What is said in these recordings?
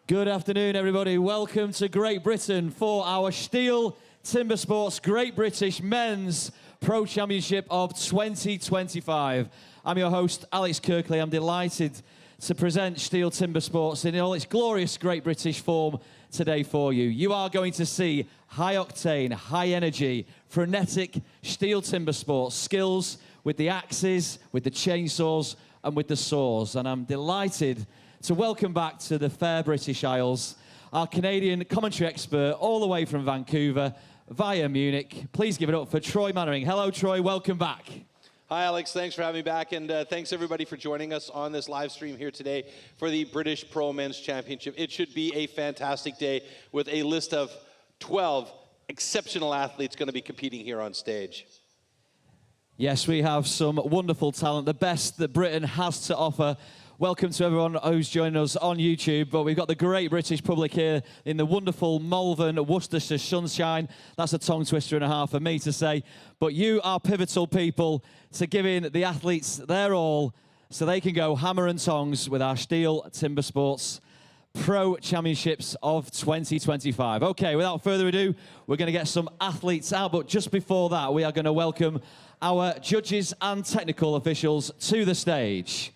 Good afternoon, everybody. Welcome to Great Britain for our STIHL Timbersports Great British Men's Pro Championship of 2025. I'm your host, Alex Kirkley. I'm delighted to present STIHL Timbersports in all its glorious Great British form today for you. You are going to see high-octane, high-energy, frenetic STIHL Timbersports skills with the axes, with the chainsaws, and with the saws. And I'm delighted to welcome back to the fair British Isles our Canadian commentary expert all the way from Vancouver via Munich. Please give it up for Troy Mannering. Hello, Troy. Welcome back. Hi, Alex. Thanks for having me back, and thanks everybody for joining us on this live stream here today for the British Pro Men's Championship. It should be a fantastic day with a list of 12 exceptional athletes going to be competing here on stage. Yes, we have some wonderful talent, the best that Britain has to offer. Welcome to everyone who's joining us on YouTube, but we've got the great British public here in the wonderful Malvern, Worcestershire sunshine. That's a tongue twister and a half for me to say, but you are pivotal people to giving the athletes their all so they can go hammer and tongs with our STIHL Timbersports Pro Championships of 2025. Okay, without further ado, we're going to get some athletes out, but just before that, we are going to welcome our judges and technical officials to the stage.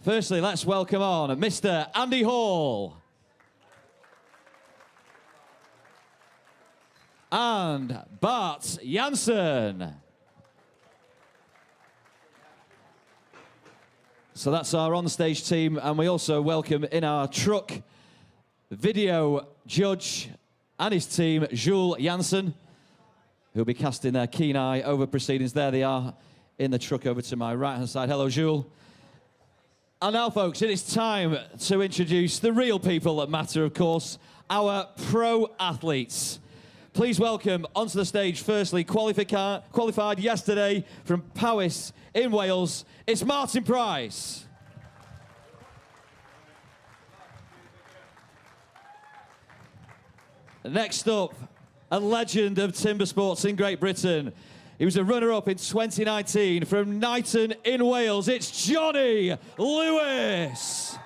Firstly, let's welcome on Mr. Andy Hall and Bart Janssen. So that's our on-stage team, and we also welcome in our truck video judge and his team, Jules Janssen, who'll be casting their keen eye over proceedings. There they are in the truck over to my right-hand side. Hello, Jules. And now, folks, it is time to introduce the real people that matter, of course, our pro athletes. Please welcome onto the stage, firstly, qualified yesterday from Powys in Wales, it's Martin Price. Next up, a legend of timber sports in Great Britain. He was a runner-up in 2019 from Knighton in Wales. It's Johnny Lewis.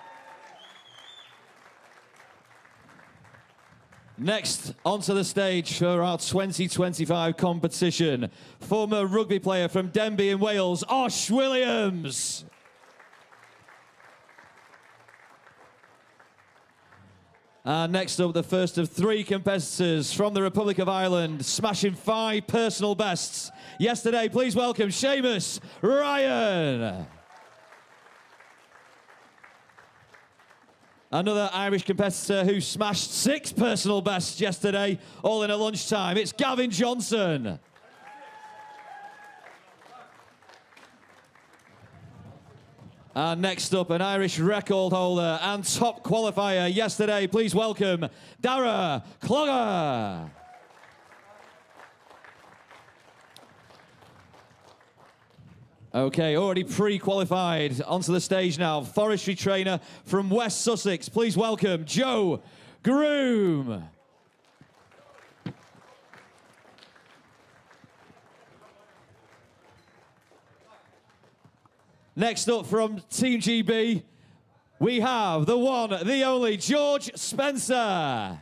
Next, onto the stage for our 2025 competition, former rugby player from Denbigh in Wales, Osh Williams. And next up, the first of three competitors from the Republic of Ireland, smashing 5 personal bests yesterday. Please welcome Seamus Ryan. Another Irish competitor who smashed 6 personal bests yesterday, all in a lunchtime. It's Gavin Johnson. And next up, an Irish record holder and top qualifier yesterday. Please welcome Dara Clogger. Okay, already pre-qualified. Onto the stage now, forestry trainer from West Sussex. Please welcome Joe Groom. Next up from Team GB, we have the one, the only, George Spencer.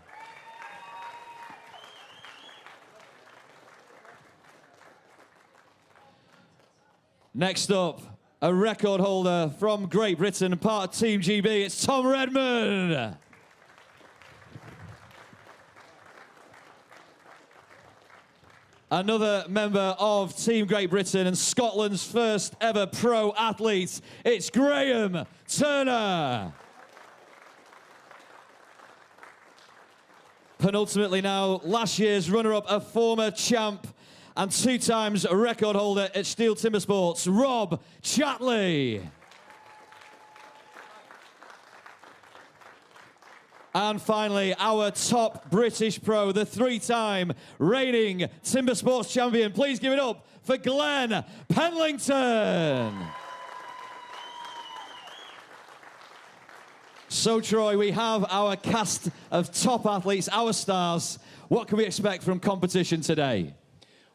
Next up, a record holder from Great Britain, part of Team GB, it's Tom Redmond. Another member of Team Great Britain and Scotland's first ever pro athlete, it's Graham Turner. Penultimately now, last year's runner-up, a former champ and 2 times record holder at STIHL Timbersports, Rob Chatley. And finally, our top British pro, the 3-time reigning timber sports champion. Please give it up for Glenn Penlington. So, Troy, we have our cast of top athletes, our stars. What can we expect from competition today?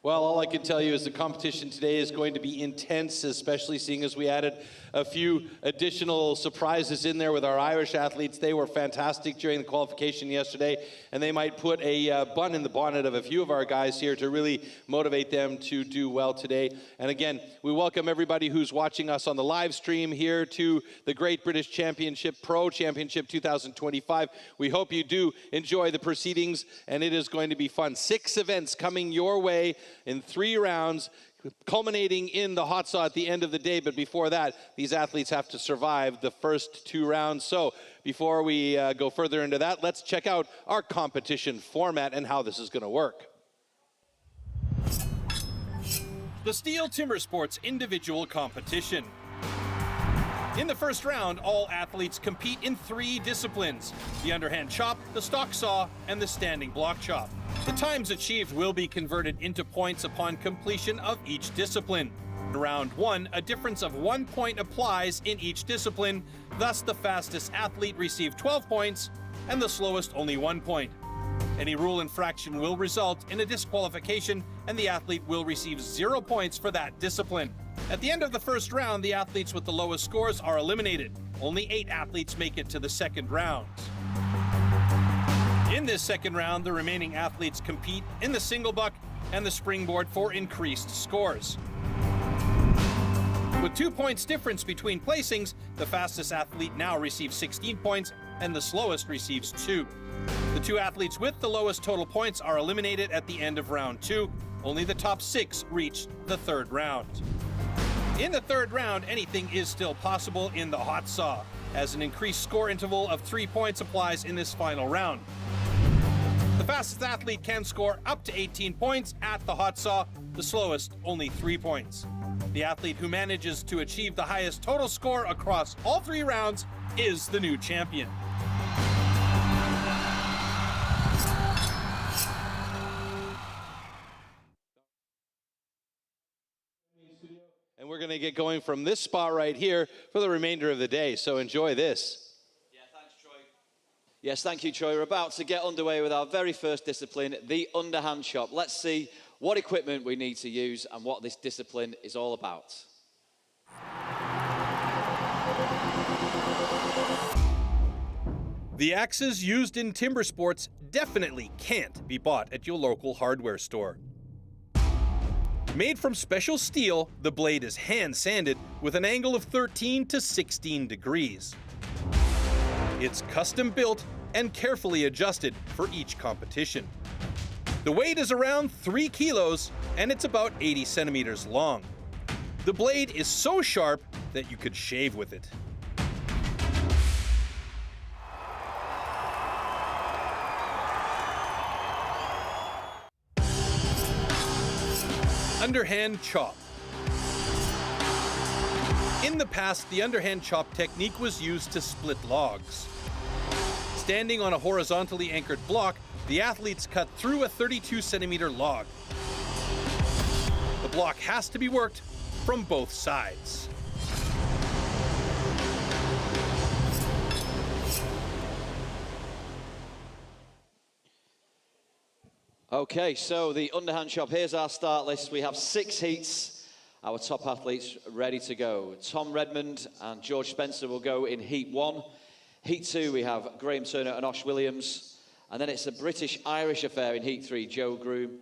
Well, all I can tell you is the competition today is going to be intense, especially seeing as we added a few additional surprises in there with our Irish athletes. They were fantastic during the qualification yesterday, and they might put a bun in the bonnet of a few of our guys here to really motivate them to do well today. And again, we welcome everybody who's watching us on the live stream here to the Great British Championship Pro Championship 2025. We hope you do enjoy the proceedings, and it is going to be fun. 6 events coming your way in 3 rounds, culminating in the hot saw at the end of the day. But before that, these athletes have to survive the first 2 rounds. So before we go further into that, let's check out our competition format and how this is going to work. The STIHL Timbersports individual competition. In the first round, all athletes compete in 3 disciplines: the underhand chop, the stock saw, and the standing block chop. The times achieved will be converted into points upon completion of each discipline. In round 1, a difference of 1 point applies in each discipline, thus the fastest athlete receives 12 points and the slowest only 1 point. Any rule infraction will result in a disqualification, and the athlete will receive 0 points for that discipline. At the end of the first round, the athletes with the lowest scores are eliminated. Only 8 athletes make it to the second round. In this second round, the remaining athletes compete in the single buck and the springboard for increased scores. With 2 points difference between placings, the fastest athlete now receives 16 points and the slowest receives 2. The 2 athletes with the lowest total points are eliminated at the end of round 2. Only the top 6 reach the third round. In the third round, anything is still possible in the hot saw, as an increased score interval of 3 points applies in this final round. The fastest athlete can score up to 18 points at the hot saw, the slowest only 3 points. The athlete who manages to achieve the highest total score across all 3 rounds is the new champion. And we're going to get going from this spot right here for the remainder of the day. So enjoy this. Yeah, thanks, Troy. Yes, thank you, Troy. We're about to get underway with our very first discipline, the underhand chop. Let's see what equipment we need to use and what this discipline is all about. The axes used in timber sports definitely can't be bought at your local hardware store. Made from special steel, the blade is hand-sanded with an angle of 13 to 16 degrees. It's custom built and carefully adjusted for each competition. The weight is around 3 kilos and it's about 80 centimeters long. The blade is so sharp that you could shave with it. Underhand chop. In the past, the underhand chop technique was used to split logs. Standing on a horizontally anchored block, the athletes cut through a 32-centimeter log. The block has to be worked from both sides. Okay, so the underhand chop, here's our start list. We have 6 heats. Our top athletes ready to go. Tom Redmond and George Spencer will go in heat 1. Heat 2, we have Graham Turner and Osh Williams. And then it's a British-Irish affair in heat 3, Joe Groom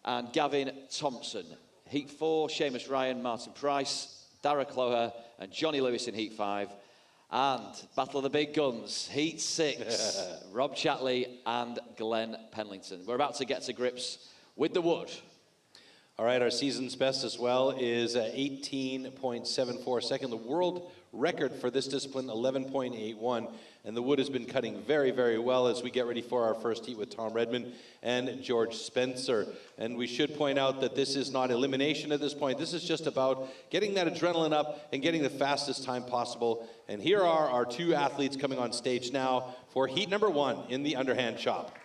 and Gavin Thompson. Heat 4, Seamus Ryan, Martin Price, Dara Cloher and Johnny Lewis in heat 5. And Battle of the Big Guns, heat 6, Rob Chatley and Glenn Penlington. We're about to get to grips with the wood. All right, our season's best as well is 18.74 second. The world record for this discipline, 11.81. And the wood has been cutting very, very well as we get ready for our first heat with Tom Redmond and George Spencer. And we should point out that this is not elimination at this point. This is just about getting that adrenaline up and getting the fastest time possible. And here are our 2 athletes coming on stage now for heat number 1 in the underhand chop.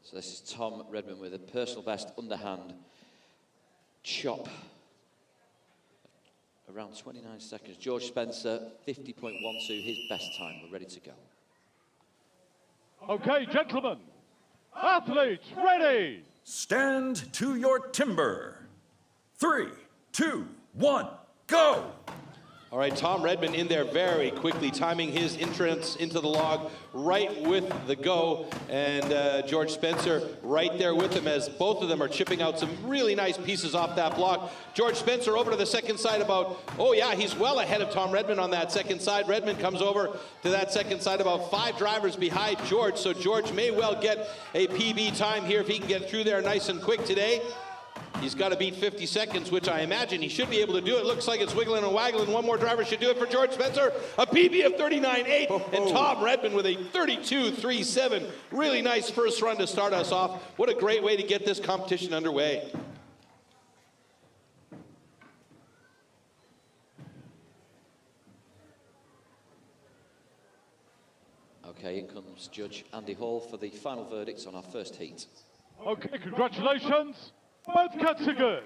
So this is Tom Redmond with a personal best underhand chop. Around 29 seconds. George Spencer, 50.12, his best time. We're ready to go. Okay, gentlemen, athletes ready. Stand to your timber. 3, 2, 1, go! All right, Tom Redmond in there very quickly, timing his entrance into the log right with the go. And George Spencer right there with him as both of them are chipping out some really nice pieces off that block. George Spencer over to the second side about, oh yeah, he's well ahead of Tom Redmond on that second side. Redmond comes over to that second side about 5 drivers behind George. So George may well get a PB time here if he can get through there nice and quick today. He's got to beat 50 seconds, which I imagine he should be able to do. It looks like it's wiggling and waggling. One more driver should do it for George Spencer. A PB of 39.8, and Tom Redmond with a 32.37. Really nice first run to start us off. What a great way to get this competition underway. Okay, in comes Judge Andy Hall for the final verdicts on our first heat. Okay, congratulations. Both cuts are good.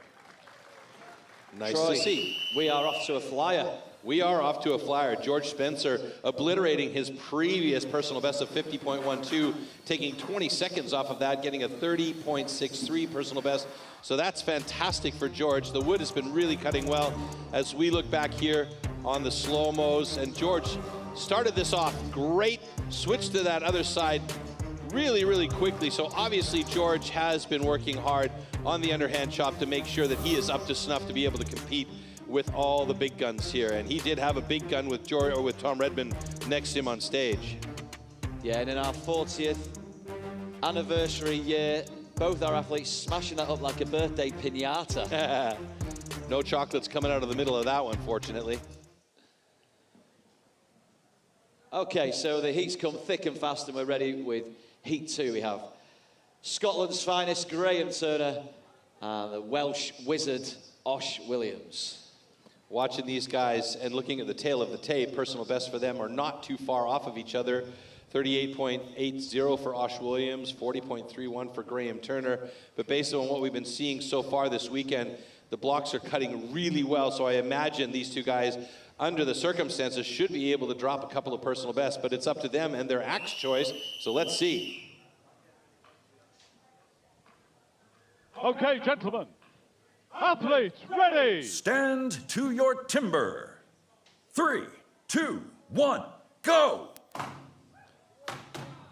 Nice Troy, to see. we are off to a flyer. We are off to a flyer. George Spencer obliterating his previous personal best of 50.12, taking 20 seconds off of that, getting a 30.63 personal best. So that's fantastic for George. The wood has been really cutting well as we look back here on the slow-mos. And George started this off great, switched to that other side really, really quickly. So obviously George has been working hard on the underhand chop to make sure that he is up to snuff to be able to compete with all the big guns here. And he did have a big gun with George, or with Tom Redmond next to him on stage. Yeah, and in our 40th anniversary year, both our athletes smashing that up like a birthday piñata. No chocolates coming out of the middle of that one, fortunately. Okay, so the heats come thick and fast, and we're ready with Heat 2. We have Scotland's finest Graham Turner and the Welsh wizard Osh Williams. Watching these guys and looking at the tail of the tape, personal best for them are not too far off of each other. 38.80 for Osh Williams, 40.31 for Graham Turner. But based on what we've been seeing so far this weekend, the blocks are cutting really well. So I imagine these two guys, under the circumstances, should be able to drop a couple of personal bests, but it's up to them and their axe choice. So let's see. Okay, gentlemen, athletes ready. Stand to your timber. 3, 2, 1, go!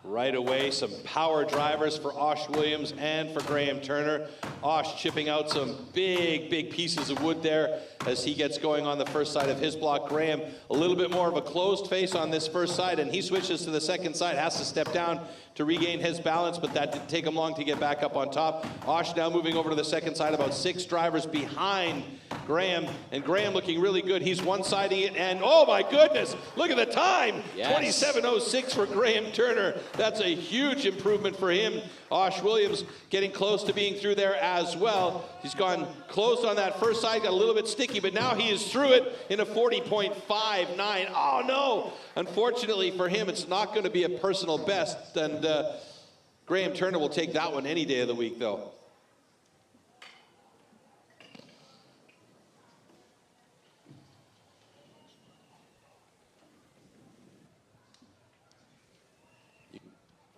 Right away, some power drivers for Osh Williams and for Graham Turner. Osh chipping out some big, big pieces of wood there as he gets going on the first side of his block. Graham, a little bit more of a closed face on this first side, and he switches to the second side, has to step down to regain his balance, but that didn't take him long to get back up on top. Osh now moving over to the second side, about 6 drivers behind Graham, and Graham looking really good. He's one-siding it, and oh my goodness, look at the time. Yes. 27.06 for Graham Turner. That's a huge improvement for him. Osh Williams getting close to being through there as well. He's gone close on that first side, got a little bit sticky, but now he is through it in a 40.59. Oh no, unfortunately for him, it's not going to be a personal best, and Graham Turner will take that one any day of the week though.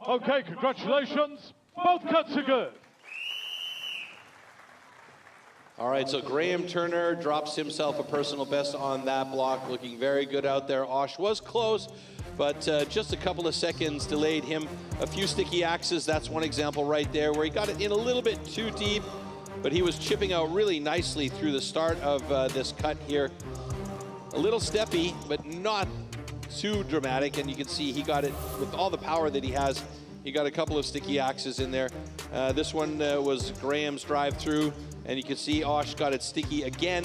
Okay, congratulations. Both cuts are good. All right, so Graham Turner drops himself a personal best on that block, looking very good out there. Osh was close, but just a couple of seconds delayed him. A few sticky axes, that's one example right there, where he got it in a little bit too deep, but he was chipping out really nicely through the start of this cut here. A little steppy, but not too dramatic, and you can see he got it with all the power that he has. He got a couple of sticky axes in there. This one was Graham's drive through, and you can see Osh got it sticky again,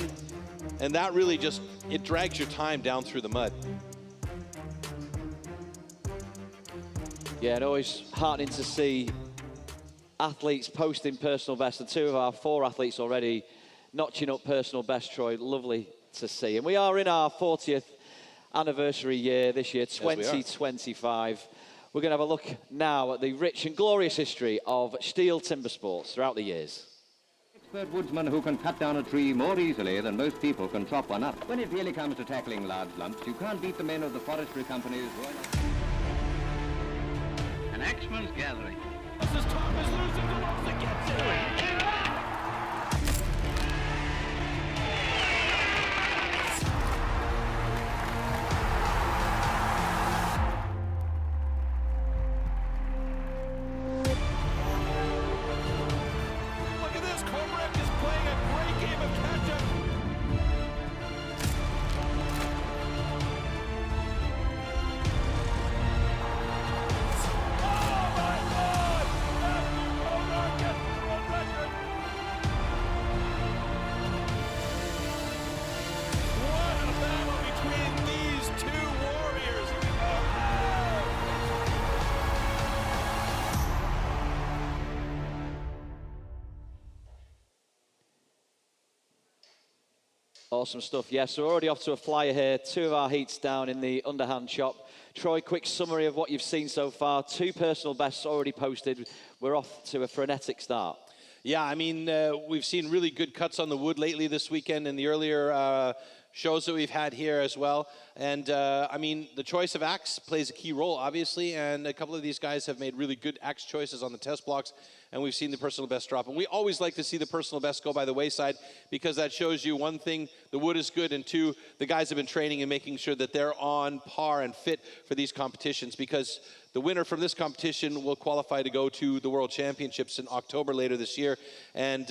and that really just, it drags your time down through the mud. Yeah, and always heartening to see athletes posting personal best, and 2 of our 4 athletes already notching up personal best, Troy. Lovely to see. And we are in our 40th anniversary year this year, 2025. We're going to have a look now at the rich and glorious history of STIHL Timbersports throughout the years. Expert woodsman who can cut down a tree more easily than most people can chop one up. When it really comes to tackling large lumps, you can't beat the men of the forestry companies. An An axeman's gathering. This is Thomas losing the ball to get to it. Look at this, Cormac is playing a great game of catch-up. Awesome stuff. Yes, we're already off to a flyer here. 2 of our heats down in the underhand chop. Troy, quick summary of what you've seen so far. 2 personal bests already posted. We're off to a frenetic start. Yeah, I mean, we've seen really good cuts on the wood lately this weekend and the earlier shows that we've had here as well. And I mean, the choice of axe plays a key role, obviously, and a couple of these guys have made really good axe choices on the test blocks, and we've seen the personal best drop. And we always like to see the personal best go by the wayside because that shows you, 1 thing, the wood is good, and 2, the guys have been training and making sure that they're on par and fit for these competitions, because the winner from this competition will qualify to go to the World Championships in October later this year, and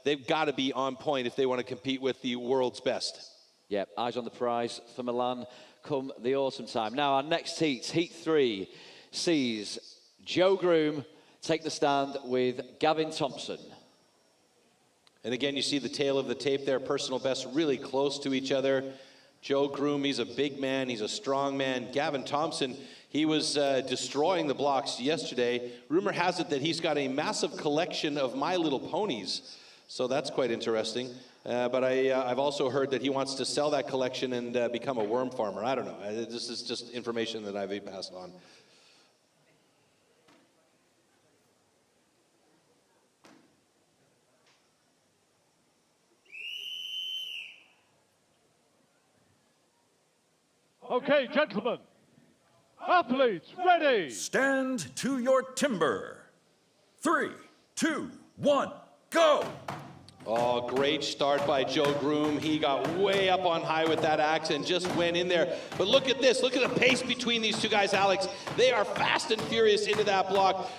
they've got to be on point if they want to compete with the world's best. Yep, eyes on the prize for Milan come the autumn time. Now, our next heat, Heat 3, sees Joe Groom take the stand with Gavin Thompson. And again, you see the tail of the tape there, personal best really close to each other. Joe Groom, he's a big man, he's a strong man. Gavin Thompson, he was destroying the blocks yesterday. Rumor has it that he's got a massive collection of My Little Ponies, so that's quite interesting. But I've also heard that he wants to sell that collection and become a worm farmer. I don't know. This is just information that I've passed on. Okay, gentlemen. Athletes, ready. Stand to your timber. 3, 2, 1, go! Oh, great start by Joe Groom. He got way up on high with that axe and just went in there. But look at this. Look at the pace between these 2 guys, Alex. They are fast and furious into that block.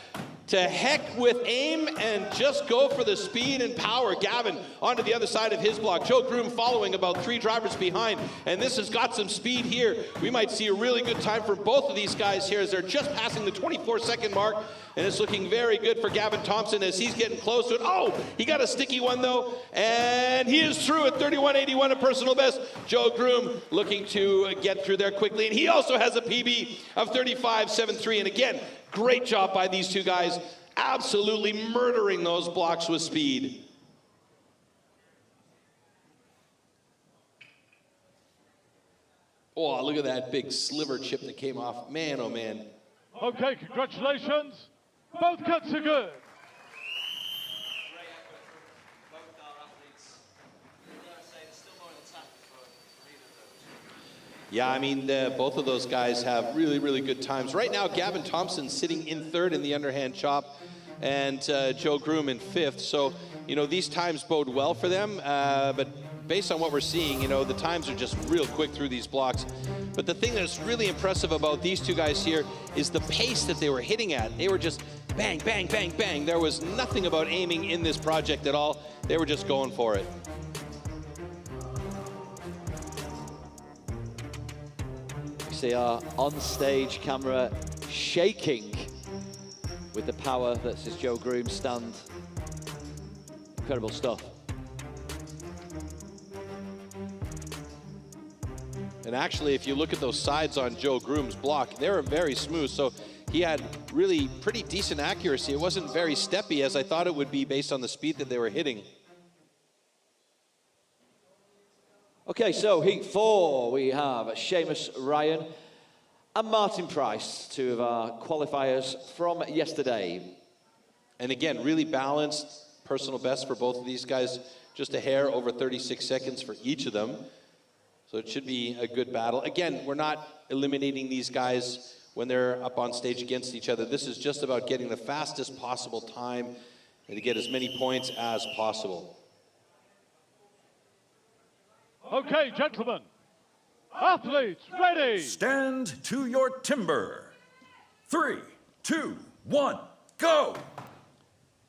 To heck with aim and just go for the speed and power. Gavin onto the other side of his block. Joe Groom following about 3 drivers behind. And this has got some speed here. We might see a really good time for both of these guys here as they're just passing the 24-second mark. And it's looking very good for Gavin Thompson as he's getting close to it. Oh, he got a sticky one though. And he is through at 31.81, a personal best. Joe Groom looking to get through there quickly. And he also has a PB of 35.73. And again, great job by these 2 guys, absolutely murdering those blocks with speed. Oh, look at that big sliver chip that came off. Man, oh man. Okay, congratulations. Both cuts are good. Yeah, I mean, both of those guys have really, really good times. Right now, Gavin Thompson sitting in 3rd in the underhand chop, and Joe Groom in 5th. So, you know, these times bode well for them, but based on what we're seeing, you know, the times are just real quick through these blocks. But the thing that's really impressive about these 2 guys here is the pace that they were hitting at. They were just bang, bang, bang, bang. There was nothing about aiming in this project at all. They were just going for it. See our on-stage camera shaking with the power that's his Joe Groom stand. Incredible stuff. And actually, if you look at those sides on Joe Groom's block, they were very smooth. So he had really pretty decent accuracy. It wasn't very steppy as I thought it would be based on the speed that they were hitting. Okay, so Heat 4, we have Seamus Ryan and Martin Price, 2 of our qualifiers from yesterday. And again, really balanced personal best for both of these guys, just a hair over 36 seconds for each of them. So it should be a good battle. Again, we're not eliminating these guys when they're up on stage against each other. This is just about getting the fastest possible time and to get as many points as possible. Okay, gentlemen. Athletes, ready. Stand to your timber. 3, 2, 1, go!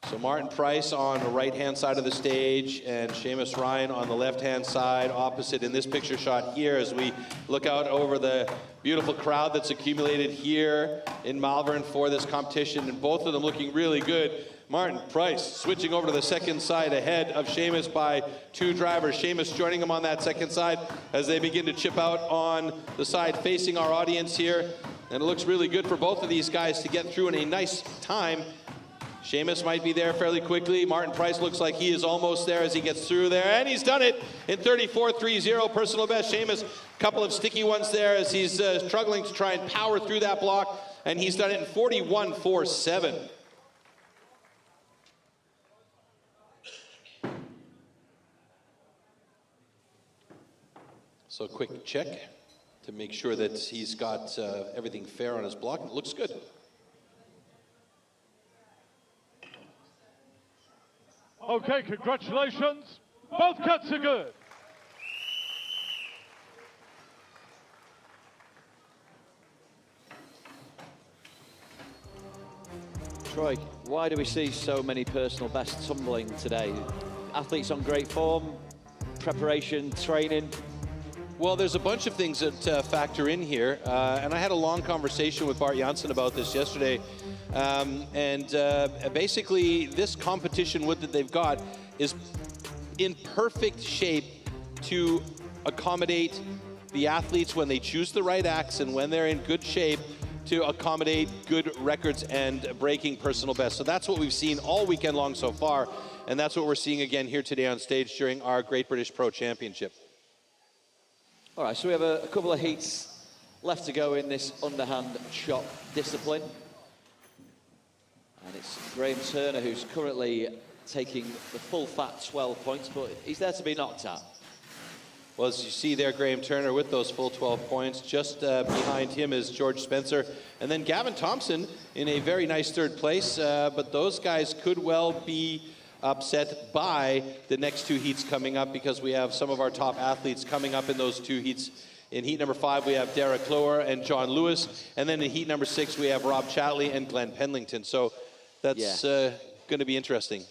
So Martin Price on the right-hand side of the stage and Seamus Ryan on the left-hand side, opposite in this picture shot here as we look out over the beautiful crowd that's accumulated here in Malvern for this competition, and both of them looking really good. Martin Price switching over to the second side ahead of Seamus by 2 drivers. Seamus joining him on that second side as they begin to chip out on the side facing our audience here. And it looks really good for both of these guys to get through in a nice time. Seamus might be there fairly quickly. Martin Price looks like he is almost there as he gets through there, and he's done it in 34.30 personal best. Seamus, a couple of sticky ones there as he's struggling to try and power through that block, and he's done it in 41.47. So quick check to make sure that he's got everything fair on his block. It looks good. Okay, congratulations. Both cuts are good. Troy, why do we see so many personal bests tumbling today? Athletes on great form, preparation, training. Well, there's a bunch of things that factor in here, and I had a long conversation with Bart Janssen about this yesterday. Basically, this competition wood that they've got is in perfect shape to accommodate the athletes when they choose the right axe and when they're in good shape to accommodate good records and breaking personal best. So that's what we've seen all weekend long so far, and that's what we're seeing again here today on stage during our Great British Pro Championship. All right, so we have a couple of heats left to go in this underhand chop discipline. And it's Graham Turner who's currently taking the full fat 12 points, but he's there to be knocked at. Well, as you see there, Graham Turner with those full 12 points. Just behind him is George Spencer. And then Gavin Thompson in a very nice third place. But those guys could well be upset by the next 2 heats coming up because we have some of our top athletes coming up in those 2 heats. In heat number 5, we have Derek Clower and John Lewis. And then in heat number 6, we have Rob Chatley and Glenn Pendlington. So that's going to be interesting.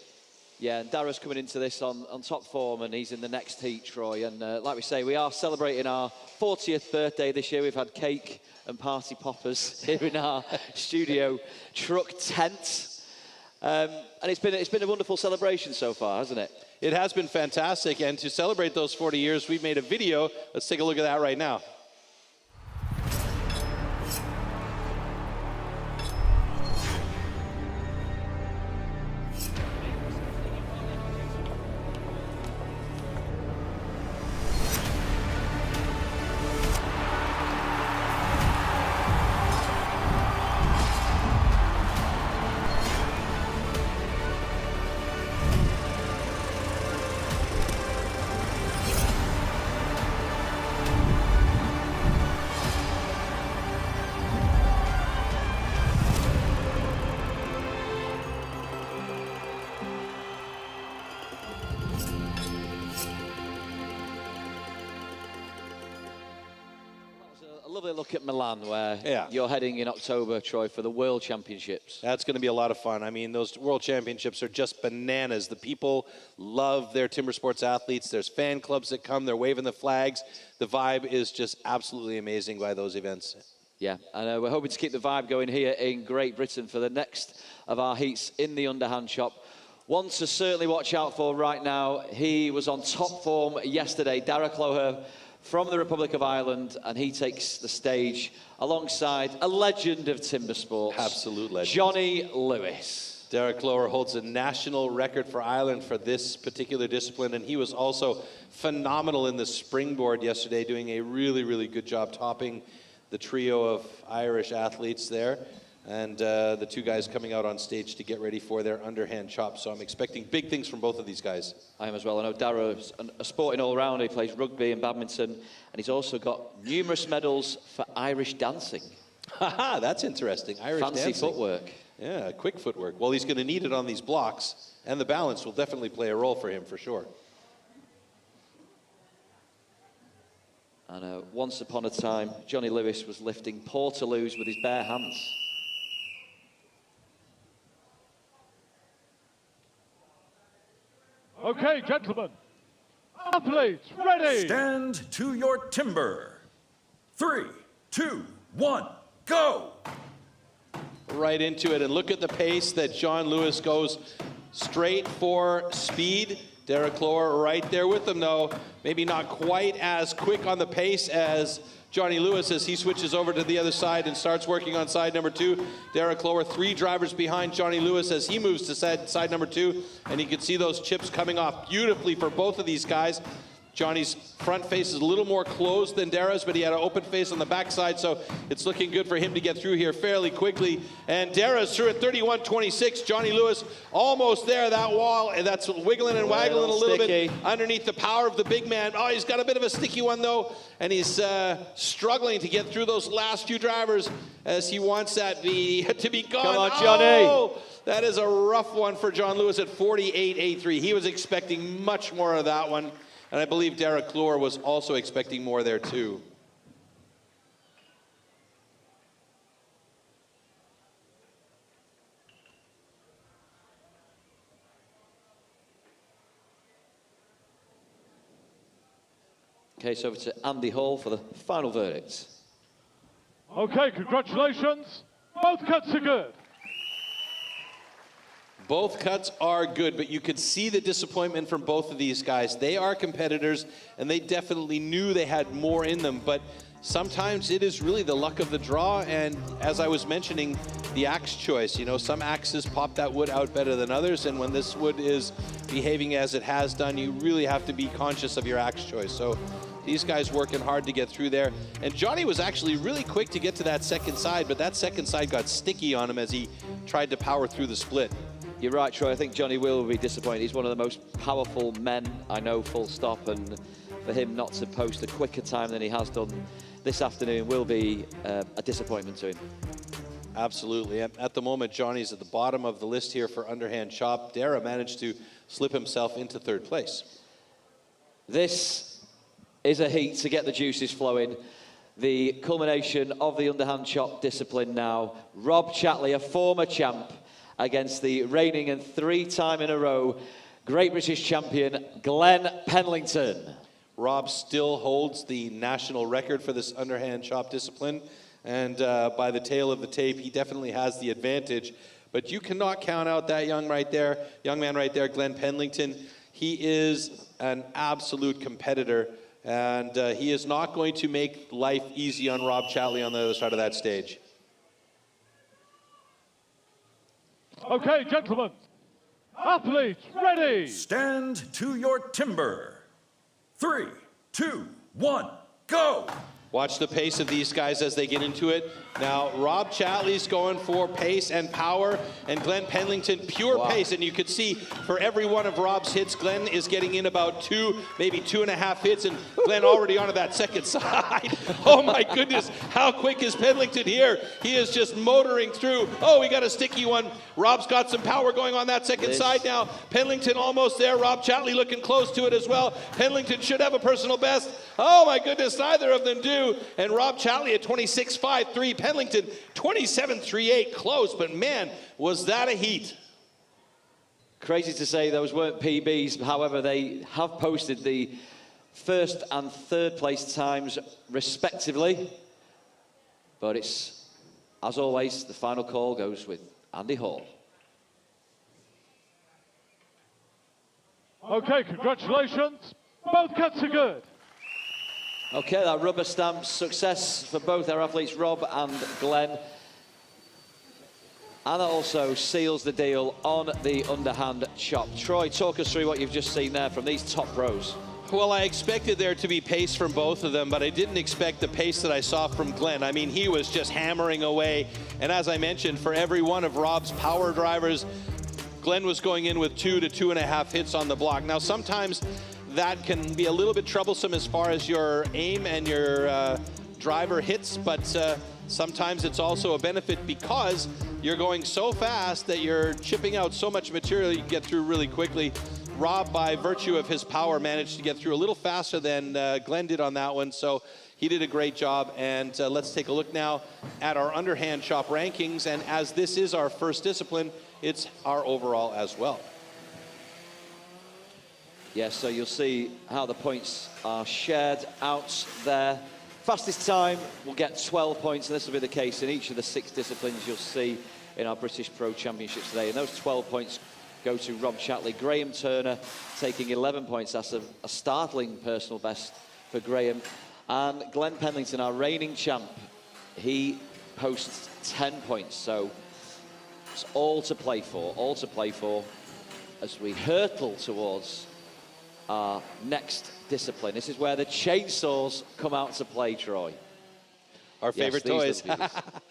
Yeah, and Dara's coming into this on top form, and he's in the next heat, Troy. And like we say, we are celebrating our 40th birthday this year. We've had cake and party poppers here in our studio truck tent. And it's been a wonderful celebration so far, hasn't it? It has been fantastic, and to celebrate those 40 years, we've made a video. Let's take a look at that right now. Lovely look at Milan, where you're heading in October, Troy, for the World Championships. That's going to be a lot of fun. I mean, those World Championships are just bananas. The people love their timber sports athletes. There's fan clubs that come. They're waving the flags. The vibe is just absolutely amazing by those events. Yeah, and we're hoping to keep the vibe going here in Great Britain for the next of our heats in the underhand chop. One to certainly watch out for right now. He was on top form yesterday, Dara Cloher, from the Republic of Ireland, and he takes the stage alongside a legend of timber sports. Absolute legend. Johnny Lewis. Derek Clower holds a national record for Ireland for this particular discipline, and he was also phenomenal in the Springboard yesterday, doing a really, really good job topping the trio of Irish athletes there. And the 2 guys coming out on stage to get ready for their underhand chop. So I'm expecting big things from both of these guys. I am as well. I know Dara's a sporting all-rounder. He plays rugby and badminton, and he's also got numerous medals for Irish dancing. Haha, that's interesting. Irish Fancy dancing. footwork. Yeah, quick footwork. Well, he's going to need it on these blocks, and the balance will definitely play a role for him, for sure. And once upon a time, Johnny Lewis was lifting Portaloos with his bare hands. Okay, gentlemen. Athletes, ready. Stand to your timber. 3, 2, 1, go! Right into it, and look at the pace that John Lewis goes straight for speed. Derek Clore right there with him, though. Maybe not quite as quick on the pace as Johnny Lewis as he switches over to the other side and starts working on side number 2. Derek Clore 3 drivers behind Johnny Lewis as he moves to side number 2. And you can see those chips coming off beautifully for both of these guys. Johnny's front face is a little more closed than Dara's, but he had an open face on the backside, so it's looking good for him to get through here fairly quickly. And Dara's through at 31.26. Johnny Lewis almost there, that wall, and that's wiggling and waggling a little bit underneath the power of the big man. Oh, he's got a bit of a sticky one, though, and he's struggling to get through those last few drivers as he wants that to be gone. Come on, Johnny. Oh, that is a rough one for John Lewis at 48.83. He was expecting much more of that one. And I believe Derek Clore was also expecting more there, too. Case over to Andy Hall for the final verdict. Okay, congratulations. Both cuts are good. Both cuts are good, but you could see the disappointment from both of these guys. They are competitors, and they definitely knew they had more in them, but sometimes it is really the luck of the draw, and as I was mentioning, the axe choice. You know, some axes pop that wood out better than others, and when this wood is behaving as it has done, you really have to be conscious of your axe choice. So these guys working hard to get through there. And Johnny was actually really quick to get to that second side, but that second side got sticky on him as he tried to power through the split. You're right, Troy. I think Johnny will be disappointed. He's one of the most powerful men I know, full stop. And for him not to post a quicker time than he has done this afternoon will be a disappointment to him. Absolutely. At the moment, Johnny's at the bottom of the list here for underhand chop. Dara managed to slip himself into third place. This is a heat to get the juices flowing. The culmination of the underhand chop discipline now. Rob Chatley, a former champ, against the reigning and 3-time in a row Great British champion, Glenn Penlington. Rob still holds the national record for this underhand chop discipline, and by the tail of the tape, he definitely has the advantage. But you cannot count out that young man right there, Glenn Penlington. He is an absolute competitor, and he is not going to make life easy on Rob Chatley on the other side of that stage. Okay, gentlemen. Athletes, ready. Stand to your timber. 3, 2, 1, go! Watch the pace of these guys as they get into it. Now, Rob Chatley's going for pace and power, and Glenn Penlington, pure pace. And you could see for every one of Rob's hits, Glenn is getting in about 2, maybe 2.5 hits, and Glenn already onto that second side. Oh my goodness, how quick is Penlington here? He is just motoring through. Oh, we got a sticky one. Rob's got some power going on that second side now. Penlington almost there. Rob Chatley looking close to it as well. Penlington should have a personal best. Oh my goodness, neither of them do. And Rob Chatley at 26.53. Penlington 27.38, close, but man, was that a heat. Crazy to say those weren't PBs, however, they have posted the first and third place times respectively. But it's, as always, the final call goes with Andy Hall. Okay, congratulations. Both cuts are good. Okay, that rubber stamps success for both our athletes, Rob and Glenn. And that also seals the deal on the underhand chop. Troy, talk us through what you've just seen there from these top pros. Well, I expected there to be pace from both of them, but I didn't expect the pace that I saw from Glenn. I mean, he was just hammering away. And as I mentioned, for every one of Rob's power drivers, Glenn was going in with 2 to 2.5 hits on the block. Now, sometimes that can be a little bit troublesome as far as your aim and your driver hits, but sometimes it's also a benefit because you're going so fast that you're chipping out so much material you can get through really quickly. Rob, by virtue of his power, managed to get through a little faster than Glenn did on that one, so he did a great job. And let's take a look now at our underhand chop rankings, and as this is our first discipline, it's our overall as well. Yes, so you'll see how the points are shared out there. Fastest time will get 12 points, and this will be the case in each of the 6 disciplines you'll see in our British Pro Championships today. And those 12 points go to Rob Chatley. Graham Turner taking 11 points. That's a startling personal best for Graham. And Glenn Pendleton, our reigning champ, he posts 10 points. So it's all to play for, as we hurtle towards our next discipline. This is where the chainsaws come out to play, Troy. Our favorite toys.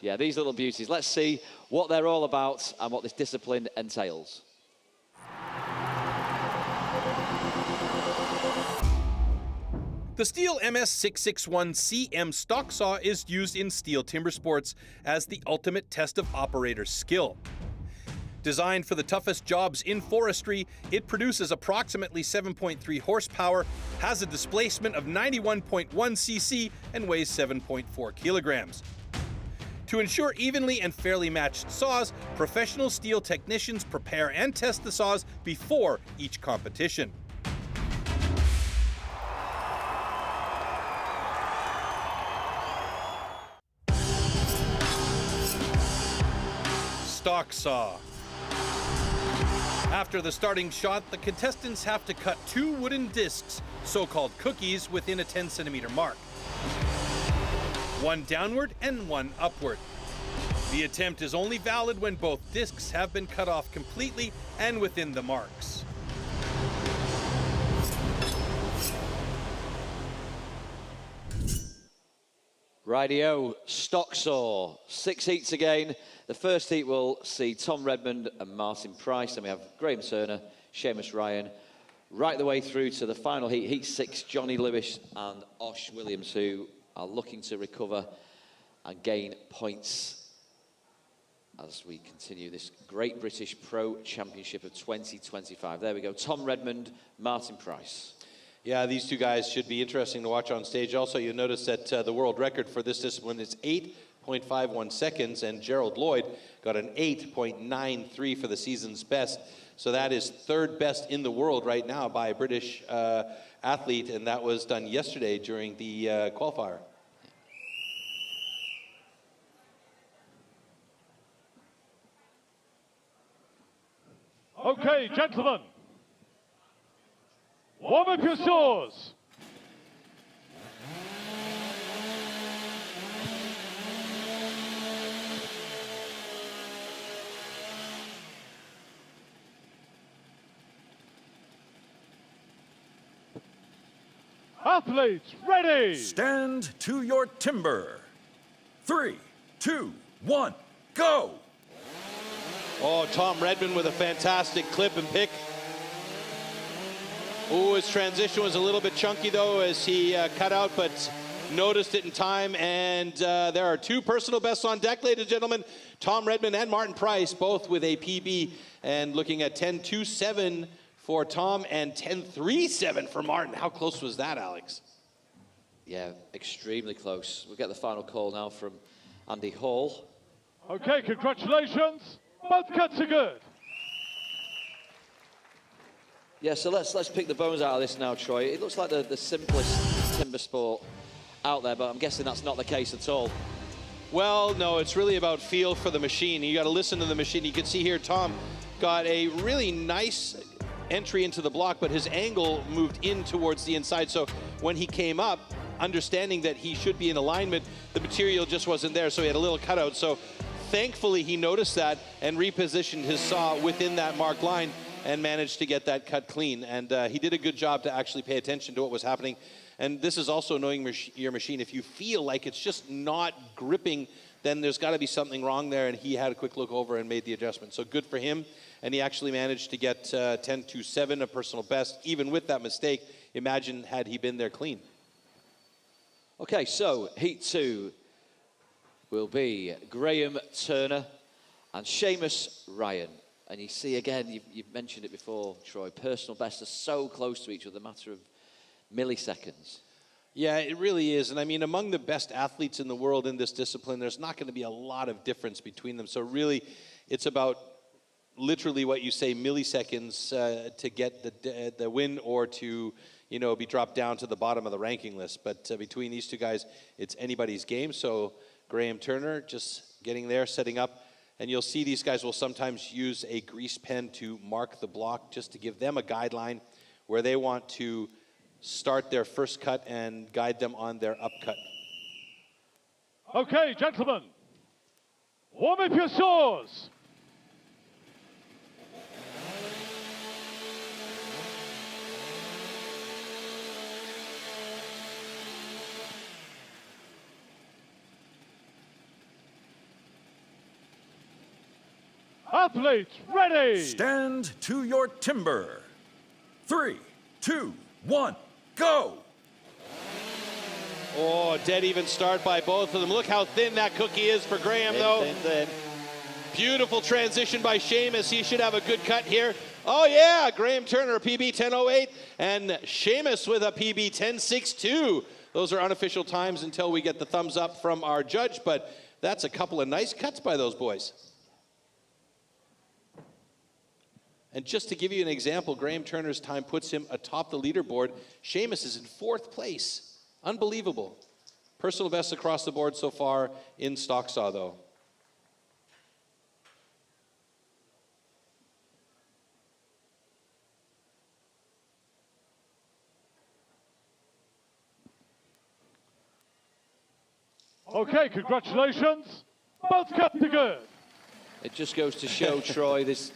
Yeah, these little beauties. Let's see what they're all about and what this discipline entails. The STIHL MS661CM stock saw is used in STIHL Timbersports as the ultimate test of operator skill. Designed for the toughest jobs in forestry, it produces approximately 7.3 horsepower, has a displacement of 91.1 cc, and weighs 7.4 kilograms. To ensure evenly and fairly matched saws, professional STIHL technicians prepare and test the saws before each competition. Stock saw. After the starting shot, the contestants have to cut 2 wooden discs, so-called cookies, within a 10-centimeter mark. 1 downward and 1 upward. The attempt is only valid when both discs have been cut off completely and within the marks. Rightio, stock saw. 6 heats again. The first heat will see Tom Redmond and Martin Price. Then we have Graham Turner, Seamus Ryan. Right the way through to the final heat, heat 6, Johnny Lewis and Osh Williams, who are looking to recover and gain points as we continue this Great British Pro Championship of 2025. There we go, Tom Redmond, Martin Price. Yeah, these two guys should be interesting to watch on stage. Also, you'll notice that the world record for this discipline is 8.51 seconds, and Gerald Lloyd got an 8.93 for the season's best. So that is 3rd best in the world right now by a British athlete, and that was done yesterday during the qualifier. Okay, gentlemen. Warm up your saws. Athletes, ready! Stand to your timber. 3, 2, 1, go! Oh, Tom Redmond with a fantastic clip and pick. Oh, his transition was a little bit chunky, though, as he cut out, but noticed it in time. And there are 2 personal bests on deck, ladies and gentlemen. Tom Redmond and Martin Price, both with a PB, and looking at 10.27 for Tom and 10.37 for Martin. How close was that, Alex? Yeah, extremely close. We'll get the final call now from Andy Hall. Okay, congratulations. Both cuts are good. Yeah, so let's pick the bones out of this now, Troy. It looks like the simplest timber sport out there, but I'm guessing that's not the case at all. Well, no, it's really about feel for the machine. You got to listen to the machine. You can see here Tom got a really nice entry into the block, but his angle moved in towards the inside. So when he came up, understanding that he should be in alignment, the material just wasn't there, so he had a little cutout. So thankfully he noticed that and repositioned his saw within that marked line and managed to get that cut clean. And he did a good job to actually pay attention to what was happening. And this is also knowing your machine. If you feel like it's just not gripping, then there's got to be something wrong there. And he had a quick look over and made the adjustment. So good for him. And he actually managed to get 10.27, a personal best, even with that mistake. Imagine had he been there clean. Okay, so heat 2. will be Graham Turner and Seamus Ryan. And you see again, you've mentioned it before, Troy, personal bests are so close to each other, a matter of milliseconds. Yeah, it really is. And I mean, among the best athletes in the world in this discipline, there's not going to be a lot of difference between them. So really, it's about literally what you say, milliseconds to get the win or to, you know, be dropped down to the bottom of the ranking list. But between these two guys, it's anybody's game. So Graham Turner just getting there, setting up. And you'll see these guys will sometimes use a grease pen to mark the block just to give them a guideline where they want to start their first cut and guide them on their upcut. Okay, gentlemen, warm up your saws. Athletes, ready! Stand to your timber. 3, 2, 1, go! Oh, dead even start by both of them. Look how thin that cookie is for Graham, though. Thin. Beautiful transition by Seamus. He should have a good cut here. Oh, yeah, Graham Turner, a PB 10.08, and Seamus with a PB 10.62. Those are unofficial times until we get the thumbs up from our judge, but that's a couple of nice cuts by those boys. And just to give you an example, Graham Turner's time puts him atop the leaderboard. Seamus is in 4th place. Unbelievable. Personal best across the board so far in stock saw, though. Okay, congratulations. Both cuts are good. It just goes to show, Troy, there's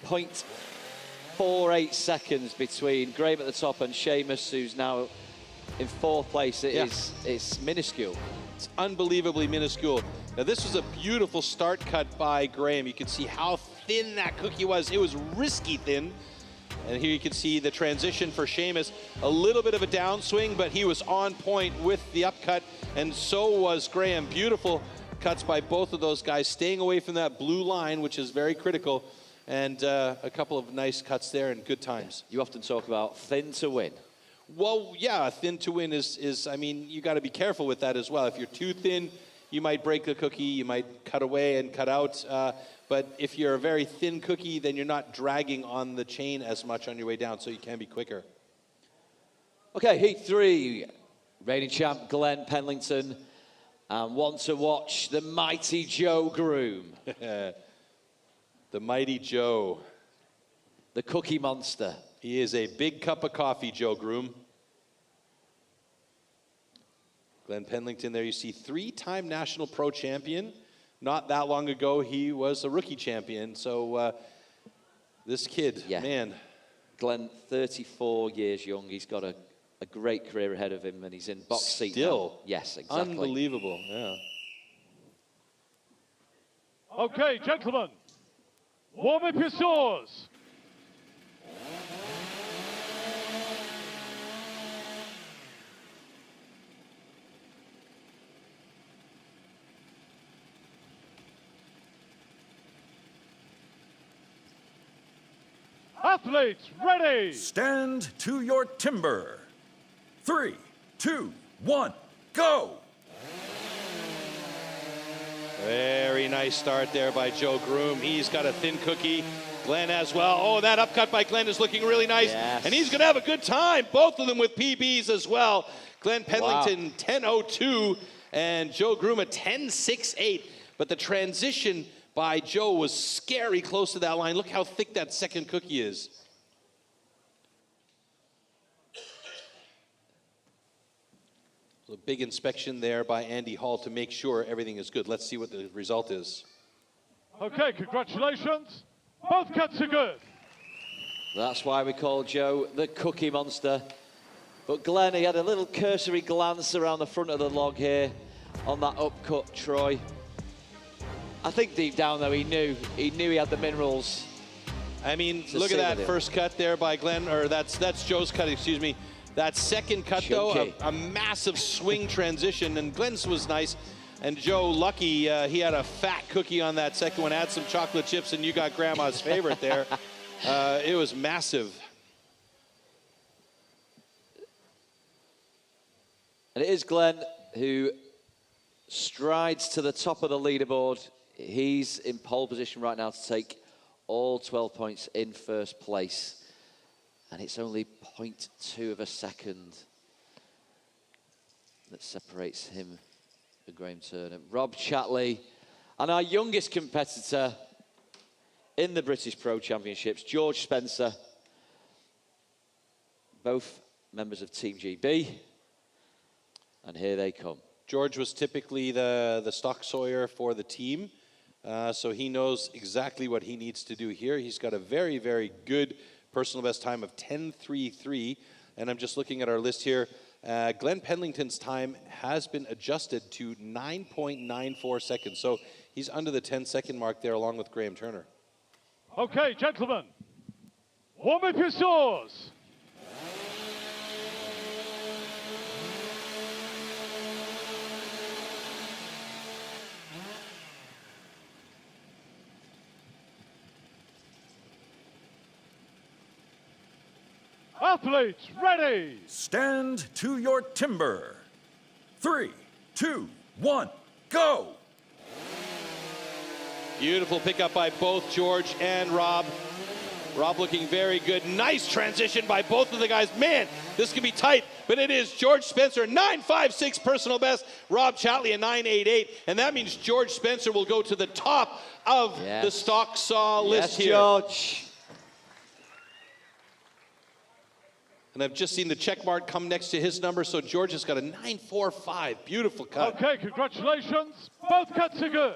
0.48 seconds between Graham at the top and Seamus, who's now in 4th place. It's minuscule. It's unbelievably minuscule. Now, this was a beautiful start cut by Graham. You can see how thin that cookie was. It was risky thin. And here you can see the transition for Seamus. A little bit of a downswing, but he was on point with the upcut, and so was Graham. Beautiful cuts by both of those guys, staying away from that blue line, which is very critical. And a couple of nice cuts there and good times. You often talk about thin to win. Well, yeah, thin to win is I mean, you got to be careful with that as well. If you're too thin, you might break the cookie, you might cut away and cut out. But if you're a very thin cookie, then you're not dragging on the chain as much on your way down, so you can be quicker. Okay, heat 3, reigning champ Glenn Penlington, and one to watch, the mighty Joe Groom. The mighty Joe. The cookie monster. He is a big cup of coffee, Joe Groom. Glenn Penlington there, you see 3-time national pro champion. Not that long ago, he was a rookie champion. So this kid, man. Glenn, 34 years young. He's got a great career ahead of him, and he's in box seat now. Yes, exactly. Unbelievable, yeah. Okay, gentlemen, warm up your saws. Athletes, ready! Stand to your timber. 3, 2, 1, go! Very nice start there by Joe Groom. He's got a thin cookie. Glenn as well. Oh, that upcut by Glenn is looking really nice. Yes. And he's going to have a good time. Both of them with PBs as well. Glenn Penlington, 10.02, and Joe Groom, a 10.68. But the transition by Joe was scary close to that line. Look how thick that second cookie is. So a big inspection there by Andy Hall to make sure everything is good. Let's see what the result is. Okay, congratulations. Both cuts are good. That's why we call Joe the cookie monster. But Glenn, he had a little cursory glance around the front of the log here on that upcut, Troy. I think deep down, though, he knew he had the minerals. I mean, look at that first cut there by Glenn, or that's Joe's cut, excuse me. That second cut, though, a massive swing transition, and Glenn's was nice. And Joe, lucky he had a fat cookie on that second one. Add some chocolate chips, and you got Grandma's favorite there. It was massive. And it is Glenn who strides to the top of the leaderboard. He's in pole position right now to take all 12 points in first place. And it's only 0.2 of a second that separates him and Graham Turner. Rob Chatley, and our youngest competitor in the British Pro Championships, George Spencer. Both members of Team GB. And here they come. George was typically the stock sawyer for the team, so he knows exactly what he needs to do here. He's got a very, very good personal best time of 10.33, and I'm just looking at our list here. Glenn Pendleton's time has been adjusted to 9.94 seconds, so he's under the 10-second mark there along with Graham Turner. Okay, gentlemen, warm up your saws. Athletes, ready! Stand to your timber. 3, 2, 1, go! Beautiful pickup by both George and Rob. Rob looking very good. Nice transition by both of the guys. Man, this could be tight, but it is. George Spencer, 9.56 personal best. Rob Chatley, a 9.88. And that means George Spencer will go to the top of the stock saw list here. George. And I've just seen the check mark come next to his number, so George has got a 9.45. Beautiful cut. Okay, congratulations. Both cuts are good.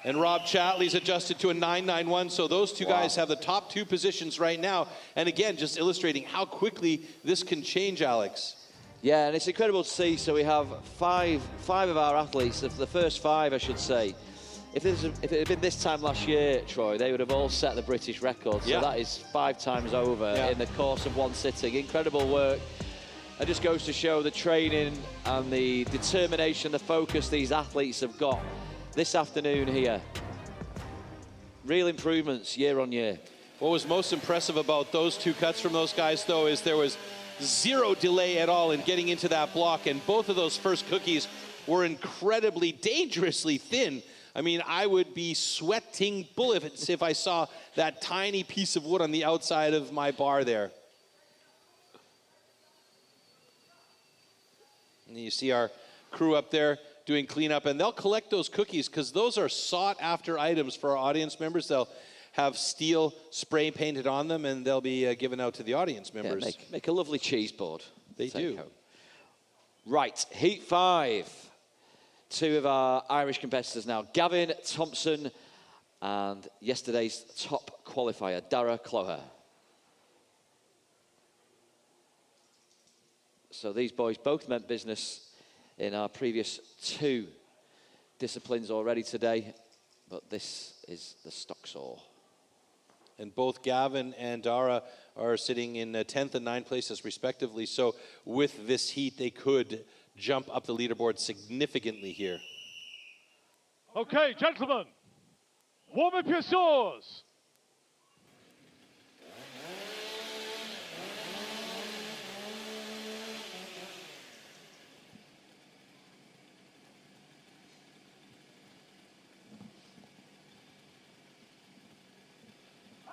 And Rob Chatley's adjusted to a 9.91, so those two guys have the top two positions right now. And again, just illustrating how quickly this can change, Alex. Yeah, and it's incredible to see. So we have five of our athletes, of the first five, I should say. If it had been this time last year, Troy, they would have all set the British record. So that is 5 times over in the course of one sitting. Incredible work. It just goes to show the training and the determination, the focus these athletes have got this afternoon here. Real improvements year on year. What was most impressive about those two cuts from those guys, though, is there was zero delay at all in getting into that block. And both of those first cookies were incredibly, dangerously thin. I mean, I would be sweating bullets if I saw that tiny piece of wood on the outside of my bar there. And you see our crew up there doing cleanup, and they'll collect those cookies because those are sought-after items for our audience members. They'll have STIHL spray painted on them, and they'll be given out to the audience members. Yeah, make a lovely cheese board. They do. Home. Right, heat 5. 2 of our Irish competitors now, Gavin Thompson and yesterday's top qualifier, Dara Cloher. So these boys both meant business in our previous 2 disciplines already today, but this is the stock saw. And both Gavin and Dara are sitting in 10th and 9th places respectively, so with this heat they could jump up the leaderboard significantly here. Okay, gentlemen, warm up your saws.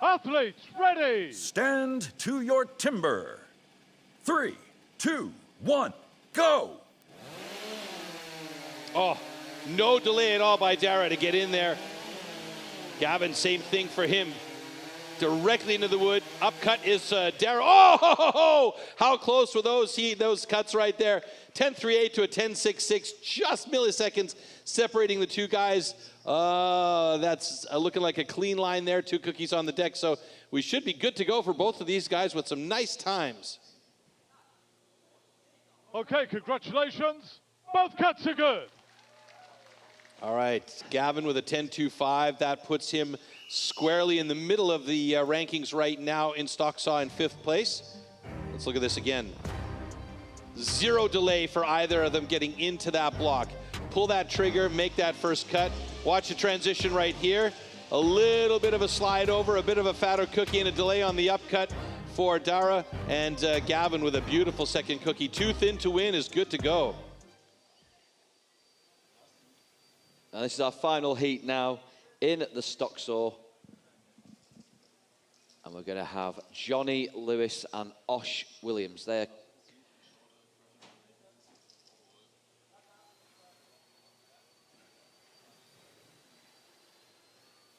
Athletes, ready! Stand to your timber. 3, 2, 1, go! Oh, no delay at all by Dara to get in there. Gavin, same thing for him. Directly into the wood. Upcut is Dara. Oh, how close were those cuts right there. 10.38 to a 10.66, just milliseconds separating the two guys. That's looking like a clean line there. 2 cookies on the deck, so we should be good to go for both of these guys with some nice times. Okay, congratulations. Both cuts are good. All right, Gavin with a 10.25. That puts him squarely in the middle of the rankings right now in stock saw in 5th place. Let's look at this again. Zero delay for either of them getting into that block. pull that trigger, make that first cut. Watch the transition right here. A little bit of a slide over, a bit of a fatter cookie, and a delay on the upcut for Dara, and Gavin with a beautiful second cookie. Too thin to win is good to go. Now this is our final heat now in the stock saw. And we're going to have Johnny Lewis and Osh Williams there.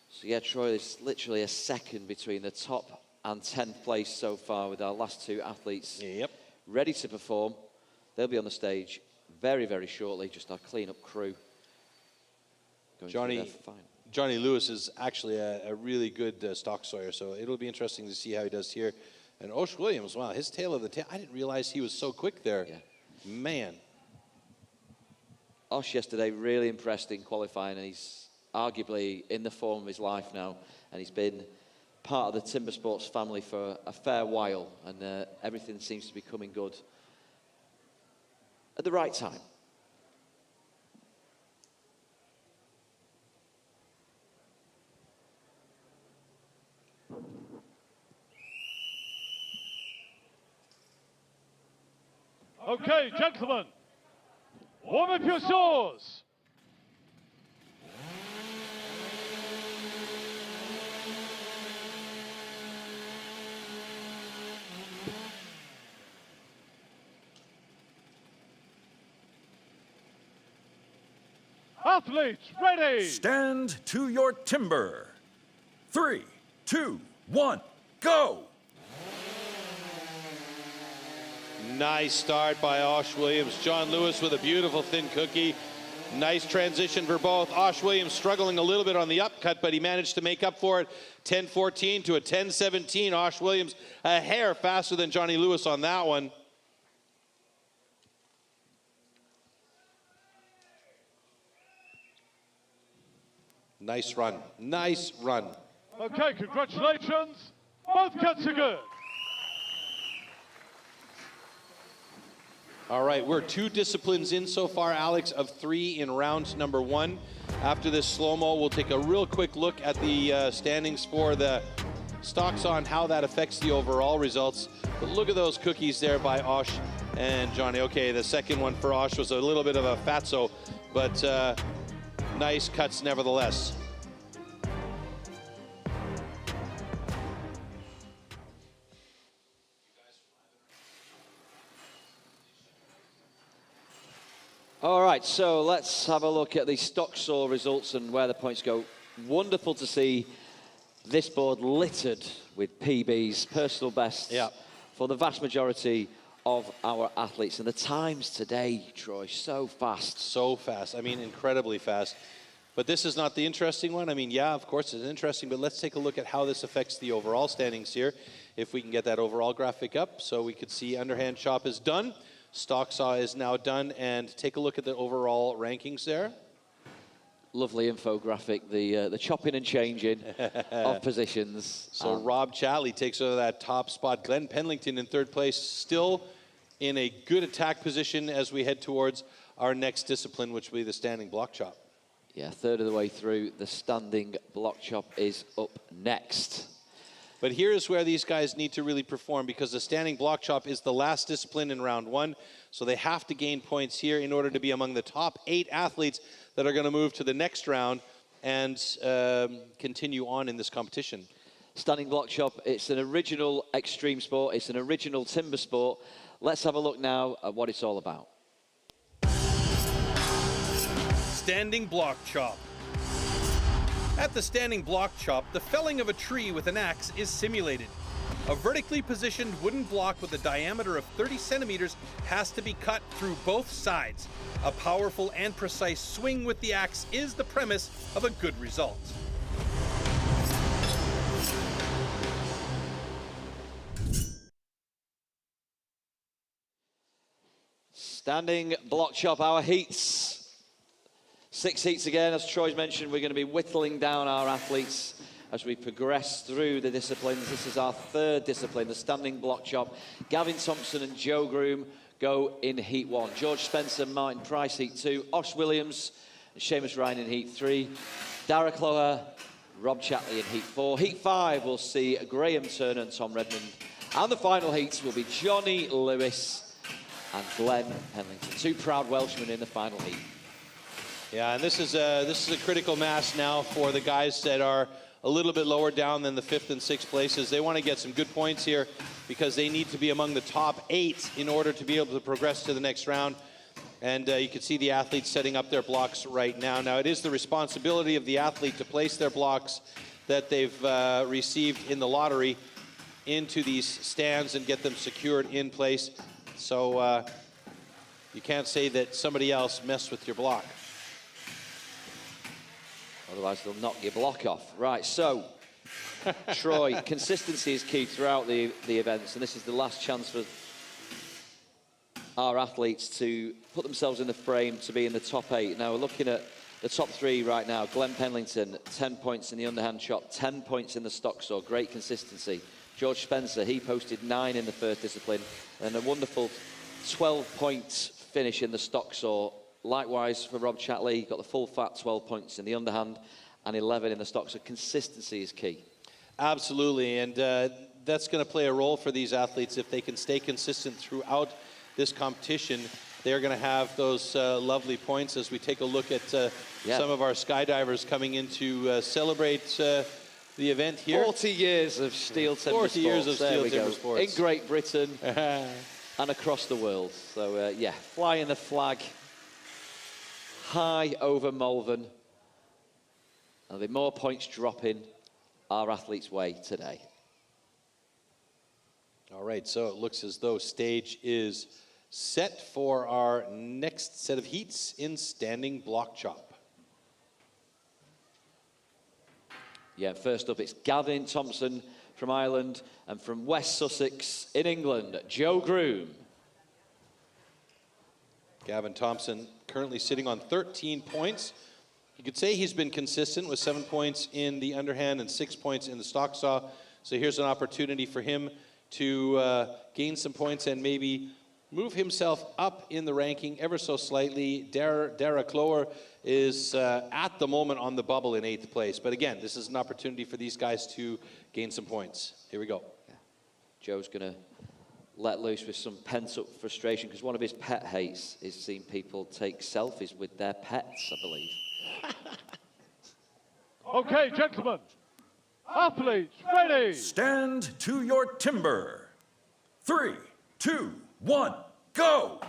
So yeah, Troy, there's literally a second between the top and 10th place so far with our last two athletes ready to perform. They'll be on the stage very, very shortly, just our clean-up crew. Johnny Lewis is actually a really good stock sawyer, so it'll be interesting to see how he does here. And Osh Williams, wow, his tail of the tail. I didn't realize he was so quick there. Yeah. Man. Osh yesterday really impressed in qualifying, and he's arguably in the form of his life now, and he's been part of the Timber Sports family for a fair while, and everything seems to be coming good at the right time. Okay, gentlemen, warm up your saws. Athletes, ready! Stand to your timber. 3, 2, 1, go! Nice start by Osh Williams. John Lewis with a beautiful thin cookie. Nice transition for both. Osh Williams struggling a little bit on the upcut, but he managed to make up for it. 10-14 to a 10-17. Osh Williams a hair faster than Johnny Lewis on that one. Nice run. Nice run. Okay, congratulations. Both cuts are good. All right, we're 2 disciplines in so far, Alex, of 3 in round number 1. After this slow-mo, we'll take a real quick look at the standings for the stock saw and how that affects the overall results. But look at those cookies there by Osh and Johnny. Okay, the second one for Osh was a little bit of a fatso, but nice cuts nevertheless. All right, so let's have a look at the stock saw results and where the points go. Wonderful to see this board littered with PBs, personal bests, for the vast majority of our athletes. And the times today, Troy, so fast. So fast. I mean, incredibly fast. But this is not the interesting one. I mean, yeah, of course it's interesting, but let's take a look at how this affects the overall standings here. If we can get that overall graphic up so we could see underhand chop is done. Stock saw is now done, and take a look at the overall rankings there. Lovely infographic, the chopping and changing of positions. So Rob Chatley takes over that top spot. Glenn Penlington in 3rd place, still in a good attack position as we head towards our next discipline, which will be the standing block chop. Yeah, 1/3 of the way through. The standing block chop is up next. But here's where these guys need to really perform, because the standing block chop is the last discipline in round 1. So they have to gain points here in order to be among the top 8 athletes that are going to move to the next round and continue on in this competition. Standing block chop, it's an original extreme sport. It's an original timber sport. Let's have a look now at what it's all about. Standing block chop. At the standing block chop, the felling of a tree with an axe is simulated. A vertically positioned wooden block with a diameter of 30 centimeters has to be cut through both sides. A powerful and precise swing with the axe is the premise of a good result. Standing block chop, our heats. 6 heats again, as Troy's mentioned. We're going to be whittling down our athletes as we progress through the disciplines. This is our 3rd discipline, the standing block chop. Gavin Thompson and Joe Groom go in Heat 1. George Spencer, Martin Price, Heat 2. Osh Williams and Seamus Ryan in Heat 3. Dara Cloher, Rob Chatley in Heat 4. Heat 5 will see Graham Turner and Tom Redmond. And the final heats will be Johnny Lewis and Glenn Penlington. Two proud Welshmen in the final heat. Yeah, and this is a critical mass now for the guys that are a little bit lower down than the 5th and 6th places. They want to get some good points here because they need to be among the top 8 in order to be able to progress to the next round. And you can see the athletes setting up their blocks right now. Now, it is the responsibility of the athlete to place their blocks that they've received in the lottery into these stands and get them secured in place. So you can't say that somebody else messed with your block. Otherwise, they'll knock your block off. Right, so, Troy, consistency is key throughout the events, and this is the last chance for our athletes to put themselves in the frame to be in the top 8. Now, we're looking at the top 3 right now. Glenn Penlington, 10 points in the underhand chop, 10 points in the stock saw, great consistency. George Spencer, he posted 9 in the first discipline, and a wonderful 12-point finish in the stock saw. Likewise for Rob Chatley, got the full fat 12 points in the underhand and 11 in the stock. So consistency is key. Absolutely, and that's going to play a role for these athletes. If they can stay consistent throughout this competition, they're going to have those lovely points as we take a look at some of our skydivers coming in to celebrate the event here. 40 years of STIHL Timbersports. 40 years of STIHL Timbersports. In Great Britain and across the world. So, yeah, flying the flag high over Malvern. There'll be more points dropping our athletes' way today. All right, so it looks as though stage is set for our next set of heats in standing block chop. Yeah, first up it's Gavin Thompson from Ireland, and from West Sussex in England, Joe Groom. Gavin Thompson currently sitting on 13 points. You could say he's been consistent with 7 points in the underhand and 6 points in the stock saw. So here's an opportunity for him to gain some points and maybe move himself up in the ranking ever so slightly. Dara Cloher is at the moment on the bubble in 8th place. But again, this is an opportunity for these guys to gain some points. Here we go. Yeah. Joe's going to let loose with some pent-up frustration because one of his pet hates is seeing people take selfies with their pets, I believe. Okay, gentlemen. Athletes, ready. Stand to your timber. 3, 2, 1, go!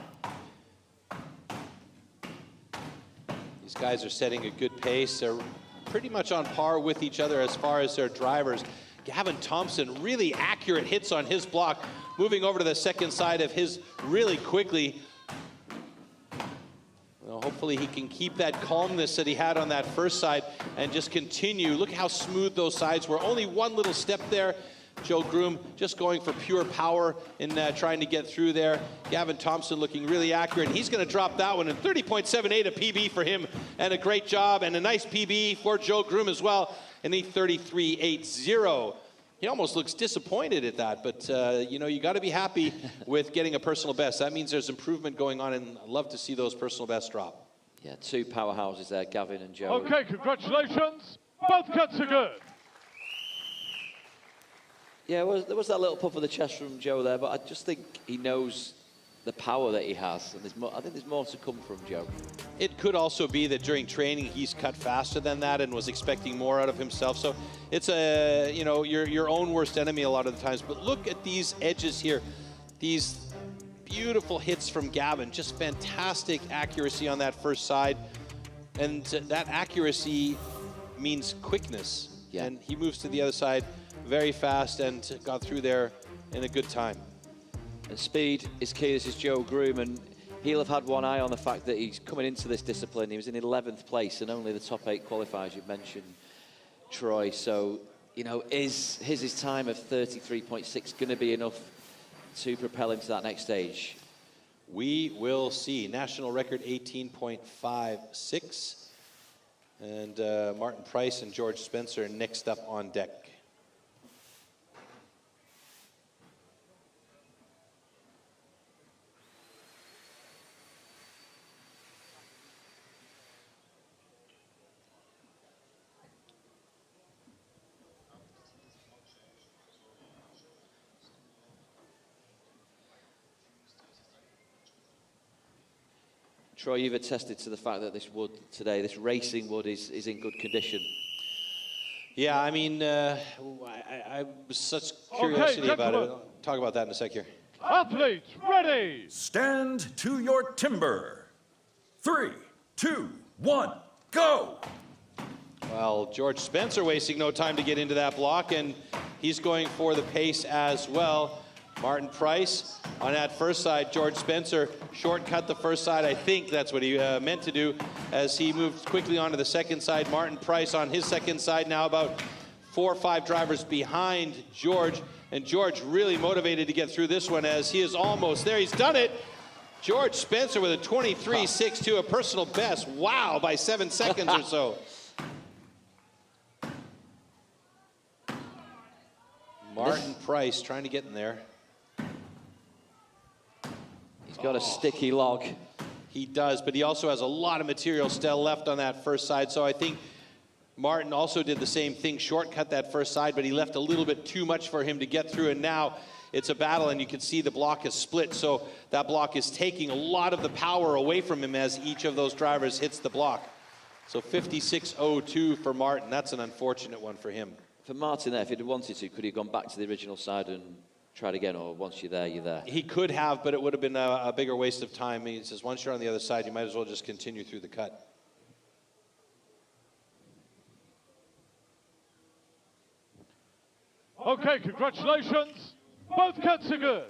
These guys are setting a good pace. They're pretty much on par with each other as far as their drivers. Gavin Thompson, really accurate hits on his block, moving over to the second side of his really quickly. Well, hopefully he can keep that calmness that he had on that first side and just continue. Look how smooth those sides were. Only one little step there. Joe Groom just going for pure power in trying to get through there. Gavin Thompson looking really accurate. He's going to drop that one, and 30.78, a PB for him, and a great job, and a nice PB for Joe Groom as well, and a 33.80. He almost looks disappointed at that, but you know, you got to be happy with getting a personal best. That means there's improvement going on, and I'd love to see those personal bests drop. Yeah, two powerhouses there, Gavin and Joe. Okay, congratulations. Both cuts are good. Yeah, there was that little puff of the chest from Joe there, but I just think he knows the power that he has, and I think there's more to come from Joe. It could also be that during training he's cut faster than that and was expecting more out of himself. So it's a, you know, your own worst enemy a lot of the times. But look at these edges here, these beautiful hits from Gavin, just fantastic accuracy on that first side, and that accuracy means quickness. Yeah. And he moves to the other side very fast and got through there in a good time. And speed is key. This is Joe Groom, and he'll have had one eye on the fact that he's coming into this discipline. He was in 11th place, and only the top 8 qualifiers. You've mentioned Troy. So, you know, is his time of 33.6 going to be enough to propel him to that next stage? We will see. National record 18.56. And Martin Price and George Spencer next up on deck. Troy, you've attested to the fact that this wood today, this racing wood, is in good condition. Yeah, I mean, I was such curiosity about it. I'll talk about that in a sec here. Athletes, ready! Stand to your timber. 3, 2, 1, go! Well, George Spencer wasting no time to get into that block, and he's going for the pace as well. Martin Price on that first side. George Spencer shortcut the first side. I think that's what he meant to do as he moved quickly onto the second side. Martin Price on his second side now about 4 or 5 drivers behind George. And George really motivated to get through this one as he is almost there. He's done it. George Spencer with a 23.62, a personal best. Wow, by 7 seconds or so. Martin Price trying to get in there. He's got a sticky log. He does, but he also has a lot of material still left on that first side. So I think Martin also did the same thing, shortcut that first side, but he left a little bit too much for him to get through. And now it's a battle, and you can see the block is split. So that block is taking a lot of the power away from him as each of those drivers hits the block. So 56.02 for Martin. That's an unfortunate one for him. For Martin there, if he'd wanted to, could he have gone back to the original side and tried again, or once you're there, you're there? He could have, but it would have been a bigger waste of time. He says once you're on the other side, you might as well just continue through the cut. Okay, congratulations. Both cuts are good.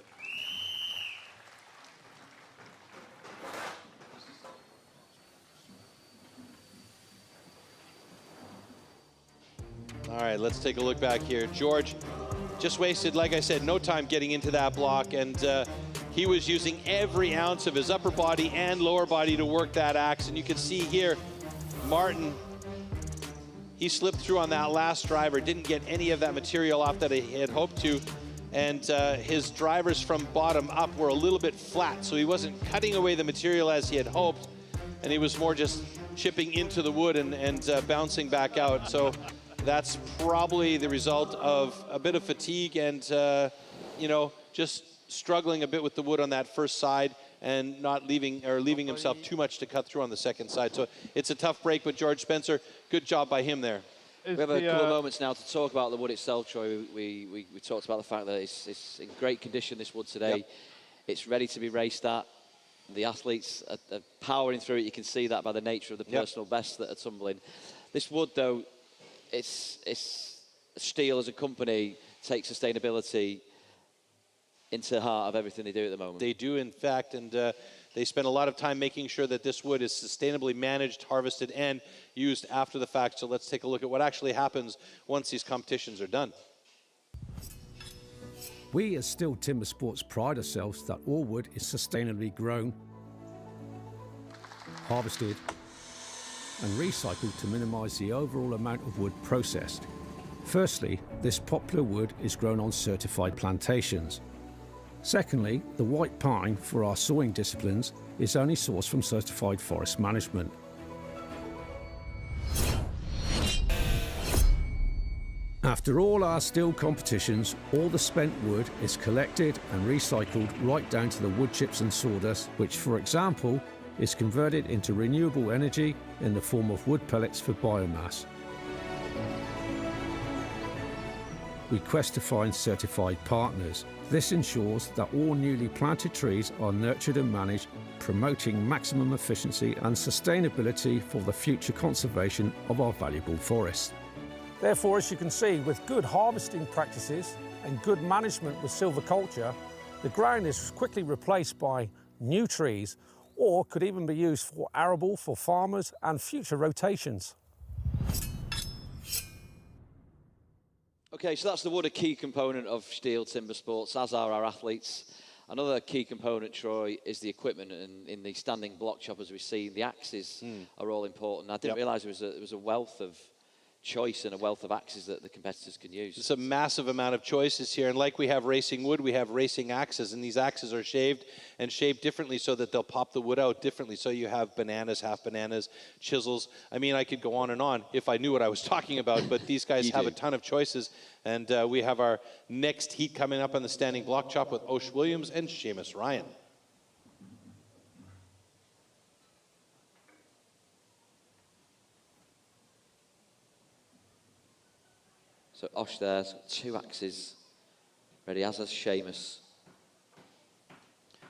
All right, let's take a look back here. George just wasted, like I said, no time getting into that block, and he was using every ounce of his upper body and lower body to work that axe. And you can see here, Martin, he slipped through on that last driver, didn't get any of that material off that he had hoped to, and his drivers from bottom up were a little bit flat, so he wasn't cutting away the material as he had hoped, and he was more just chipping into the wood and bouncing back out. So that's probably the result of a bit of fatigue and, you know, just struggling a bit with the wood on that first side and not leaving himself too much to cut through on the second side. So it's a tough break, but George Spencer, good job by him there. We have a couple of moments now to talk about the wood itself, Troy. We talked about the fact that it's in great condition, this wood today. Yep. It's ready to be raced at. The athletes are powering through it. You can see that by the nature of the personal bests that are tumbling. This wood, though, it's STIHL as a company takes sustainability into the heart of everything they do at the moment. They do, in fact, and they spend a lot of time making sure that this wood is sustainably managed, harvested, and used after the fact. So let's take a look at what actually happens once these competitions are done. We as STIHL Timbersports pride ourselves that all wood is sustainably grown, harvested, and recycled to minimise the overall amount of wood processed. Firstly, this popular wood is grown on certified plantations. Secondly, the white pine for our sawing disciplines is only sourced from certified forest management. After all our STIHL competitions, all the spent wood is collected and recycled right down to the wood chips and sawdust, which, for example, is converted into renewable energy in the form of wood pellets for biomass. We quest to find certified partners. This ensures that all newly planted trees are nurtured and managed, promoting maximum efficiency and sustainability for the future conservation of our valuable forests. Therefore, as you can see, with good harvesting practices and good management with silviculture, the ground is quickly replaced by new trees, or could even be used for arable for farmers and future rotations. Okay, so that's the wood, a key component of STIHL Timbersports, as are our athletes. Another key component, Troy, is the equipment, and in the standing block choppers we've seen, the axes are all important. I didn't realise there was a wealth of choice and a wealth of axes that the competitors can use. It's a massive amount of choices here, and like we have racing wood, we have racing axes, and these axes are shaved and shaped differently so that they'll pop the wood out differently. So you have bananas, half bananas, chisels. I mean, I could go on and on if I knew what I was talking about, but these guys have a ton of choices, and we have our next heat coming up on the standing block chop with Osh Williams and Seamus Ryan. So Osh there's got 2 axes ready, as has Seamus.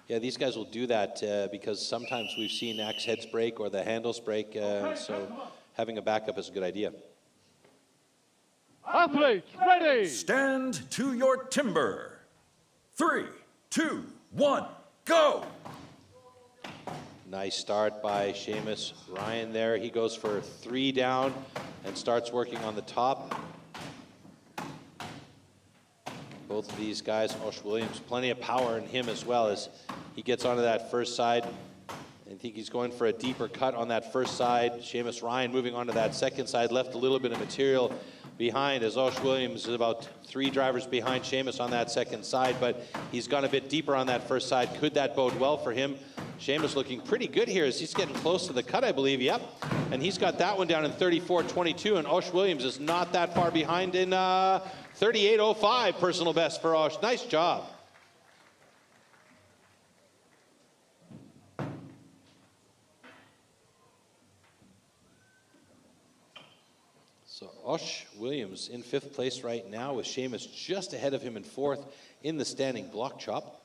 Yeah, these guys will do that because sometimes we've seen axe heads break or the handles break, so having a backup is a good idea. Athletes, ready! Stand to your timber. 3, 2, 1, go! Nice start by Seamus Ryan there. He goes for 3 down and starts working on the top. Both of these guys, Osh Williams, plenty of power in him as well as he gets onto that first side. I think he's going for a deeper cut on that first side. Seamus Ryan moving onto that second side, left a little bit of material behind as Osh Williams is about 3 drivers behind Seamus on that second side, but he's gone a bit deeper on that first side. Could that bode well for him? Seamus looking pretty good here as he's getting close to the cut, I believe. Yep. And he's got that one down in 34.22, and Osh Williams is not that far behind in 38.05 personal best for Osh. Nice job. So Osh Williams in 5th place right now with Seamus just ahead of him in 4th in the standing block chop.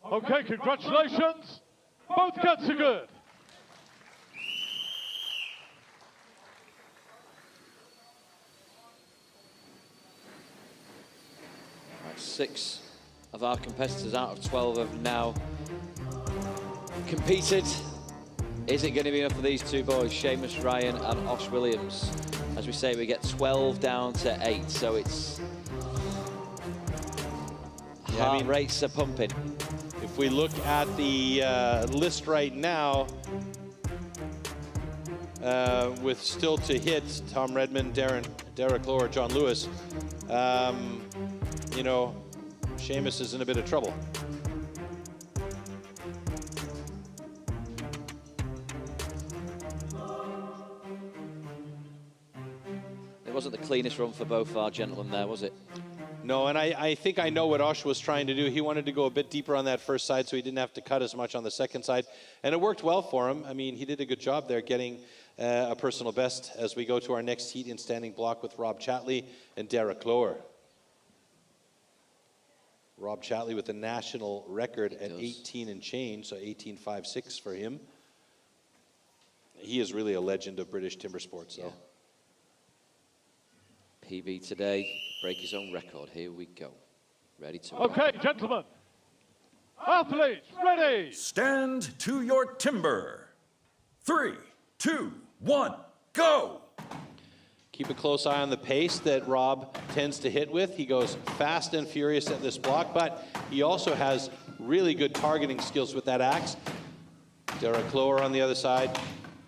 Okay, congratulations. Both cuts are good. Right, 6 of our competitors out of 12 have now competed. Is it going to be enough for these 2 boys, Seamus Ryan and Osh Williams? As we say, we get 12 down to 8, so it's heart rates are pumping. If we look at the list right now, with still to hit Tom Redmond, Derek Lower, John Lewis, you know, Seamus is in a bit of trouble. It wasn't the cleanest run for both our gentlemen there, was it? No, and I think I know what Osh was trying to do. He wanted to go a bit deeper on that first side so he didn't have to cut as much on the second side. And it worked well for him. I mean, he did a good job there getting a personal best as we go to our next heat in standing block with Rob Chatley and Derek Lower. Rob Chatley with the national record at 18 and change, so 18.56 for him. He is really a legend of British timber sports, though. PB today, break his own record. Here we go. Ready to Okay, gentlemen. Athletes, ready. Stand to your timber. 3, 2, 1, go! Keep a close eye on the pace that Rob tends to hit with. He goes fast and furious at this block, but he also has really good targeting skills with that axe. Derek Lower on the other side,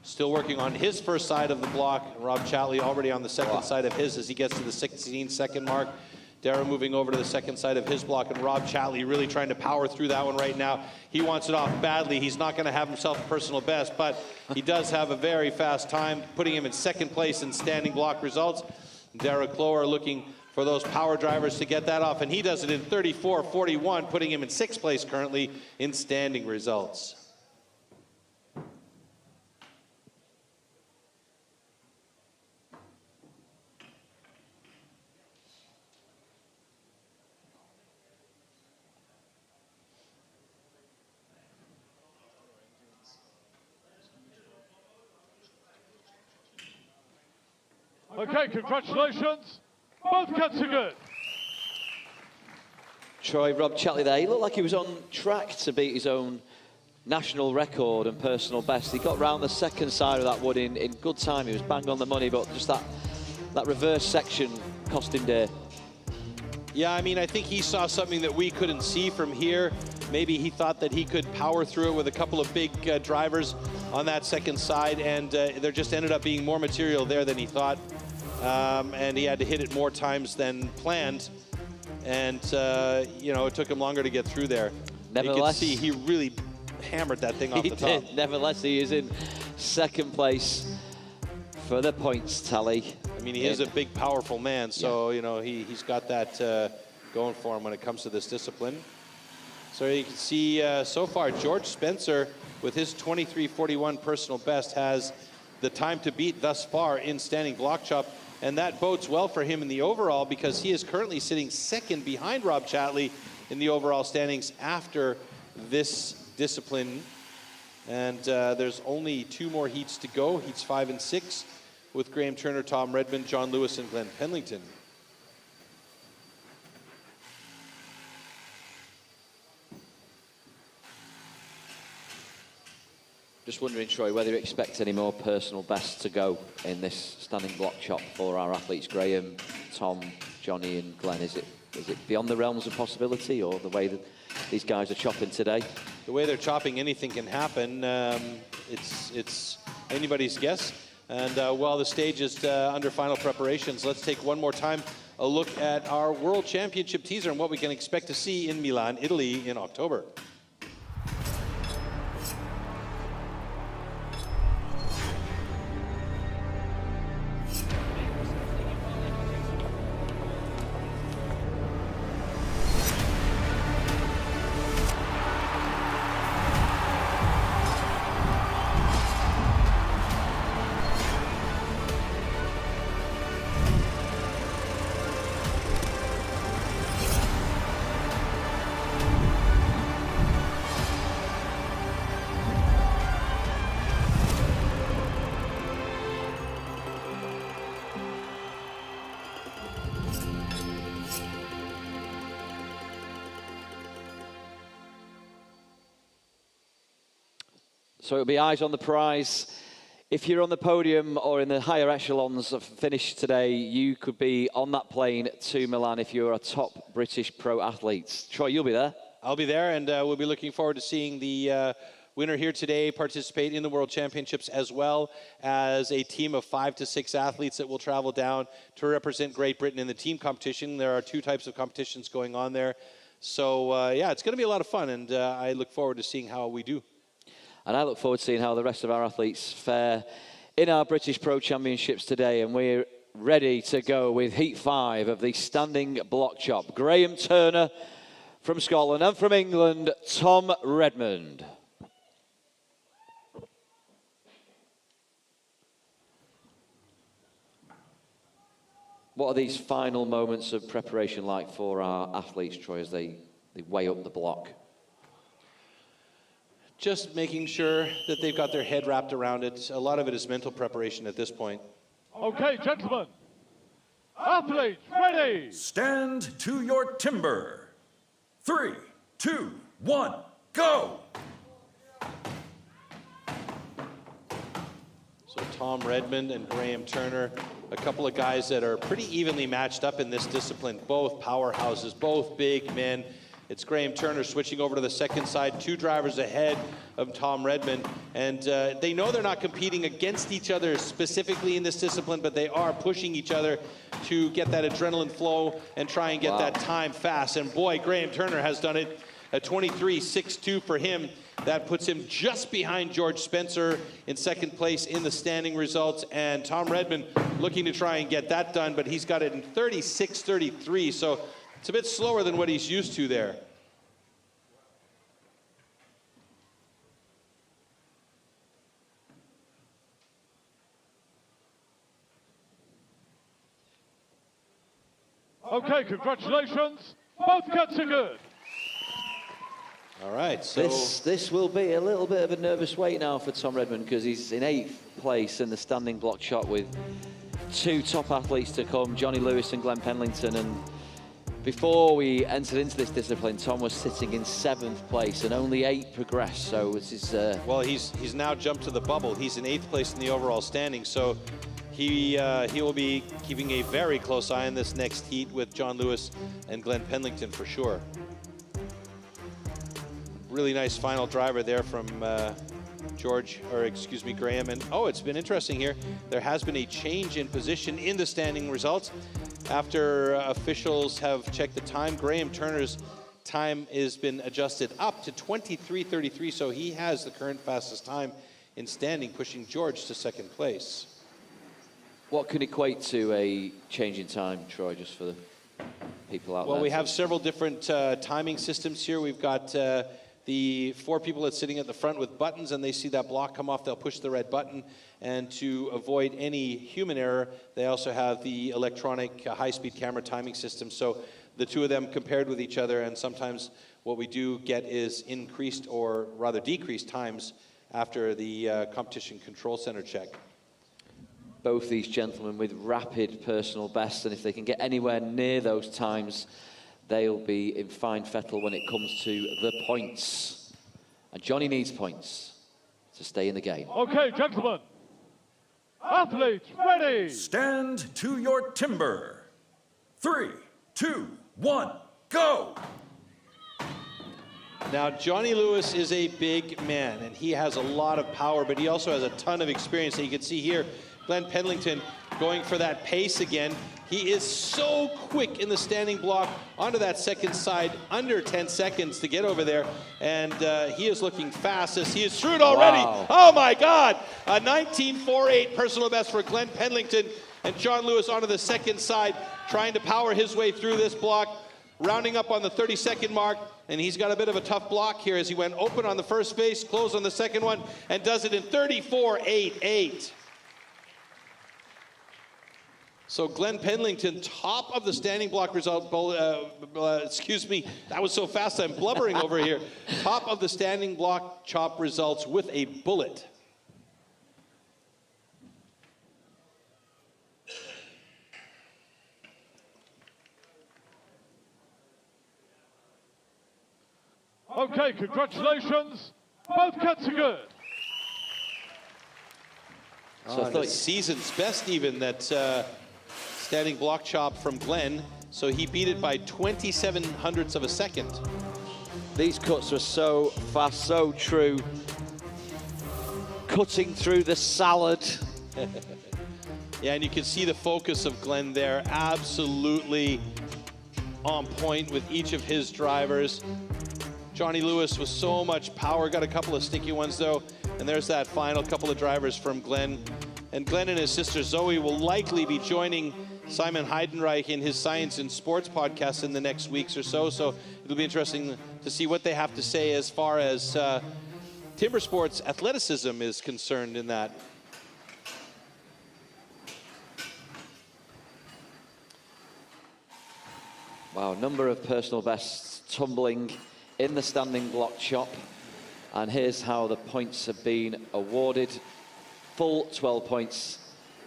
still working on his first side of the block. Rob Chatley already on the second side of his as he gets to the 16-second mark. Dara moving over to the second side of his block, and Rob Chatley really trying to power through that one right now. He wants it off badly. He's not going to have himself a personal best, but he does have a very fast time, putting him in 2nd place in standing block results. Derek Lower looking for those power drivers to get that off, and he does it in 34.41, putting him in 6th place currently in standing results. Okay, congratulations. Both cuts are good. Troy, Rob Chatley there, he looked like he was on track to beat his own national record and personal best. He got round the second side of that wood in good time. He was bang on the money, but just that reverse section cost him day. Yeah, I mean, I think he saw something that we couldn't see from here. Maybe he thought that he could power through it with a couple of big drivers on that second side, and there just ended up being more material there than he thought. And he had to hit it more times than planned. And, you know, it took him longer to get through there. Nevertheless, you could see he really hammered that thing off the top. He did. Nevertheless, he is in 2nd place for the points tally. I mean, he is a big, powerful man, so, you know, he's got that going for him when it comes to this discipline. So you can see so far, George Spencer, with his 23.41 personal best, has the time to beat thus far in standing block chop. And that bodes well for him in the overall because he is currently sitting second behind Rob Chatley in the overall standings after this discipline. And there's only 2 more heats to go, heats 5 and 6, with Graham Turner, Tom Redmond, John Lewis, and Glenn Penlington. Just wondering, Troy, whether you expect any more personal bests to go in this standing block chop for our athletes, Graham, Tom, Johnny, and Glenn. Is it beyond the realms of possibility, or the way that these guys are chopping today? The way they're chopping, anything can happen. It's anybody's guess. And while the stage is under final preparations, let's take one more time a look at our World Championship teaser and what we can expect to see in Milan, Italy in October. So it'll be eyes on the prize. If you're on the podium or in the higher echelons of finish today, you could be on that plane to Milan if you're a top British pro athlete. Troy, you'll be there. I'll be there, and we'll be looking forward to seeing the winner here today participate in the World Championships, as well as a team of 5 to 6 athletes that will travel down to represent Great Britain in the team competition. There are 2 types of competitions going on there. So, yeah, it's going to be a lot of fun, and I look forward to seeing how we do. And I look forward to seeing how the rest of our athletes fare in our British Pro Championships today. And we're ready to go with Heat 5 of the standing block chop. Graham Turner from Scotland, and from England, Tom Redmond. What are these final moments of preparation like for our athletes, Troy, as they weigh up the block? Just making sure that they've got their head wrapped around it. A lot of it is mental preparation at this point. Okay, gentlemen. Athletes, ready. Stand to your timber. 3, 2, 1, go! So Tom Redmond and Graham Turner, a couple of guys that are pretty evenly matched up in this discipline. Both powerhouses, both big men. It's Graham Turner switching over to the second side, 2 drivers ahead of Tom Redmond. And they know they're not competing against each other specifically in this discipline, but they are pushing each other to get that adrenaline flow and try and get that time fast. And boy, Graham Turner has done it. A 23.62 for him. That puts him just behind George Spencer in second place in the standing results. And Tom Redmond looking to try and get that done, but he's got it in 36.33. So it's a bit slower than what he's used to there. Okay, congratulations. Both cuts are good. All right, so this will be a little bit of a nervous wait now for Tom Redmond, because he's in 8th place in the standing block shot with 2 top athletes to come, Johnny Lewis and Glenn Penlington. And before we entered into this discipline, Tom was sitting in 7th place, and only 8 progressed. So this is well, he's now jumped to the bubble. He's in 8th place in the overall standing. So he will be keeping a very close eye on this next heat with John Lewis and Glenn Penlington for sure. Really nice final driver there from Graham. And oh, it's been interesting here. There has been a change in position in the standing results. After officials have checked the time, Graham Turner's time has been adjusted up to 23.33, so he has the current fastest time in standing, pushing George to 2nd place. What can equate to a change in time, Troy, just for the people out there? Well, we have several different timing systems here. We've got the 4 people that's sitting at the front with buttons and they see that block come off, they'll push the red button. And to avoid any human error, they also have the electronic high-speed camera timing system. So the two of them compared with each other, and sometimes what we do get is increased or rather decreased times after the competition control center check. Both these gentlemen with rapid personal bests, and if they can get anywhere near those times, they'll be in fine fettle when it comes to the points. And Johnny needs points to stay in the game. Okay, gentlemen. Athletes, ready. Stand to your timber. 3, 2, 1, go! Now, Johnny Lewis is a big man, and he has a lot of power, but he also has a ton of experience. So you can see here, Glenn Pendleton going for that pace again. He is so quick in the standing block onto that second side, under 10 seconds to get over there. And he is looking fast as he is through it already. Wow. Oh my God, a 19.48 personal best for Glenn Pendleton, and John Lewis onto the second side, trying to power his way through this block, rounding up on the 30-second mark. And he's got a bit of a tough block here as he went open on the first base, closed on the second one, and does it in 34.88. So Glenn Pendleton, top of the standing block result, excuse me, that was so fast I'm blubbering over here. Top of the standing block chop results with a bullet. Okay, congratulations. Both cuts are good. So I thought season's best even, that standing block chop from Glenn. So he beat it by 27 hundredths of a second. These cuts are so fast, so true. Cutting through the salad. Yeah, and you can see the focus of Glenn there, absolutely on point with each of his drivers. Johnny Lewis with so much power, got a couple of sticky ones though, and there's that final couple of drivers from Glenn. And Glenn and his sister Zoe will likely be joining Simon Heidenreich in his Science and Sports podcast in the next weeks or so, so it'll be interesting to see what they have to say as far as timber sports athleticism is concerned in that. Wow, number of personal bests tumbling in the standing block chop. And here's how the points have been awarded. Full 12 points.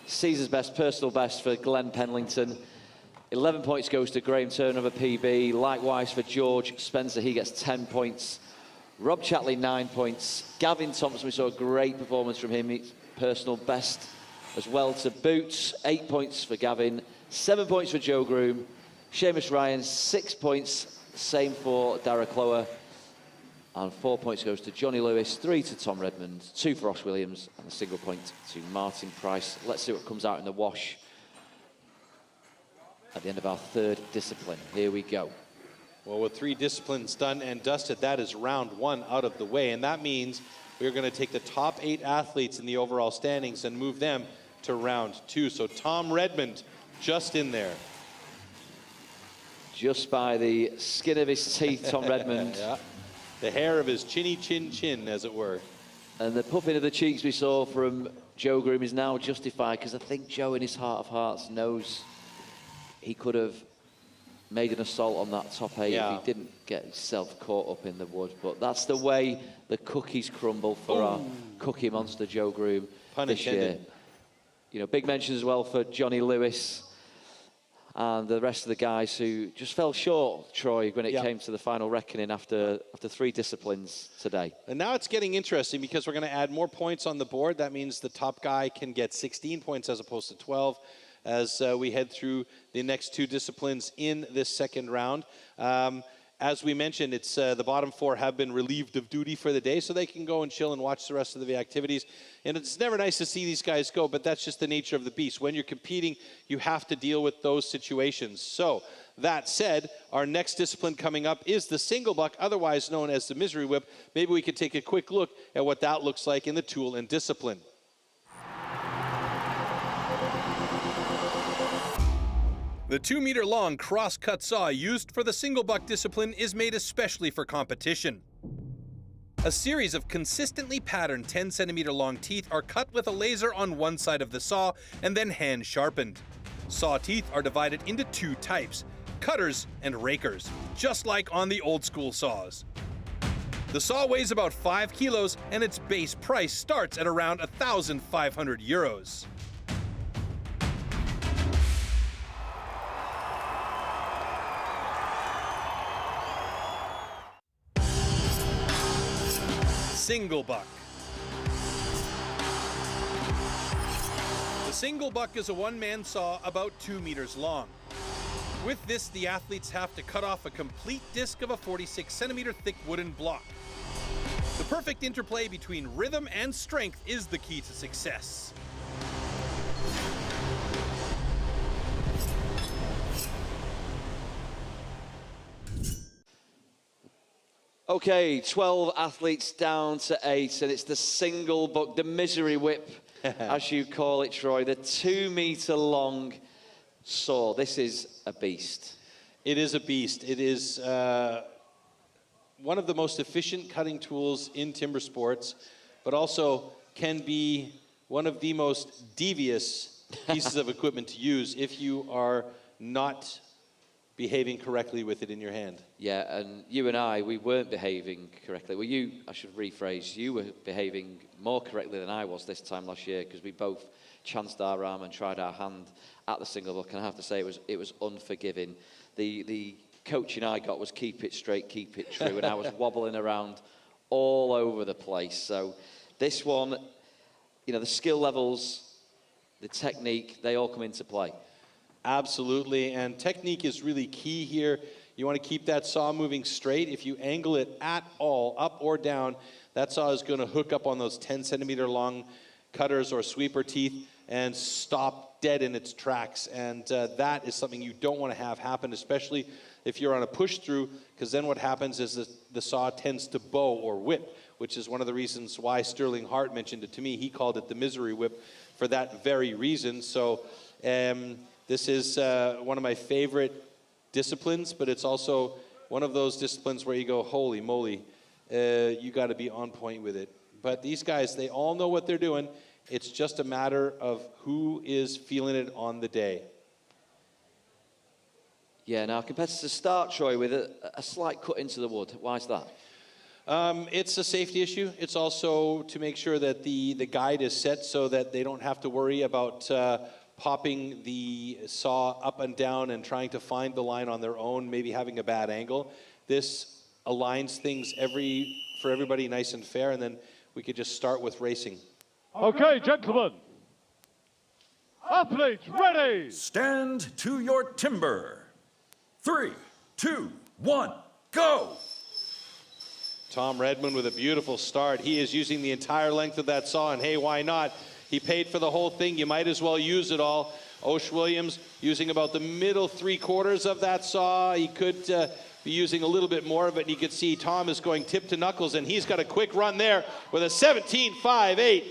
Season's best, personal best for Glenn Pendleton. 11 points goes to Graham Turner of a PB. Likewise for George Spencer, he gets 10 points. Rob Chatley, 9 points. Gavin Thompson, we saw a great performance from him. It's personal best as well to boot. 8 points for Gavin. 7 points for Joe Groom. Seamus Ryan, 6 points. Same for Derek Lower. And 4 points goes to Johnny Lewis, 3 to Tom Redmond, 2 for Ross Williams, and a single point to Martin Price. Let's see what comes out in the wash at the end of our third discipline. Here we go. Well, with 3 disciplines done and dusted, that is round 1 out of the way. And that means we're going to take the top 8 athletes in the overall standings and move them to round 2. So Tom Redmond just in there. Just by the skin of his teeth, Tom Redmond. Yeah. The hair of his chinny chin chin, as it were. And the puffing of the cheeks we saw from Joe Groom is now justified, because I think Joe, in his heart of hearts, knows he could have made an assault on that top 8 if he didn't get himself caught up in the wood. But that's the way the cookies crumble for our cookie monster Joe Groom this year. You know, big mentions as well for Johnny Lewis and the rest of the guys who just fell short, Troy, when it came to the final reckoning after 3 disciplines today. And now it's getting interesting because we're going to add more points on the board. That means the top guy can get 16 points as opposed to 12 as we head through the next 2 disciplines in this second round. As we mentioned, it's the bottom 4 have been relieved of duty for the day, so they can go and chill and watch the rest of the activities. And it's never nice to see these guys go, but that's just the nature of the beast. When you're competing, you have to deal with those situations. So that said, our next discipline coming up is the single buck, otherwise known as the misery whip. Maybe we could take a quick look at what that looks like in the tool and discipline. The 2-meter-long cross-cut saw used for the single buck discipline is made especially for competition. A series of consistently patterned 10-centimeter long teeth are cut with a laser on one side of the saw and then hand sharpened. Saw teeth are divided into two types, cutters and rakers, just like on the old school saws. The saw weighs about 5 kilos and its base price starts at around €1,500. Single buck. The single buck is a one-man saw about 2 meters long. With this, the athletes have to cut off a complete disc of a 46-centimeter thick wooden block. The perfect interplay between rhythm and strength is the key to success. Okay, 12 athletes down to 8, and it's the single buck, the misery whip, as you call it, Troy, the 2 meter long saw. This is a beast. It is a beast. It is one of the most efficient cutting tools in timber sports, but also can be one of the most devious pieces of equipment to use if you are not behaving correctly with it in your hand. Yeah, and you and I, we weren't behaving correctly. Well, I should rephrase, you were behaving more correctly than I was this time last year, because we both chanced our arm and tried our hand at the single buck, and I have to say it was unforgiving. The coaching I got was keep it straight, keep it true, and I was wobbling around all over the place. So this one, you know, the skill levels, the technique, they all come into play. Absolutely, and technique is really key here. You want to keep that saw moving straight. If you angle it at all, up or down, that saw is going to hook up on those 10-centimeter long cutters or sweeper teeth and stop dead in its tracks. And that is something you don't want to have happen, especially if you're on a push through, because then what happens is the saw tends to bow or whip, which is one of the reasons why Sterling Hart mentioned it to me. He called it the misery whip for that very reason. So this is one of my favorite disciplines, but it's also one of those disciplines where you go, holy moly, you got to be on point with it. But these guys, they all know what they're doing. It's just a matter of who is feeling it on the day. Yeah, now competitors start, Troy, with a slight cut into the wood. Why is that? It's a safety issue. It's also to make sure that the guide is set so that they don't have to worry about popping the saw up and down and trying to find the line on their own, maybe having a bad angle. This aligns things for everybody nice and fair, and then we could just start with racing. Okay, gentlemen. Athletes, ready! Stand to your timber. 3, 2, 1, go! Tom Redmond with a beautiful start. He is using the entire length of that saw, and hey, why not? He paid for the whole thing. You might as well use it all. Osh Williams using about the middle 3/4 of that saw. He could be using a little bit more of it, and you can see Tom is going tip to knuckles, and he's got a quick run there with a 17.58.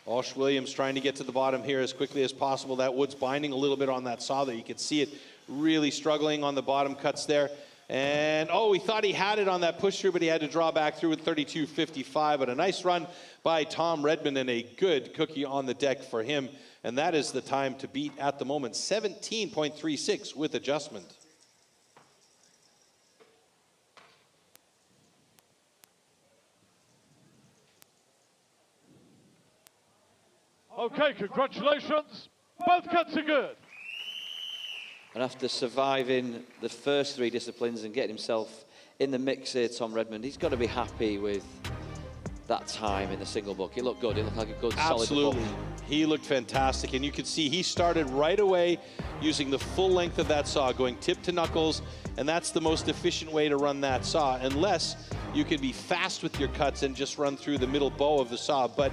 Osh Williams trying to get to the bottom here as quickly as possible. That wood's binding a little bit on that saw there. You can see it really struggling on the bottom cuts there. And, oh, he thought he had it on that push through, but he had to draw back through with 32.55. But a nice run by Tom Redmond and a good cookie on the deck for him. And that is the time to beat at the moment, 17.36 with adjustment. Okay, congratulations. Both cuts are good. And after surviving the first 3 disciplines and getting himself in the mix here, Tom Redmond, he's got to be happy with that time in the single buck. It looked good. It looked like a good, solid Absolutely. He looked fantastic. And you can see he started right away using the full length of that saw, going tip to knuckles. And that's the most efficient way to run that saw, unless you can be fast with your cuts and just run through the middle bow of the saw. But,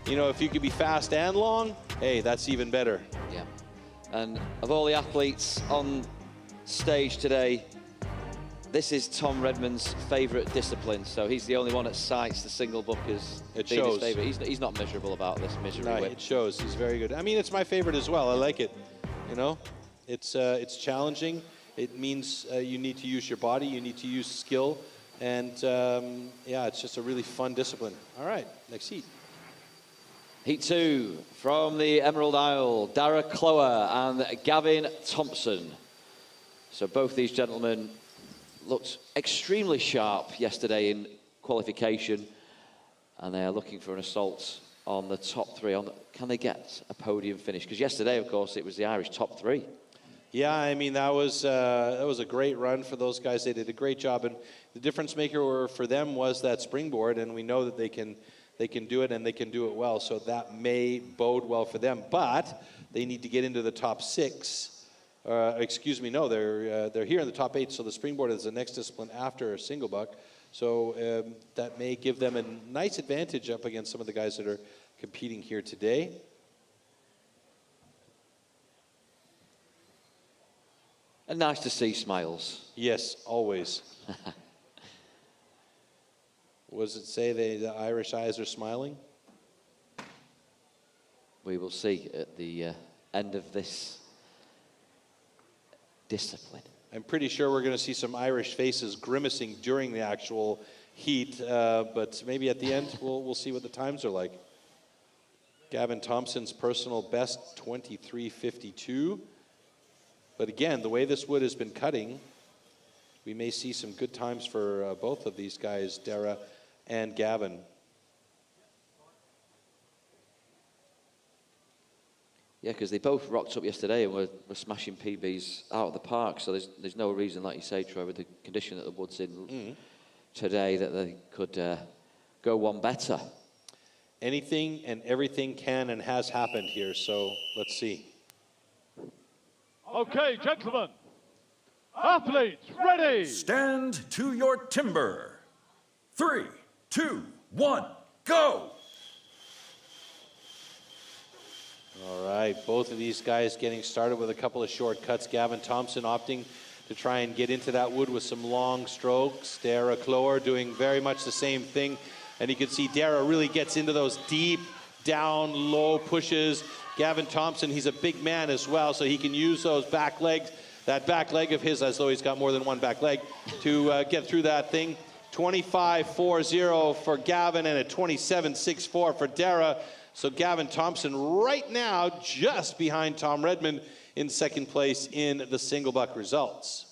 you know, if you could be fast and long, hey, that's even better. Yeah. And of all the athletes on stage today, this is Tom Redmond's favourite discipline. So he's the only one that cites the single buck as being his favourite. He's not miserable about this misery whip. It shows. He's very good. I mean, it's my favorite as well. I like it. You know, it's challenging. it means you need to use your body, you need to use skill, and yeah, it's just a really fun discipline. All right, next heat. Heat 2 from the Emerald Isle, Dara Clower and Gavin Thompson. So both these gentlemen looked extremely sharp yesterday in qualification, and they are looking for an assault on the top 3. Can they get a podium finish? Because yesterday, of course, it was the Irish top 3. Yeah, I mean, that was a great run for those guys. They did a great job, and the difference maker for them was that springboard, and we know that they can do it, and they can do it well, so that may bode well for them. But they need to get into the top 6. Excuse me, no, they're here in the top 8, so the springboard is the next discipline after single buck. So that may give them a nice advantage up against some of the guys that are competing here today. And nice to see smiles. Yes, always. What does it say? The Irish eyes are smiling? We will see at the end of this discipline. I'm pretty sure we're going to see some Irish faces grimacing during the actual heat, but maybe at the end we'll see what the times are like. Gavin Thompson's personal best, 23:52. But again, the way this wood has been cutting, we may see some good times for both of these guys, Dara and Gavin. Yeah, because they both rocked up yesterday and were smashing PBs out of the park. So there's no reason, like you say, Troy, with the condition that the wood's in today, that they could go one better. Anything and everything can and has happened here, so let's see. Okay, gentlemen. Athletes, ready. Stand to your timber. 3, 2, 1, go! All right, both of these guys getting started with a couple of shortcuts. Gavin Thompson opting to try and get into that wood with some long strokes. Dara Clower doing very much the same thing. And you can see Dara really gets into those deep, down, low pushes. Gavin Thompson, he's a big man as well, so he can use those back legs, that back leg of his, as though he's got more than one back leg, to get through that thing. 25.40 for Gavin and a 27.64 for Dara. So Gavin Thompson right now just behind Tom Redmond in second place in the single buck results.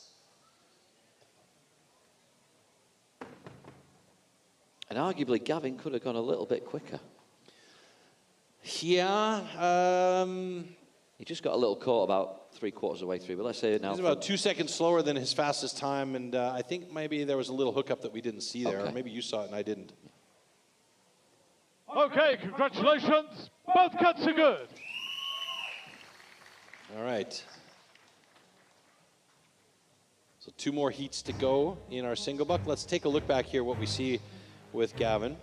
And arguably Gavin could have gone a little bit quicker. Yeah. He just got a little caught about 3/4 of the way through, but let's say now. He's about 2 seconds slower than his fastest time, and I think maybe there was a little hookup that we didn't see there, or maybe you saw it and I didn't. Okay, congratulations. Both cuts are good. All right. So 2 more heats to go in our single buck. Let's take a look back here what we see with Gavin.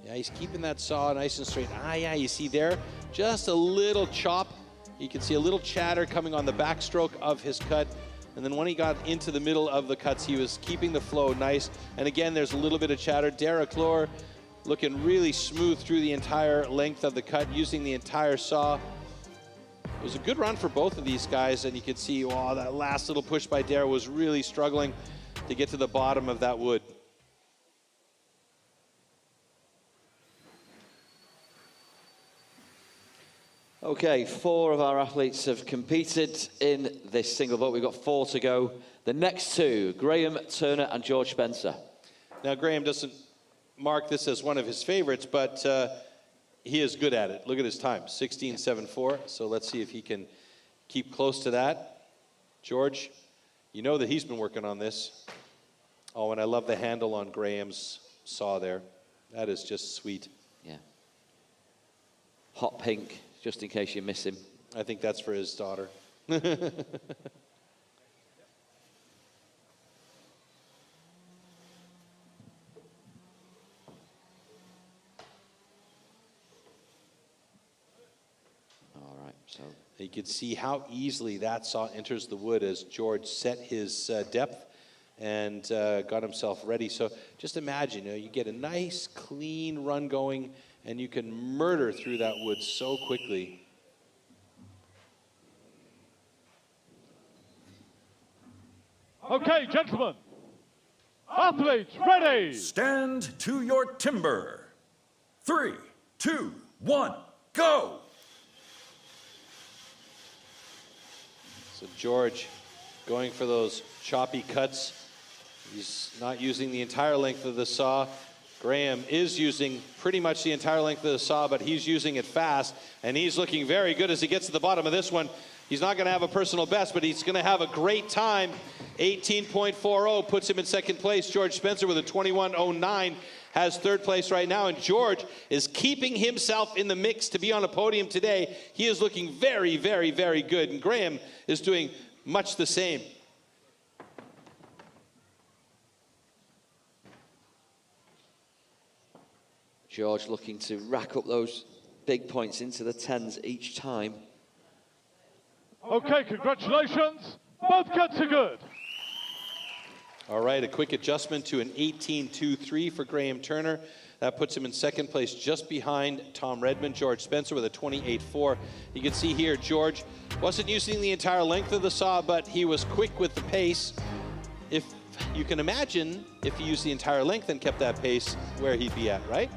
Yeah, he's keeping that saw nice and straight. Yeah, you see there, just a little chop. You can see a little chatter coming on the backstroke of his cut. And then when he got into the middle of the cuts, he was keeping the flow nice. And again, there's a little bit of chatter. Dara Clower looking really smooth through the entire length of the cut, using the entire saw. It was a good run for both of these guys, and you can see, wow, that last little push by Dara was really struggling to get to the bottom of that wood. Okay, 4 of our athletes have competed in this single vote. We've got 4 to go. The next 2, Graham Turner and George Spencer. Now, Graham doesn't mark this as one of his favorites, but he is good at it. Look at his time, 16.74. So let's see if he can keep close to that. George, you know that he's been working on this. Oh, and I love the handle on Graham's saw there. That is just sweet. Yeah. Hot pink, just in case you miss him. I think that's for his daughter. So you can see how easily that saw enters the wood as George set his depth and got himself ready. So just imagine, you get a nice, clean run going, and you can murder through that wood so quickly. Okay, gentlemen. Athletes, ready. Stand to your timber. 3, 2, 1, go! So George going for those choppy cuts. He's not using the entire length of the saw. Graham is using pretty much the entire length of the saw, but he's using it fast, and he's looking very good as he gets to the bottom of this one. He's not going to have a personal best, but he's going to have a great time. 18.40 puts him in second place. George Spencer with a 21.09 has third place right now, and George is keeping himself in the mix to be on a podium today. He is looking very, very, very good, and Graham is doing much the same. George looking to rack up those big points into the 10s each time. Okay, congratulations. Both cuts are good. All right, a quick adjustment to an 18.23 for Graham Turner. That puts him in second place just behind Tom Redmond. George Spencer with a 28.4. You can see here, George wasn't using the entire length of the saw, but he was quick with the pace. If you can imagine, if he used the entire length and kept that pace, where he'd be at, right?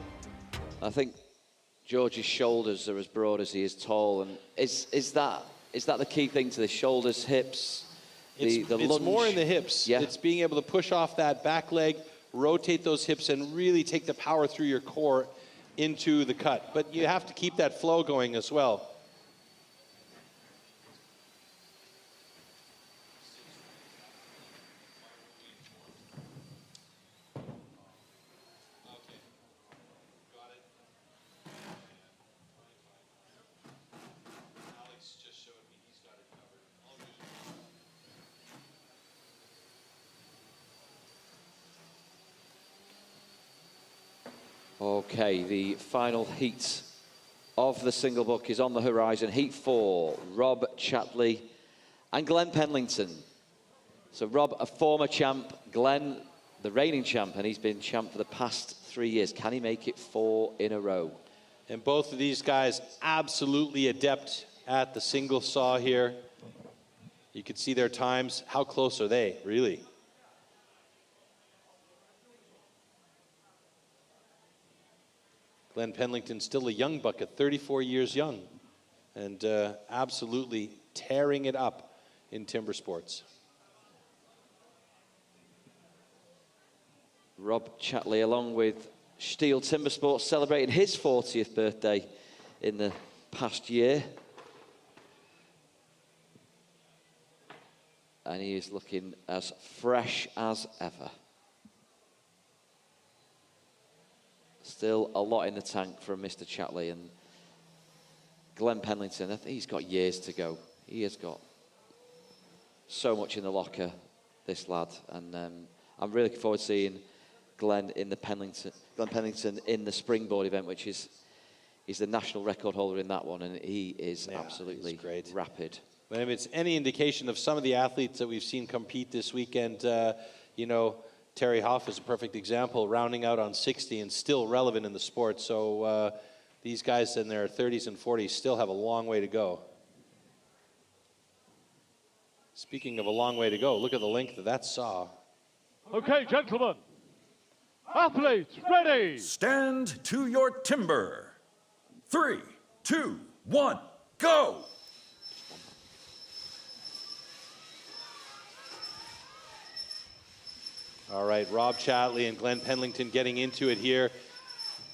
I think George's shoulders are as broad as he is tall, and is that the key thing to the shoulders, hips? It's lunge. more in the hips. Yeah. It's being able to push off that back leg, rotate those hips, and really take the power through your core into the cut. But you have to keep that flow going as well. Okay, the final heat of the single buck is on the horizon. Heat 4, Rob Chatley and Glenn Penlington. So Rob, a former champ, Glenn, the reigning champ, and he's been champ for the past 3 years. Can he make it 4 in a row? And both of these guys absolutely adept at the single saw here. You can see their times. How close are they, really? Glenn Penlington, still a young buck at 34 years young, and absolutely tearing it up in timber sports. Rob Chatley, along with STIHL Timbersports, celebrating his 40th birthday in the past year. And he is looking as fresh as ever. Still a lot in the tank from Mr. Chatley, and Glenn Penlington, I think he's got years to go. He has got so much in the locker, this lad, and I'm really looking forward to seeing Glenn Penlington in the Springboard event, which is he's the national record holder in that one, and he is absolutely great. Rapid. But if it's any indication of some of the athletes that we've seen compete this weekend, you know, Terry Hoff is a perfect example, rounding out on 60 and still relevant in the sport. So these guys in their 30s and 40s still have a long way to go. Speaking of a long way to go, look at the length of that saw. Okay, gentlemen. Athletes, ready. Stand to your timber. 3, 2, 1, go! All right, Rob Chatley and Glenn Penlington getting into it here.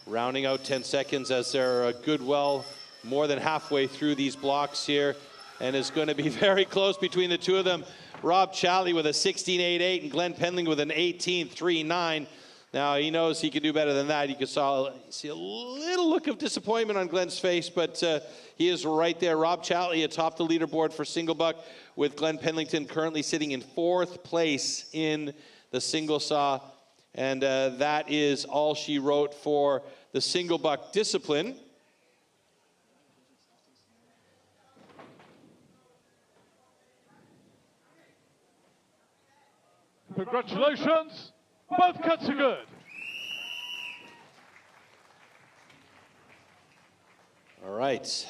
Rounding out 10 seconds as they're a good, well, more than halfway through these blocks here. And it's going to be very close between the two of them. Rob Chatley with a 16.88 and Glenn Penlington with an 18.39. Now, he knows he can do better than that. You can see a little look of disappointment on Glenn's face, but he is right there. Rob Chatley atop the leaderboard for single buck, with Glenn Penlington currently sitting in 4th place in the single saw. And that is all she wrote for the single buck discipline. Congratulations. Both cuts are good. All right.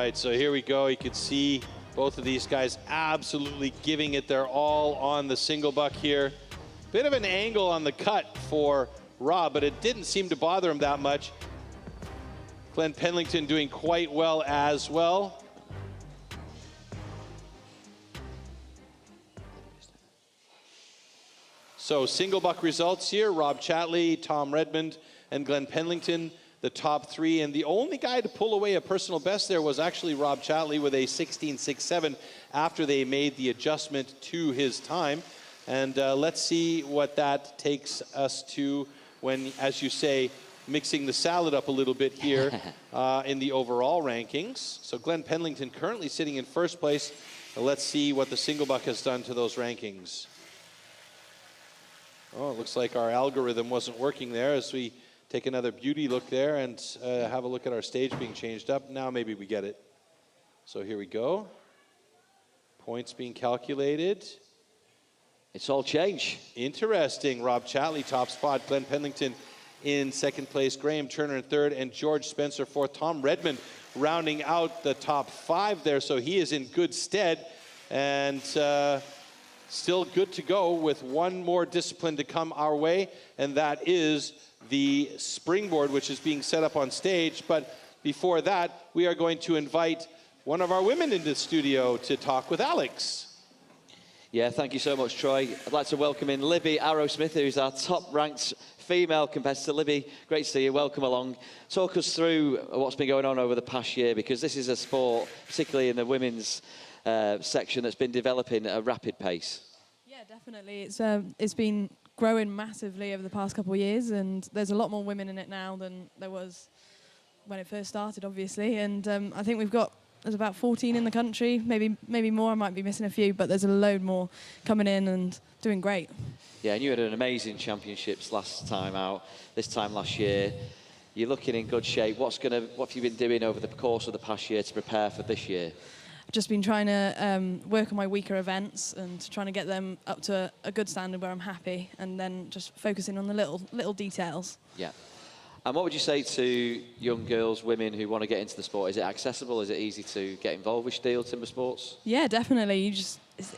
right, so here we go. You can see both of these guys absolutely giving it their all on the single buck here. Bit of an angle on the cut for Rob, but it didn't seem to bother him that much. Glenn Pendleton doing quite well as well. So single buck results here, Rob Chatley, Tom Redmond, and Glenn Pendleton, the top three. And the only guy to pull away a personal best there was actually Rob Chatley with a 16.67 after they made the adjustment to his time. And let's see what that takes us to when, as you say, mixing the salad up a little bit here in the overall rankings. So Glenn Pendleton currently sitting in first place. Let's see what the single buck has done to those rankings. Oh, it looks like our algorithm wasn't working there as we take another beauty look there and have a look at our stage being changed up. Now maybe we get it. So here we go. Points being calculated. It's all change. Interesting. Rob Chatley, top spot. Glenn Pendleton in second place. Graham Turner in third. And George Spencer fourth. Tom Redmond rounding out the top five there. So he is in good stead. And still good to go with one more discipline to come our way. And that is the springboard, which is being set up on stage. But before that, we are going to invite one of our women into the studio to talk with Alex. Yeah, thank you so much, Troy. I'd like to welcome in Libby Arrowsmith, who's our top-ranked female competitor. Libby, great to see you. Welcome along. Talk us through what's been going on over the past year, because this is a sport, particularly in the women's section, that's been developing at a rapid pace. Yeah, definitely. It's been growing massively over the past couple of years, and there's a lot more women in it now than there was when it first started, obviously. And I think there's about 14 in the country, maybe more. I might be missing a few, but there's a load more coming in and doing great. Yeah, and you had an amazing championships last time out, this time last year. You're looking in good shape. What have you been doing over the course of the past year to prepare for this year? I've just been trying to work on my weaker events and trying to get them up to a good standard where I'm happy, and then just focusing on the little details. Yeah. And what would you say to young girls, women who want to get into the sport? Is it accessible? Is it easy to get involved with STIHL Timbersports? Yeah, definitely.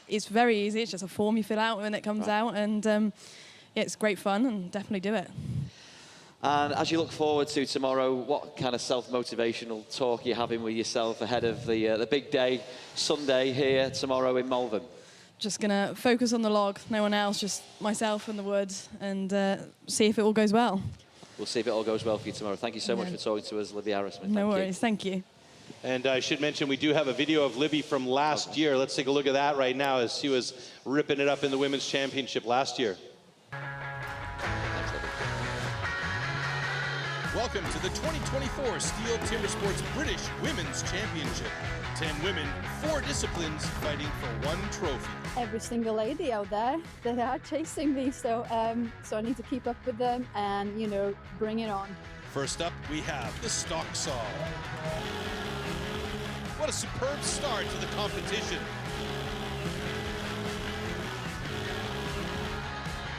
It's very easy. It's just a form you fill out when it comes out, and yeah, it's great fun, and definitely do it. And as you look forward to tomorrow, what kind of self-motivational talk are you having with yourself ahead of the big day, Sunday here tomorrow in Malvern? Just gonna focus on the log, no one else, just myself and the wood, and see if it all goes well. We'll see if it all goes well for you tomorrow. Thank you so much for talking to us, Libby Arrowsmith. No worries, thank you. And I should mention, we do have a video of Libby from last year. Let's take a look at that right now as she was ripping it up in the Women's Championship last year. Welcome to the 2024 STIHL Timbersports British Women's Championship. 10 women, 4 disciplines, fighting for 1 trophy. Every single lady out there that are chasing me, so I need to keep up with them and, you know, bring it on. First up, we have the stock saw. What a superb start to the competition.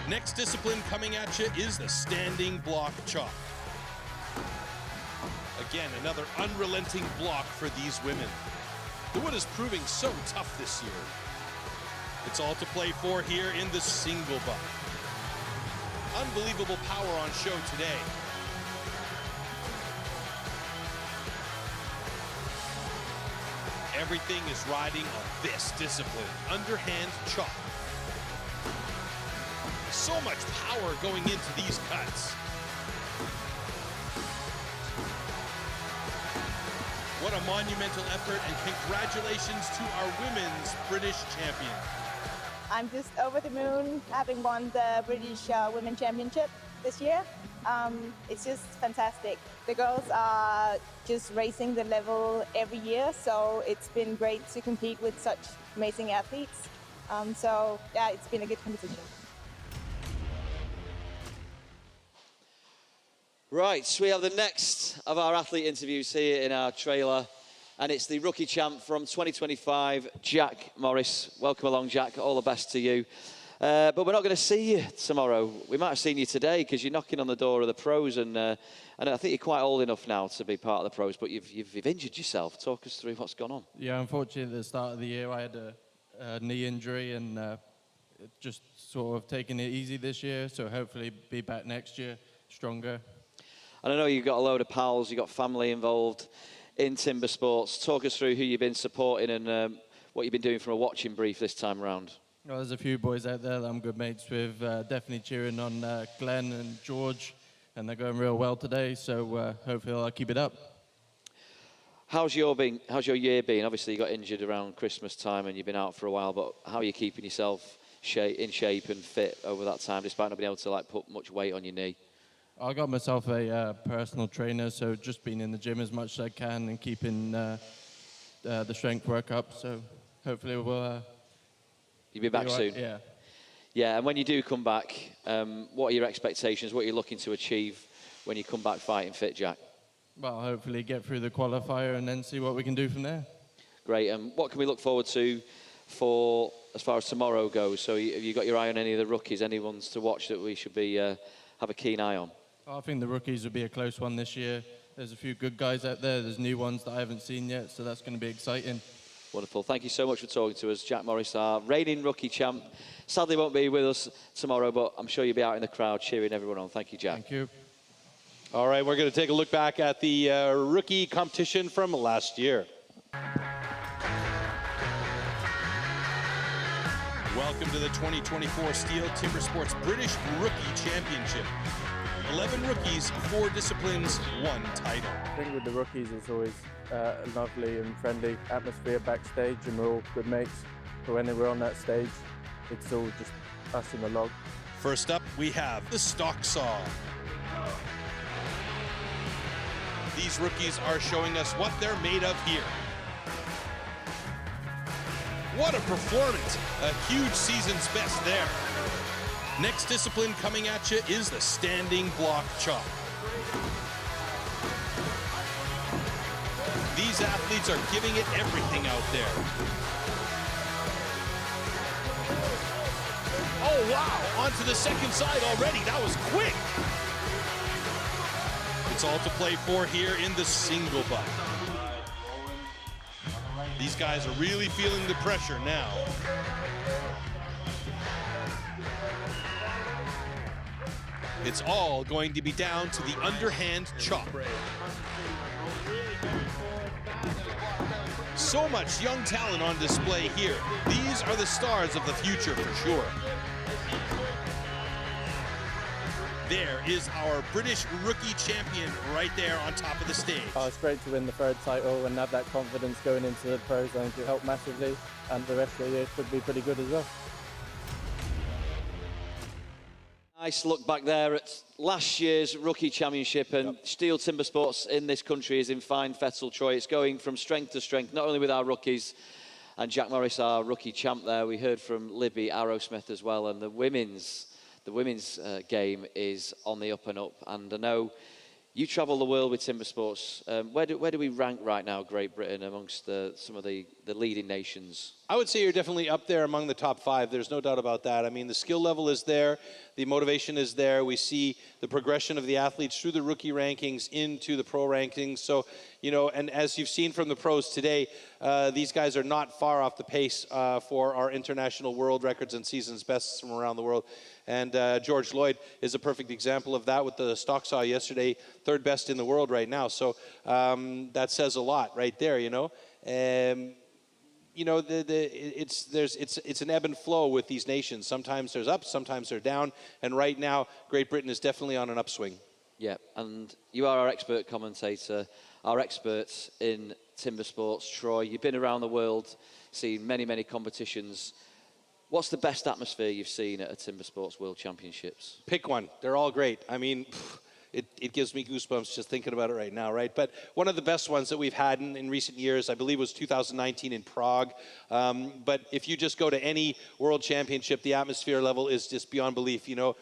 Next discipline coming at you is the standing block chop. Again, another unrelenting block for these women. The wood is proving so tough this year. It's all to play for here in the single buck. Unbelievable power on show today. Everything is riding on this discipline, underhand chop. So much power going into these cuts. What a monumental effort, and congratulations to our women's British champion. I'm just over the moon having won the British Women's Championship this year. It's just fantastic. The girls are just raising the level every year, so it's been great to compete with such amazing athletes. So yeah, it's been a good competition. Right, so we have the next of our athlete interviews here in our trailer, and it's the rookie champ from 2025, Jack Morris. Welcome along, Jack. All the best to you. But we're not going to see you tomorrow. We might have seen you today because you're knocking on the door of the pros, and I think you're quite old enough now to be part of the pros, but you've injured yourself. Talk us through what's gone on. Yeah, unfortunately, at the start of the year, I had a knee injury, and just sort of taking it easy this year, so hopefully be back next year stronger. And I know you've got a load of pals, you've got family involved in timber sports. Talk us through who you've been supporting and what you've been doing from a watching brief this time around. Well, there's a few boys out there that I'm good mates with, definitely cheering on Glenn and George, and they're going real well today, so hopefully I'll keep it up. How's your year been? Obviously you got injured around Christmas time and you've been out for a while, but how are you keeping yourself in shape and fit over that time, despite not being able to like put much weight on your knee? I got myself a personal trainer, so just being in the gym as much as I can and keeping the strength work up, so hopefully we'll... You'll be back soon? Yeah. Yeah, and when you do come back, what are your expectations? What are you looking to achieve when you come back fighting fit, Jack? Well, hopefully get through the qualifier and then see what we can do from there. Great, and what can we look forward to for as far as tomorrow goes? So have you got your eye on any of the rookies, any ones to watch that we should be have a keen eye on? I think the rookies will be a close one this year. There's a few good guys out there. There's new ones that I haven't seen yet, so that's going to be exciting. Wonderful. Thank you so much for talking to us. Jack Morris, our reigning rookie champ. Sadly won't be with us tomorrow, but I'm sure you'll be out in the crowd cheering everyone on. Thank you, Jack. Thank you. All right, we're going to take a look back at the rookie competition from last year. Welcome to the 2024 STIHL Timbersports British Rookie Championship. 11 rookies, 4 disciplines, 1 title. I think with the rookies it's always a lovely and friendly atmosphere backstage, and we're all good mates. But when we're on that stage, it's all just us in the log. First up, we have the stock saw. These rookies are showing us what they're made of here. What a performance! A huge season's best there. Next discipline coming at you is the standing block chop. These athletes are giving it everything out there. Oh wow, onto the second side already. That was quick. It's all to play for here in the single butt. These guys are really feeling the pressure now. It's all going to be down to the underhand chop. So much young talent on display here. These are the stars of the future for sure. There is our British rookie champion right there on top of the stage. Oh, it's great to win the 3rd title and have that confidence going into the pros. I think it helped massively, and the rest of the year could be pretty good as well. Nice look back there at last year's rookie championship, and STIHL Timbersports in this country is in fine fettle, Troy. It's going from strength to strength, not only with our rookies and Jack Morris, our rookie champ there. We heard from Libby Arrowsmith as well, and the women's game is on the up and up. And I know you travel the world with timber sports. Where do we rank right now, Great Britain, amongst some of the leading nations? I would say you're definitely up there among the top 5. There's no doubt about that. I mean, the skill level is there. The motivation is there. We see the progression of the athletes through the rookie rankings into the pro rankings. So, you know, and as you've seen from the pros today, these guys are not far off the pace for our international world records and seasons bests from around the world. And George Lloyd is a perfect example of that with the stock saw yesterday, 3rd best in the world right now. So that says a lot right there, you know. You know, it's an ebb and flow with these nations. Sometimes there's up, sometimes they're down. And right now, Great Britain is definitely on an upswing. Yeah, and you are our expert commentator, our experts in timber sports, Troy. You've been around the world, seen many, many competitions. What's the best atmosphere you've seen at a Timber Sports World Championships? Pick one. They're all great. I mean, it gives me goosebumps just thinking about it right now, right? But one of the best ones that we've had in recent years, I believe, was 2019 in Prague. But if you just go to any World Championship, the atmosphere level is just beyond belief. You know,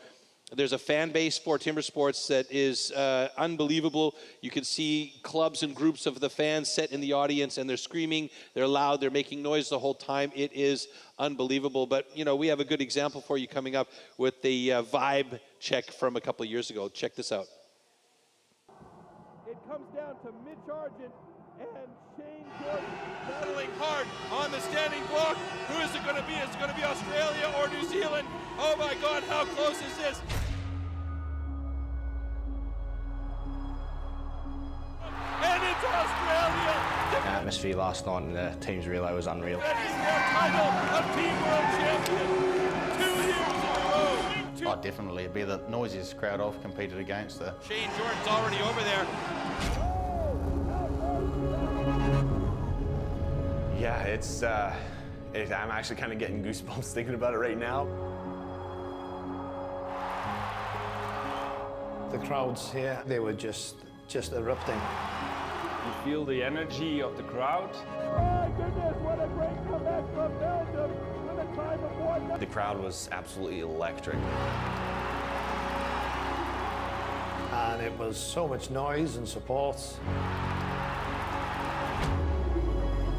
There's a fan base for timber sports that is unbelievable. You can see clubs and groups of the fans set in the audience, and they're screaming, they're loud, they're making noise the whole time. It is unbelievable. But, you know, we have a good example for you coming up with the vibe check from a couple of years ago. Check this out. It comes down to Mitch Argent and Shane Jordan battling hard on the standing block. Who is it going to be? Is it going to be Australia or New Zealand? Oh my God, how close is this? And it's Australia! The atmosphere last night in the team's relay was unreal. That is their title of Team World Champion 2 years in a row. Oh, definitely. It'd be the noisiest crowd I've competed against. Shane Jordan's already over there. Yeah, I'm actually kind of getting goosebumps thinking about it right now. The crowds here, they were just erupting. You feel the energy of the crowd. My goodness, what a great comeback from Belgium with a time of 1. The crowd was absolutely electric. And it was so much noise and support.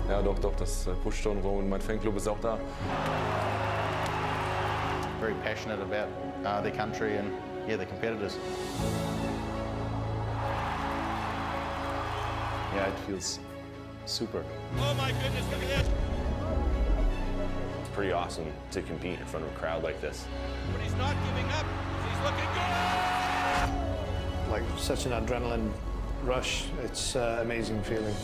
Ja, doch, das pusht schon rum und mein Fanclub ist auch da. Very passionate about their country and, yeah, their competitors. Yeah, it feels super. Oh my goodness, look at this. It's pretty awesome to compete in front of a crowd like this. But he's not giving up. He's looking good. Like such an adrenaline rush. It's an amazing feeling.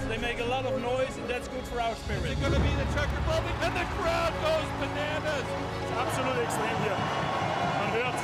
They make a lot of noise, and that's good for our spirit. Is it going to be the Czech Republic? And the crowd goes bananas. It's absolutely extreme here. Man hört's.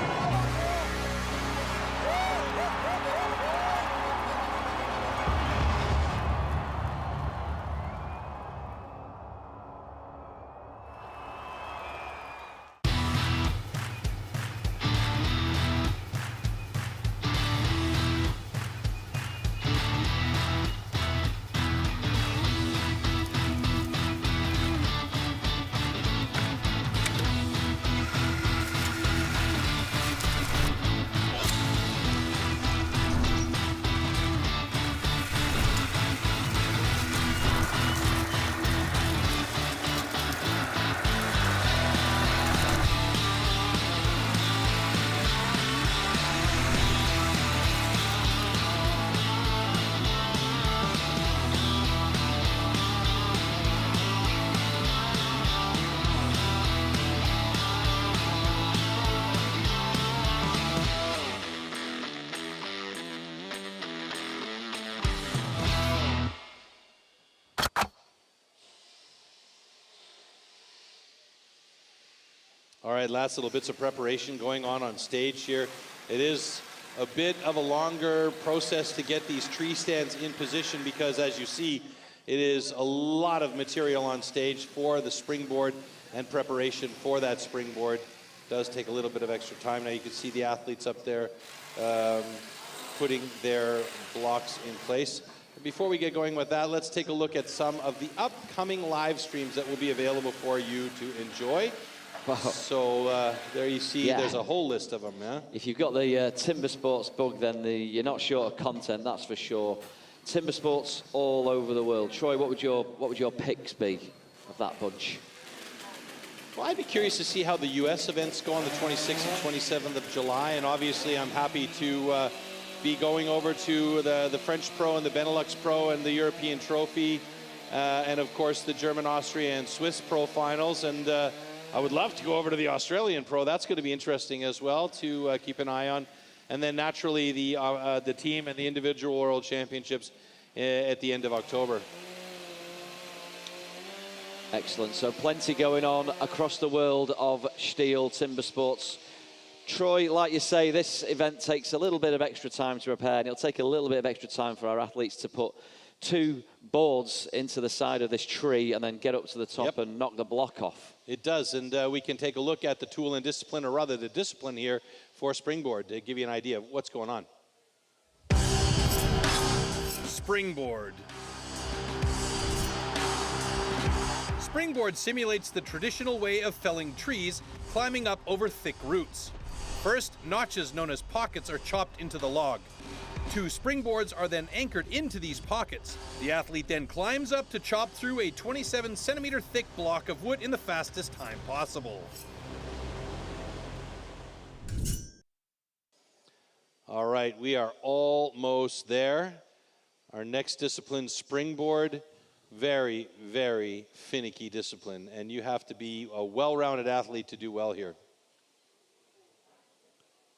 All right, last little bits of preparation going on stage here. It is a bit of a longer process to get these tree stands in position because, as you see, it is a lot of material on stage for the springboard, and preparation for that springboard does take a little bit of extra time. Now you can see the athletes up there putting their blocks in place. Before we get going with that, let's take a look at some of the upcoming live streams that will be available for you to enjoy. Wow. So there you see, there's a whole list of them, yeah? If you've got the Timber Sports bug, then you're not short of content, that's for sure. Timber Sports all over the world. Troy, what would your picks be of that bunch? Well, I'd be curious to see how the U.S. events go on the 26th and 27th of July, and obviously I'm happy to be going over to the French Pro and the Benelux Pro and the European Trophy, and of course the German, Austria, and Swiss Pro finals, and I would love to go over to the Australian Pro. That's going to be interesting as well to keep an eye on. And then naturally the team and the individual World Championships at the end of October. Excellent. So plenty going on across the world of STIHL Timber Sports. Troy, like you say, this event takes a little bit of extra time to prepare, and it'll take a little bit of extra time for our athletes to put 2 boards into the side of this tree and then get up to the top and knock the block off. It does, and we can take a look at the tool and discipline, or rather the discipline here for Springboard to give you an idea of what's going on. Springboard. Springboard simulates the traditional way of felling trees, climbing up over thick roots. First, notches known as pockets are chopped into the log. 2 springboards are then anchored into these pockets. The athlete then climbs up to chop through a 27-centimeter thick block of wood in the fastest time possible. All right, we are almost there. Our next discipline, Springboard. Very, very finicky discipline, and you have to be a well-rounded athlete to do well here.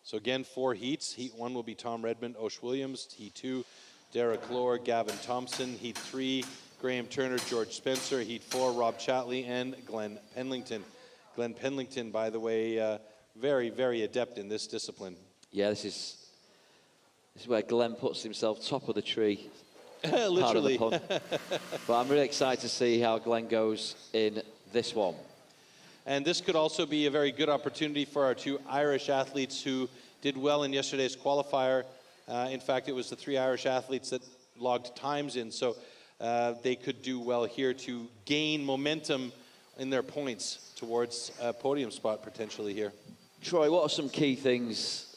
So again, 4 heats. Heat 1 will be Tom Redmond, Osh Williams. Heat 2, Derek Lohr, Gavin Thompson. Heat 3, Graham Turner, George Spencer. Heat 4, Rob Chatley and Glenn Penlington. Glenn Penlington, by the way, very, very adept in this discipline. Yeah, this is where Glenn puts himself top of the tree. Literally. Part of the pun. But I'm really excited to see how Glenn goes in this one. And this could also be a very good opportunity for our 2 Irish athletes who did well in yesterday's qualifier. In fact, it was the 3 Irish athletes that logged times in, so they could do well here to gain momentum in their points towards a podium spot potentially here. Troy, what are some key things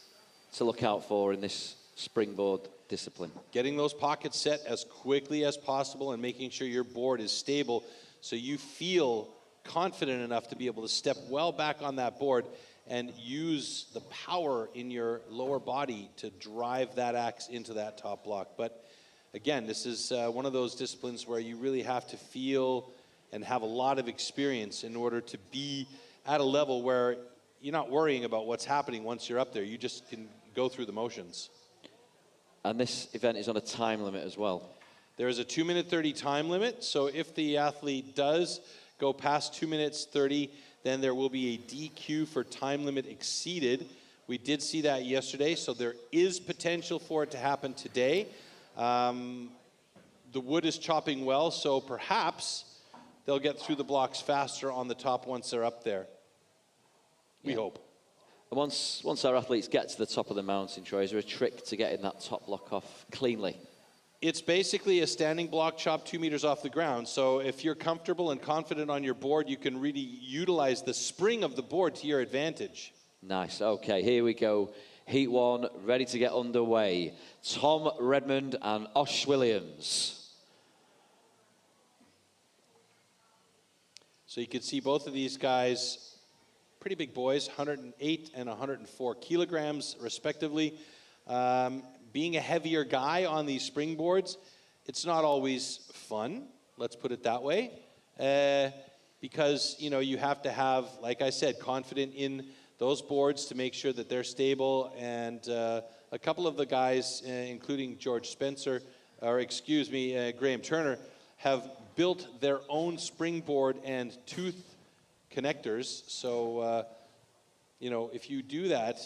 to look out for in this Springboard discipline? Getting those pockets set as quickly as possible and making sure your board is stable so you feel confident enough to be able to step well back on that board and use the power in your lower body to drive that axe into that top block. But again, this is one of those disciplines where you really have to feel and have a lot of experience in order to be at a level where you're not worrying about what's happening once you're up there. You just can go through the motions. And this event is on a time limit as well. There is a 2-minute 30 time limit, so if the athlete does go past 2 minutes 30, then there will be a DQ for time limit exceeded. We did see that yesterday, so there is potential for it to happen today. The wood is chopping well, so perhaps they'll get through the blocks faster on the top once they're up there. We hope. And once our athletes get to the top of the mountain, Troy, is there a trick to getting that top block off cleanly? It's basically a standing block chop 2 meters off the ground. So if you're comfortable and confident on your board, you can really utilize the spring of the board to your advantage. Nice. Okay, here we go. Heat 1, ready to get underway. Tom Redmond and Osh Williams. So you can see both of these guys, pretty big boys, 108 and 104 kilograms, respectively. Being a heavier guy on these springboards, it's not always fun, let's put it that way, because, you know, you have to have, like I said, confident in those boards to make sure that they're stable, and a couple of the guys, including George Spencer, or excuse me, Graham Turner, have built their own springboard and tooth connectors, so, you know, if you do that,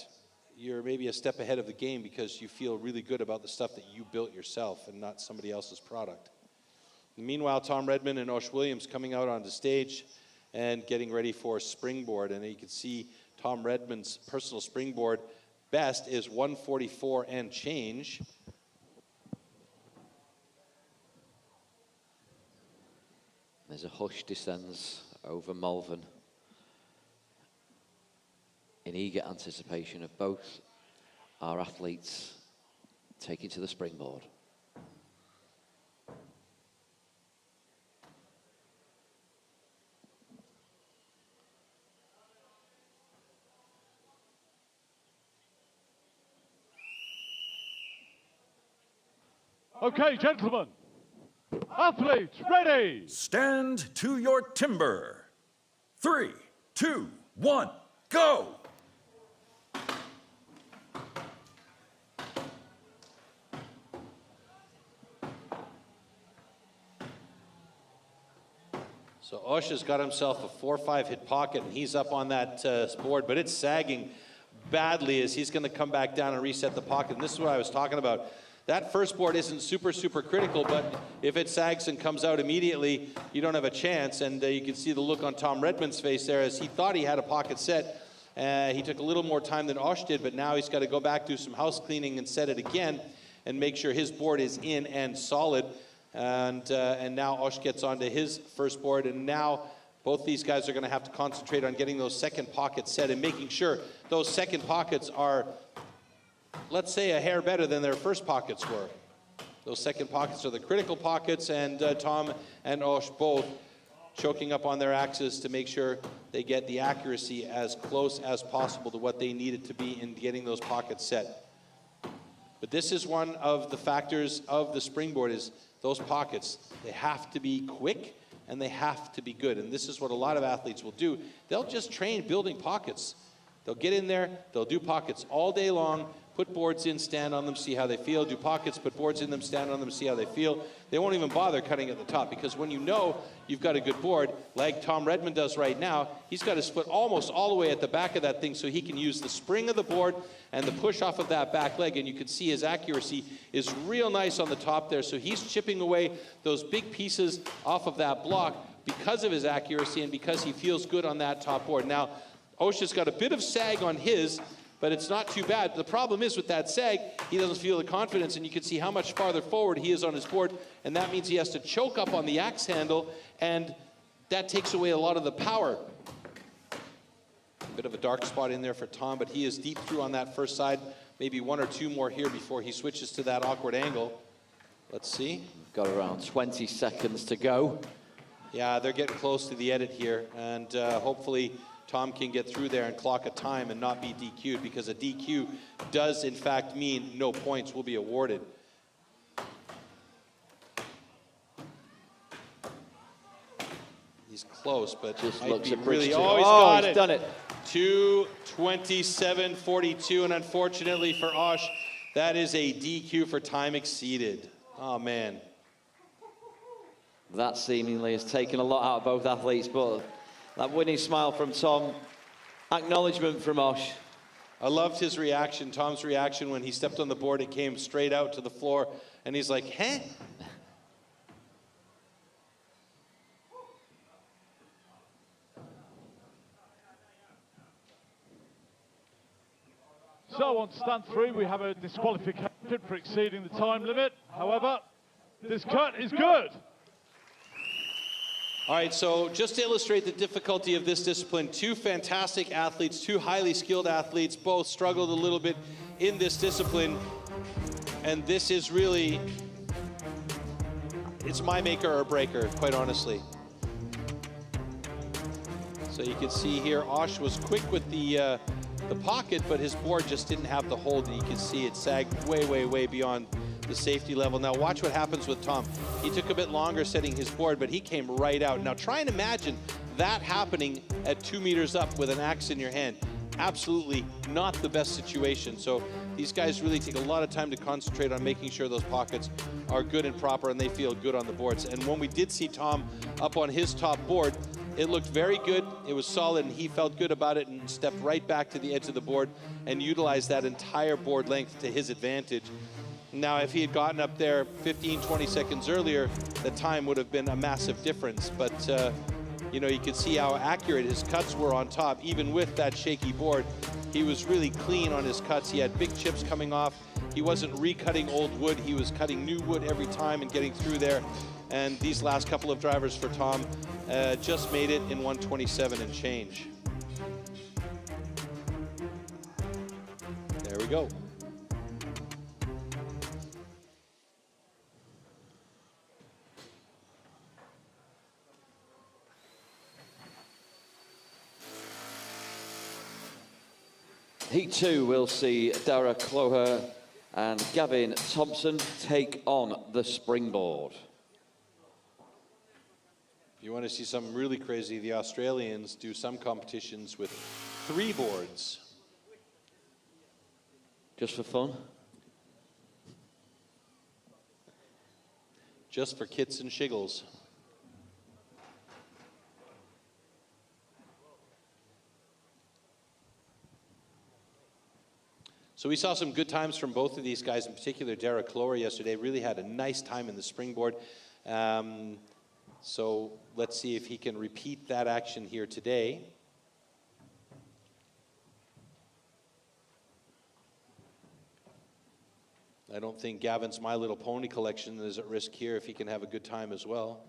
you're maybe a step ahead of the game because you feel really good about the stuff that you built yourself and not somebody else's product. Meanwhile, Tom Redmond and Osh Williams coming out onto stage and getting ready for Springboard. And you can see Tom Redmond's personal springboard best is 144 and change. There's a hush descends over Malvern in eager anticipation of both our athletes taking to the springboard. Okay, gentlemen. Athletes, ready. Stand to your timber. 3, 2, 1, go. So Osh has got himself a 4-5 hit pocket, and he's up on that board, but it's sagging badly as he's going to come back down and reset the pocket. And this is what I was talking about, that first board isn't super, super critical, but if it sags and comes out immediately, you don't have a chance. And you can see the look on Tom Redmond's face there as he thought he had a pocket set. He took a little more time than Osh did, but now he's got to go back, do some house cleaning and set it again and make sure his board is in and solid. And now Osh gets onto his first board, and now both these guys are going to have to concentrate on getting those second pockets set and making sure those second pockets are, let's say, a hair better than their first pockets were. Those second pockets are the critical pockets, and Tom and Osh both choking up on their axes to make sure they get the accuracy as close as possible to what they needed to be in getting those pockets set. But this is one of the factors of the Springboard, is those pockets. They have to be quick and they have to be good. And this is what a lot of athletes will do. They'll just train building pockets. They'll get in there, they'll do pockets all day long, put boards in, stand on them, see how they feel, do pockets, put boards in them, stand on them, see how they feel. They won't even bother cutting at the top, because when you know you've got a good board, like Tom Redmond does right now, he's got his foot almost all the way at the back of that thing so he can use the spring of the board and the push off of that back leg, and you can see his accuracy is real nice on the top there. So he's chipping away those big pieces off of that block because of his accuracy and because he feels good on that top board. Now, Osha's got a bit of sag on his, but it's not too bad. The problem is with that sag, he doesn't feel the confidence, and you can see how much farther forward he is on his board, and that means he has to choke up on the axe handle, and that takes away a lot of the power. A bit of a dark spot in there for Tom, but he is deep through on that first side. Maybe one or two more here before he switches to that awkward angle. Let's see. We've got around 20 seconds to go. Yeah, they're getting close to the edit here, and hopefully Tom can get through there and clock a time and not be DQ'd, because a DQ does in fact mean no points will be awarded. He's close, but just might looks be a really. Oh, he's got he's it. done it. 2:27.42, and unfortunately for Osh, that is a DQ for time exceeded. Oh man. That seemingly has taken a lot out of both athletes, but that winning smile from Tom, acknowledgement from Osh. I loved his reaction, Tom's reaction when he stepped on the board. It came straight out to the floor, and he's like, huh? So on stand 3, we have a disqualification for exceeding the time limit. However, this cut is good. All right, so just to illustrate the difficulty of this discipline, two fantastic athletes, two highly skilled athletes, both struggled a little bit in this discipline. And this is really, it's my maker or breaker, quite honestly. So you can see here, Osh was quick with the pocket, but his board just didn't have the hold, and you can see it sagged way, way, way beyond the safety level. Now watch what happens with Tom. He took a bit longer setting his board, but he came right out. Now try and imagine that happening at 2 meters up with an axe in your hand. Absolutely not the best situation. So these guys really take a lot of time to concentrate on making sure those pockets are good and proper and they feel good on the boards. And when we did see Tom up on his top board, it looked very good, it was solid, and he felt good about it and stepped right back to the edge of the board and utilized that entire board length to his advantage. Now, if he had gotten up there 15, 20 seconds earlier, the time would have been a massive difference. But, you know, you could see how accurate his cuts were on top, even with that shaky board. He was really clean on his cuts. He had big chips coming off. He wasn't recutting old wood. He was cutting new wood every time and getting through there. And these last couple of drivers for Tom just made it in 1:27 and change. There we go. Heat 2 will see Dara Cloher and Gavin Thompson take on the Springboard. If you want to see something really crazy, the Australians do some competitions with 3 boards. Just for fun? Just for kits and shiggles. So we saw some good times from both of these guys, in particular Derek Lower yesterday. Really had a nice time in the Springboard. So let's see if he can repeat that action here today. I don't think Gavin's My Little Pony collection is at risk here if he can have a good time as well.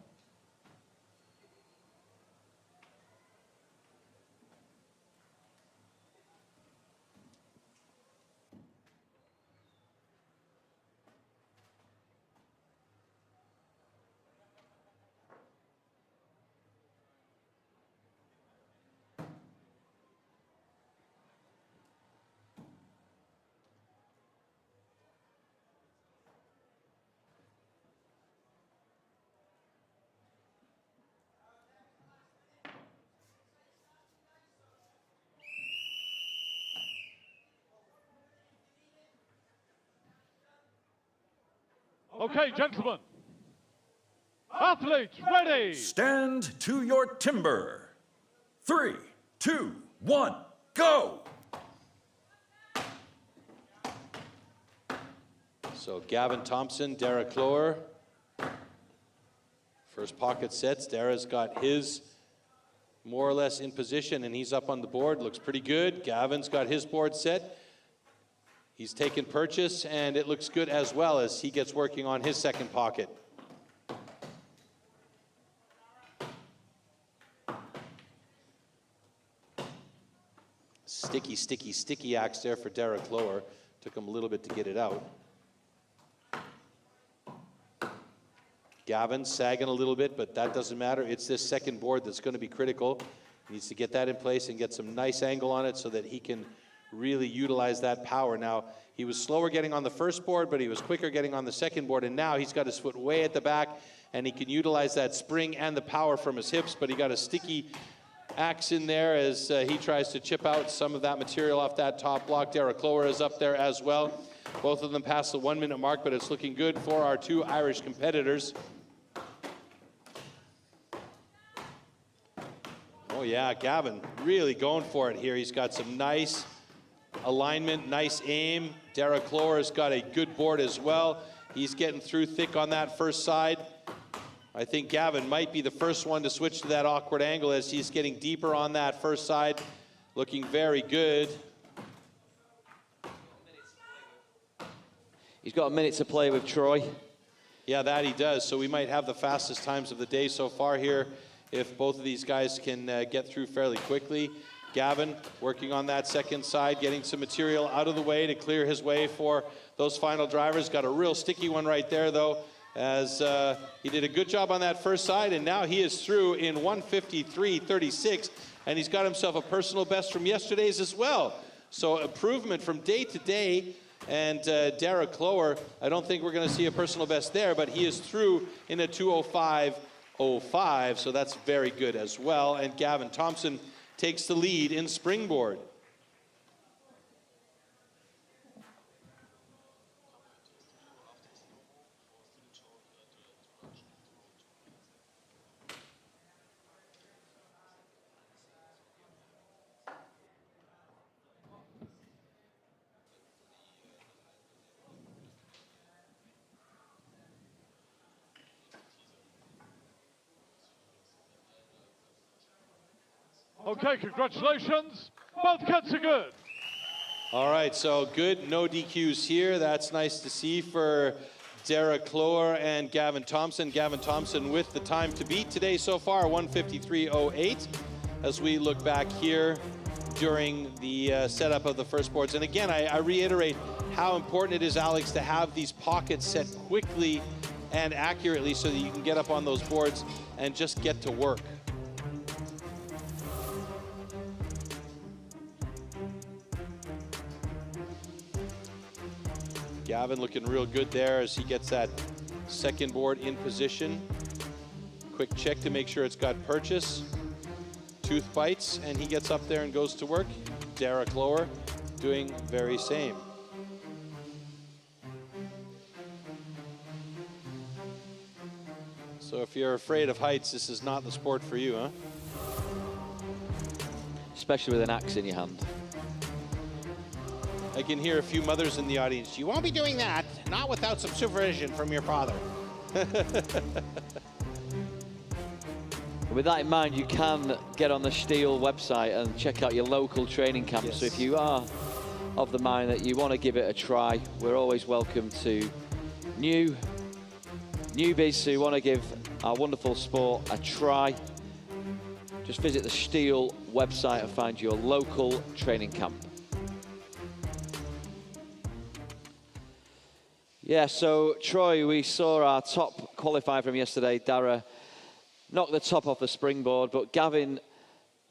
Okay, gentlemen. Athletes, ready. Stand to your timber. 3, 2, 1, go! So Gavin Thompson, Derek Lower. First pocket sets. Dara's got his more or less in position, and he's up on the board. Looks pretty good. Gavin's got his board set. He's taken purchase, and it looks good as well as he gets working on his second pocket. Sticky, sticky, sticky axe there for Derek Lower. Took him a little bit to get it out. Gavin sagging a little bit, but that doesn't matter. It's this second board that's going to be critical. He needs to get that in place and get some nice angle on it so that he can really utilize that power. Now, he was slower getting on the first board, but he was quicker getting on the second board, and now he's got his foot way at the back, and he can utilize that spring and the power from his hips, but he got a sticky axe in there as he tries to chip out some of that material off that top block. Derek Lower is up there as well. Both of them past the 1 minute mark, but it's looking good for our two Irish competitors. Oh yeah, Gavin really going for it here. He's got some nice alignment, nice aim. Derek Lower has got a good board as well. He's getting through thick on that first side. I think Gavin might be the first one to switch to that awkward angle as he's getting deeper on that first side. Looking very good. He's got a minute to play with Troy. Yeah, that he does. So we might have the fastest times of the day so far here if both of these guys can get through fairly quickly. Gavin working on that second side, getting some material out of the way to clear his way for those final drivers. Got a real sticky one right there, though, as he did a good job on that first side, and now he is through in 1:53.36, and he's got himself a personal best from yesterday's as well. So improvement from day to day, and Derek Lower, I don't think we're going to see a personal best there, but he is through in a 2:05.05, so that's very good as well, and Gavin Thompson takes the lead in Springboard. Okay, congratulations. Both cuts are good. All right, so good, no DQs here. That's nice to see for Derek Lower and Gavin Thompson. Gavin Thompson with the time to beat today so far, 1:53.08. As we look back here during the setup of the first boards. And again, I reiterate how important it is, Alex, to have these pockets set quickly and accurately so that you can get up on those boards and just get to work. Gavin looking real good there as he gets that second board in position. Quick check to make sure it's got purchase. Tooth bites, and he gets up there and goes to work. Derek Lower doing very same. So if you're afraid of heights, this is not the sport for you, huh? Especially with an axe in your hand. I can hear a few mothers in the audience. You won't be doing that, not without some supervision from your father. With that in mind, you can get on the STIHL website and check out your local training camp. Yes. So if you are of the mind that you want to give it a try, we're always welcome to newbies who want to give our wonderful sport a try. Just visit the STIHL website and find your local training camp. Yeah, so Troy, we saw our top qualifier from yesterday, Dara, knock the top off the springboard, but Gavin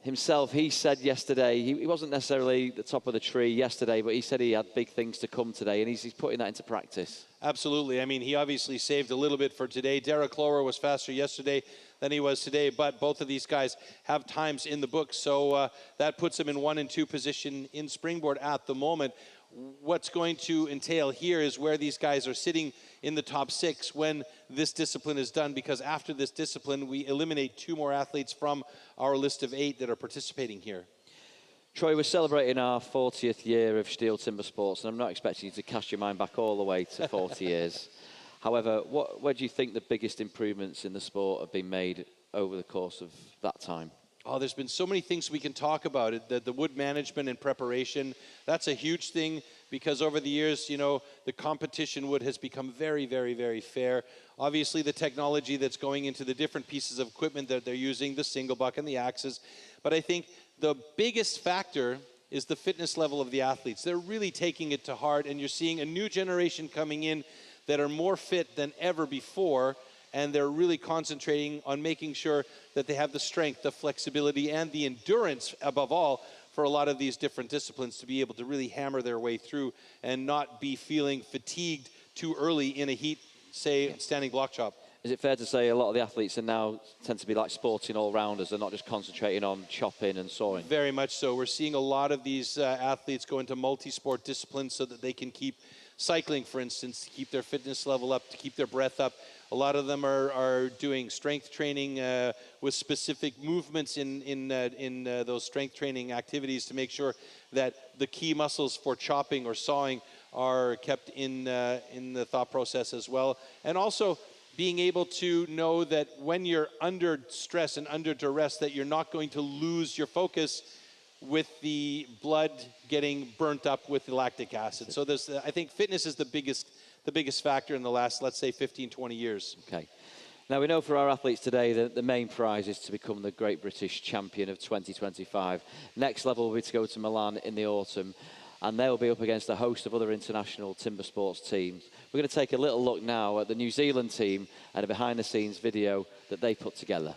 himself, he said yesterday, he wasn't necessarily the top of the tree yesterday, but he said he had big things to come today, and he's putting that into practice. Absolutely. I mean, he obviously saved a little bit for today. Derek Lower was faster yesterday than he was today, but both of these guys have times in the book, so that puts him in 1 and 2 position in Springboard at the moment. What's going to entail here is where these guys are sitting in the top 6 when this discipline is done, because after this discipline, we eliminate 2 more athletes from our list of 8 that are participating here. Troy, we're celebrating our 40th year of STIHL Timbersports, and I'm not expecting you to cast your mind back all the way to 40 years. However, where do you think the biggest improvements in the sport have been made over the course of that time? Oh, there's been so many things we can talk about. The wood management and preparation, that's a huge thing, because over the years, you know, the competition wood has become very, very, very fair. Obviously, the technology that's going into the different pieces of equipment that they're using, the single buck and the axes. But I think the biggest factor is the fitness level of the athletes. They're really taking it to heart, and you're seeing a new generation coming in that are more fit than ever before, and they're really concentrating on making sure that they have the strength, the flexibility, and the endurance, above all, for a lot of these different disciplines to be able to really hammer their way through and not be feeling fatigued too early in a heat, say, standing block chop. Is it fair to say a lot of the athletes are now tend to be like sporting all-rounders? They're not just concentrating on chopping and sawing? Very much so. We're seeing a lot of these athletes go into multi-sport disciplines so that they can keep cycling, for instance, to keep their fitness level up, to keep their breath up. A lot of them are doing strength training with specific movements in those strength training activities to make sure that the key muscles for chopping or sawing are kept in the thought process as well. And also being able to know that when you're under stress and under duress, that you're not going to lose your focus with the blood getting burnt up with the lactic acid. So there's, I think fitness is the biggest factor in the last, let's say, 15, 20 years. Okay. Now, we know for our athletes today that the main prize is to become the Great British Champion of 2025. Next level will be to go to Milan in the autumn, and they'll be up against a host of other international timber sports teams. We're going to take a little look now at the New Zealand team and a behind-the-scenes video that they put together.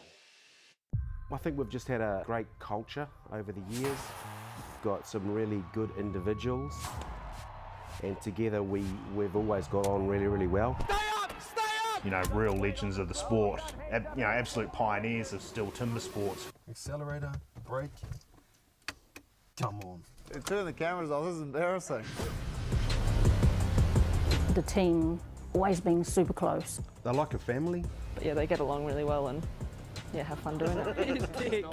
I think we've just had a great culture over the years. We've got some really good individuals, and together we've always got on really, really well. You know, real legends of the sport, you know, absolute pioneers of STIHL Timbersports. Accelerator, brake, come on. Turn the cameras off, this is embarrassing. The team always being super close. They're like a family. But yeah, they get along really well and yeah, have fun doing it. Hey,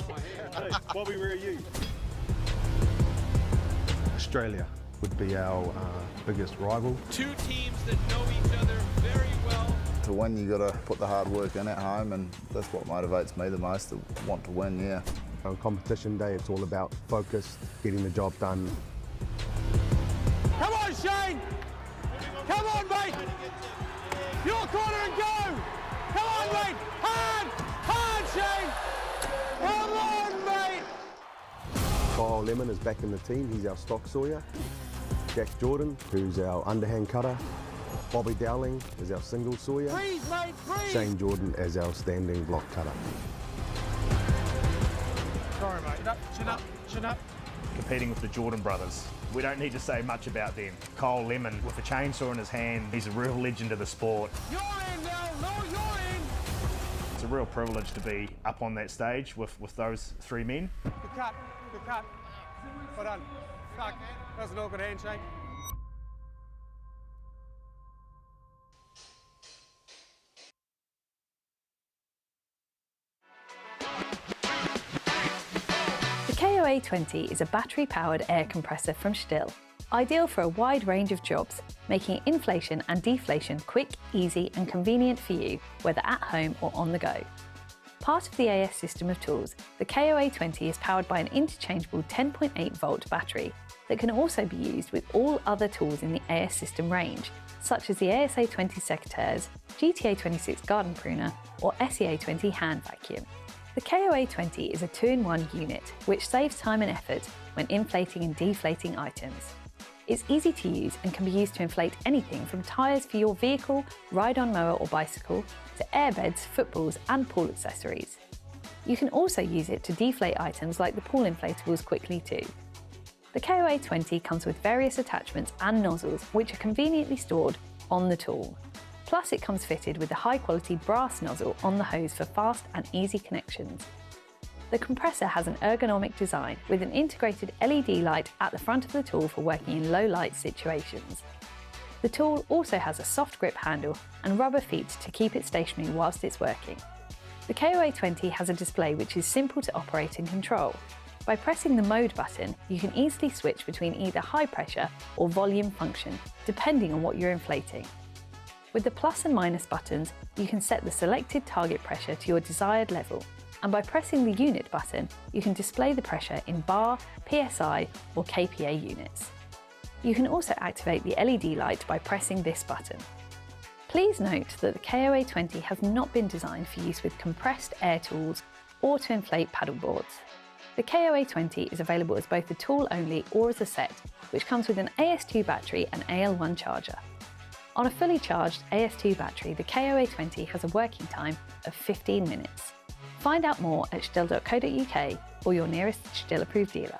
Bobby, where are you? Australia would be our biggest rival. 2 teams that know each other very well. To win, you got to put the hard work in at home, and that's what motivates me the most, to want to win, yeah. On competition day, it's all about focus, getting the job done. Come on, Shane! Come on, mate! Your corner and go! Come on, mate! Hard, Shane! Come on, mate! Kyle Lemon is back in the team, he's our stock sawyer. Jack Jordan, who's our underhand cutter. Bobby Dowling is our single sawyer. Freeze, mate, freeze! Shane Jordan as our standing block cutter. Sorry, mate. Chin up, chin up. Competing with the Jordan brothers. We don't need to say much about them. Kyle Lemon, with a chainsaw in his hand, he's a real legend of the sport. You're in now, no, you're in! It's a real privilege to be up on that stage with those 3 men. Good cut, good cut. Well done. Fuck, that was an awkward handshake. The KOA-20 is a battery-powered air compressor from STIHL. Ideal for a wide range of jobs, making inflation and deflation quick, easy and convenient for you, whether at home or on the go. Part of the AS system of tools, the KOA20 is powered by an interchangeable 10.8 volt battery that can also be used with all other tools in the AS system range, such as the ASA20 secateurs, GTA26 garden pruner or SEA20 hand vacuum. The KOA20 is a 2-in-1 unit which saves time and effort when inflating and deflating items. It's easy to use and can be used to inflate anything from tyres for your vehicle, ride-on mower or bicycle, to airbeds, footballs and pool accessories. You can also use it to deflate items like the pool inflatables quickly too. The KOA20 comes with various attachments and nozzles which are conveniently stored on the tool. Plus it comes fitted with a high-quality brass nozzle on the hose for fast and easy connections. The compressor has an ergonomic design with an integrated LED light at the front of the tool for working in low light situations. The tool also has a soft grip handle and rubber feet to keep it stationary whilst it's working. The KOA20 has a display which is simple to operate and control. By pressing the mode button, you can easily switch between either high pressure or volume function, depending on what you're inflating. With the plus and minus buttons, you can set the selected target pressure to your desired level, and by pressing the unit button, you can display the pressure in bar, PSI or kPa units. You can also activate the LED light by pressing this button. Please note that the KOA20 has not been designed for use with compressed air tools or to inflate paddle boards. The KOA20 is available as both a tool only or as a set, which comes with an AS2 battery and AL1 charger. On a fully charged AS2 battery, the KOA20 has a working time of 15 minutes. Find out more at stihl.co.uk or your nearest STIHL approved dealer.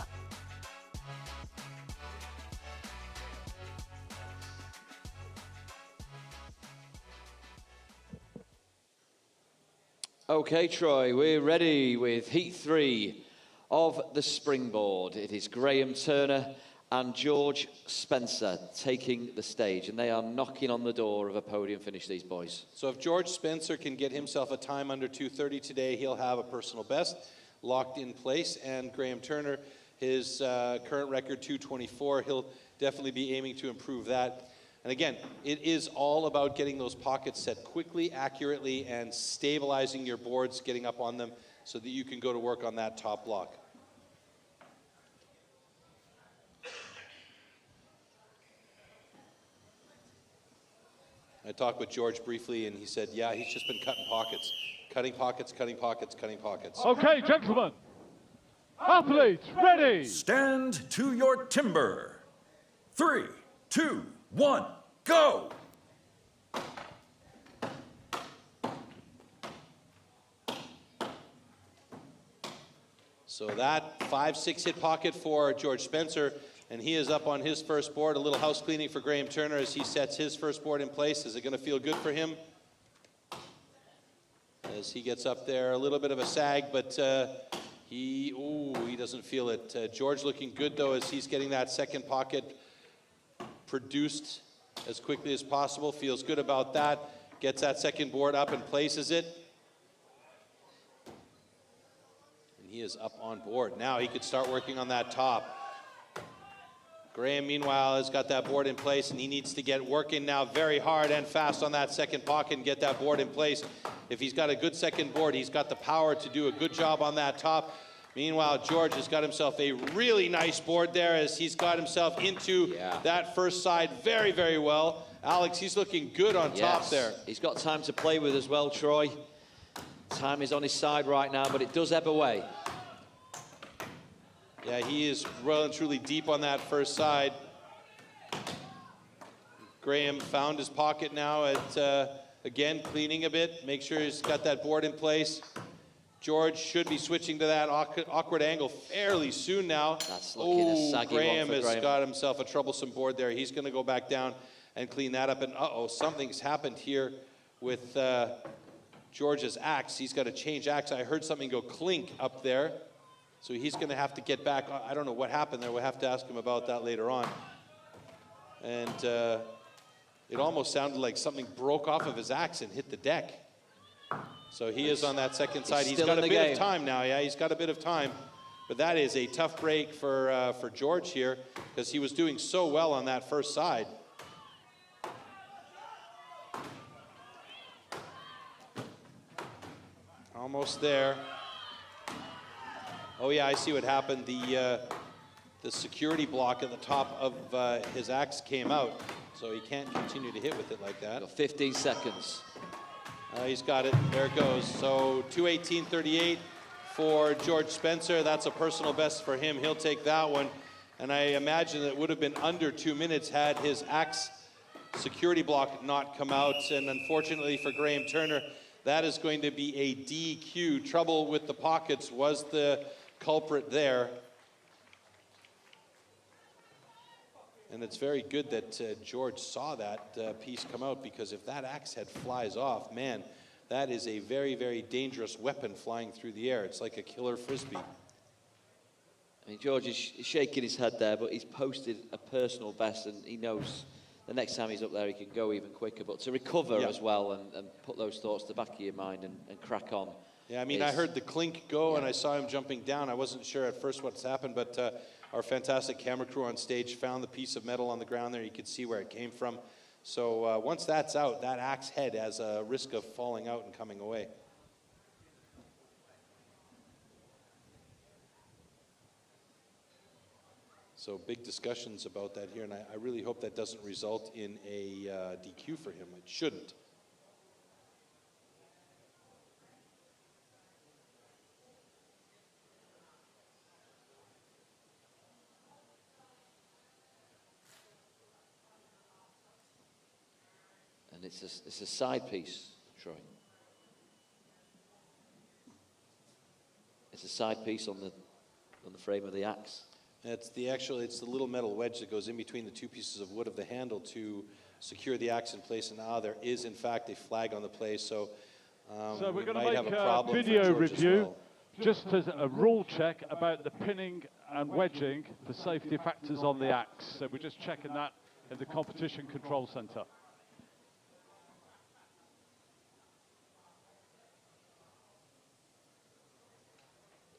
Okay, Troy, we're ready with Heat 3 of the Springboard. It is Graham Turner and George Spencer taking the stage, and they are knocking on the door of a podium finish, these boys. So if George Spencer can get himself a time under 2:30 today, he'll have a personal best locked in place. And Graham Turner, his current record 2:24, he'll definitely be aiming to improve that. And again, it is all about getting those pockets set quickly, accurately, and stabilizing your boards, getting up on them so that you can go to work on that top block. I talked with George briefly, and he said, yeah, he's just been cutting pockets. Cutting pockets, cutting pockets, cutting pockets. Okay, gentlemen. Athletes, ready. Stand to your timber. 3, 2, 1, go. So that 5-6 hit pocket for George Spencer, and he is up on his first board. A little house cleaning for Graham Turner as he sets his first board in place. Is it going to feel good for him? As he gets up there, a little bit of a sag, but he doesn't feel it. George looking good though as he's getting that second pocket produced as quickly as possible. Feels good about that. Gets that second board up and places it. And he is up on board. Now he could start working on that top. Graham, meanwhile, has got that board in place, and he needs to get working now very hard and fast on that second pocket and get that board in place. If he's got a good second board, he's got the power to do a good job on that top. Meanwhile, George has got himself a really nice board there as he's got himself into that first side very, very well. Alex, he's looking good on top there. He's got time to play with as well, Troy. Time is on his side right now, but it does ebb away. Yeah, he is well and truly deep on that first side. Graham found his pocket now at, again, cleaning a bit. Make sure he's got that board in place. George should be switching to that awkward angle fairly soon now. That's looking a saggy Graham one for Graham. has got himself a troublesome board there. He's going to go back down and clean that up. And something's happened here with George's axe. He's got to change axe. I heard something go clink up there. So he's going to have to get back. I don't know what happened there. We'll have to ask him about that later on. And it almost sounded like something broke off of his axe and hit the deck. So he is on that second side. He's got a bit of time now. Yeah, he's got a bit of time. But that is a tough break for George here, because he was doing so well on that first side. Almost there. Oh yeah, I see what happened. The security block at the top of his axe came out, so he can't continue to hit with it like that. 15 seconds. He's got it. There it goes. So 2:18.38 for George Spencer. That's a personal best for him. He'll take that one. And I imagine it would have been under 2 minutes had his axe security block not come out. And unfortunately for Graham Turner, that is going to be a DQ. Trouble with the pockets was the culprit there. And it's very good that George saw that piece come out, because if that axe head flies off, man, that is a very, very dangerous weapon flying through the air. It's like a killer frisbee. I mean, George is shaking his head there, but he's posted a personal best, and he knows the next time he's up there he can go even quicker. But to recover as well and put those thoughts to the back of your mind and crack on. Yeah, I mean, I heard the clink go and I saw him jumping down. I wasn't sure at first what's happened, but our fantastic camera crew on stage found the piece of metal on the ground there. You could see where it came from. So once that's out, that axe head has a risk of falling out and coming away. So big discussions about that here, and I really hope that doesn't result in a DQ for him. It shouldn't. And it's a side piece, Troy. It's a side piece on the frame of the axe. It's the little metal wedge that goes in between the two pieces of wood of the handle to secure the axe in place. And now there is in fact a flag on the play, so we're going to might have make a problem a video for George review, as well. just as a rule check about the pinning and wedging, the safety factors on the axe. So we're just checking that in the competition control centre.